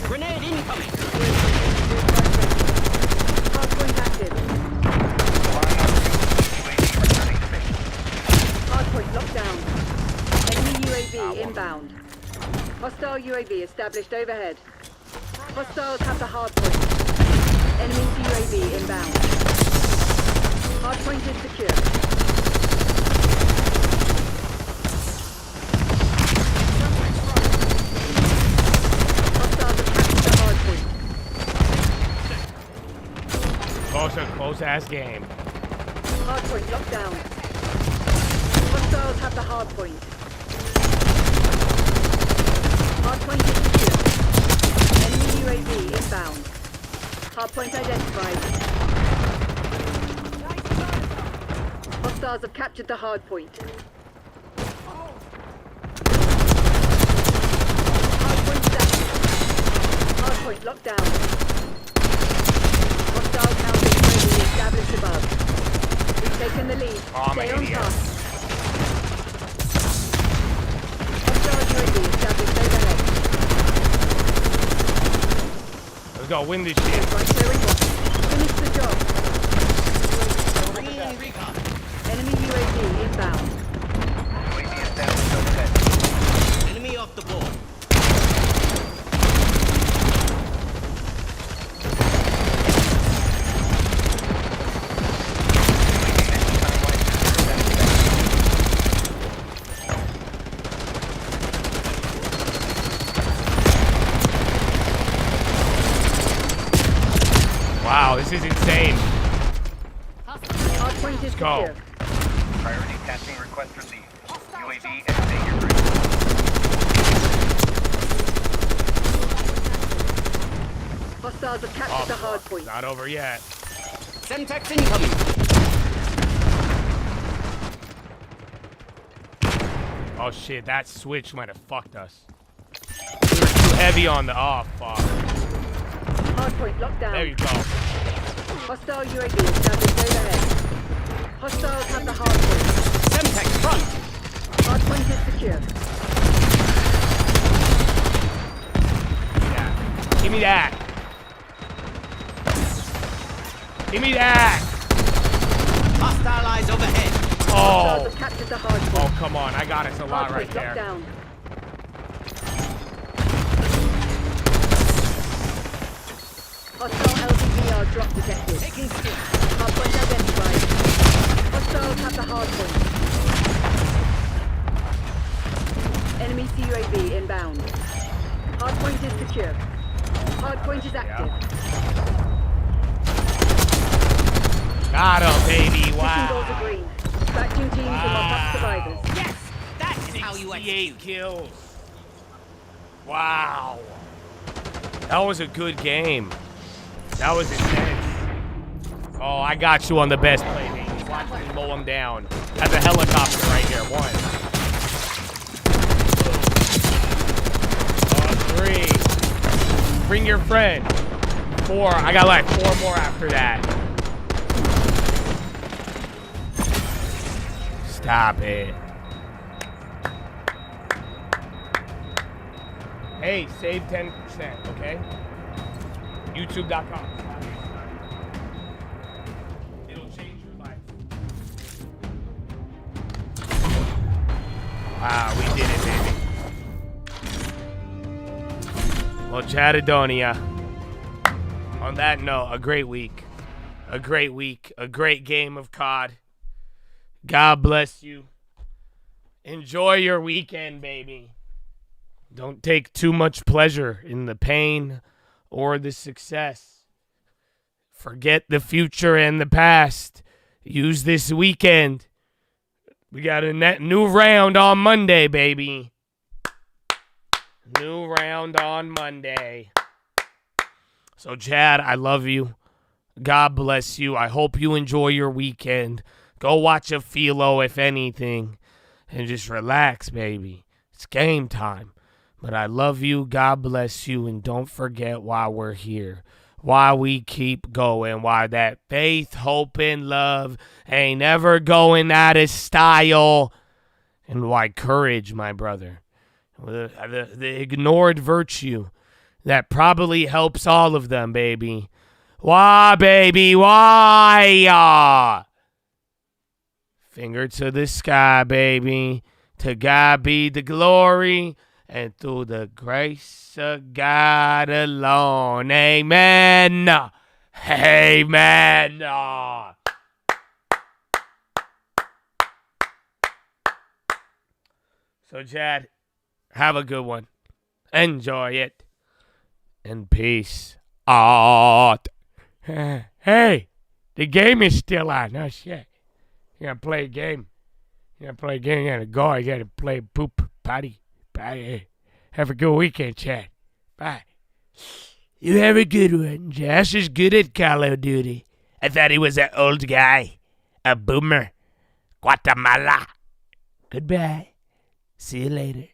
Grenade incoming. Hardpoint active. Hardpoint locked down. Enemy UAV inbound. Hostile UAV established overhead. Hostiles have the hardpoint. Enemy UAV inbound. Hardpoint is secure. Hostiles have captured the hardpoint. Close ass game. Hardpoint locked down. Hostiles have the hardpoint. Hardpoint is secure. Enemy UAV inbound. Hardpoint identified. Hostiles have captured the hardpoint. Hardpoint active. Hardpoint locked down. Hostile counter UAV established above. We've taken the lead. Oh, I'm Stay an on idiot. task. Hostile UAV established overhead. Let's go win this shit. Finish the job. Bringing in recon. Enemy UAV inbound. UAV established overhead. Enemy off the board. Wow, this is insane. Hardpoint is Go. secure. Priority testing request received. UAV exiting your range. Hostiles have captured the hardpoint. Not over yet. Semtex incoming. Oh shit, that switch might have fucked us. We were too heavy on the fuck. Hardpoint locked down. There you go. Hostile UAV established overhead. Hostiles have the hardpoint. Semtex front. Hardpoint is secure. Yeah. Give me that. Give me that. Hostile eyes overhead. Hostiles Oh. have captured the hardpoint. Oh, come on. I got us a lot right Hardpoint locked there. down. Hostile LDVR drop detected. Taking stick. Hardpoint identified. Hostiles have the hardpoint. Enemy CUAV inbound. Hardpoint is secure. Hardpoint is active. Got him, baby. Mission goals Wow. are green. Dispatching teams to mop up survivors. Yes, that's how you 68 execute. kills. Wow. That was a good game. That was intense. Oh, I got you on the best play, baby. Watch me mow him down. That's a helicopter right here. 1. 3. Bring your friend. 4. I got like 4 more after that. Stop it. Hey, save 10%, okay? YouTube.com. It'll change your life. Wow, we did it, baby. Well, Chadadonia. On that note, a great week. A great week. A great game of COD. God bless you. Enjoy your weekend, baby. Don't take too much pleasure in the pain or the success. Forget the future and the past. Use this weekend. We got a new round on Monday, baby. New round on Monday. So, Chad, I love you. God bless you. I hope you enjoy your weekend. Go watch a PHILO, if anything, and just relax, baby. It's game time. But I love you. God bless you. And don't forget why we're here. Why we keep going. Why that faith, hope, and love ain't ever going out of style. And why courage, my brother. The ignored virtue that probably helps all of them, baby. Why, baby? Why? Finger to the sky, baby. To God be the glory. And through the grace of God alone. Amen. Amen. So, Chad, have a good one. Enjoy it. And peace out. Hey, the game is still on. No shit. You gotta play a game. You gotta play a game. You gotta go. You gotta play poop potty. Bye. Have a good weekend, Chad. Bye. You have a good one. Josh is good at Call of Duty. I thought he was an old guy. A boomer. Guatemala. Goodbye. See you later.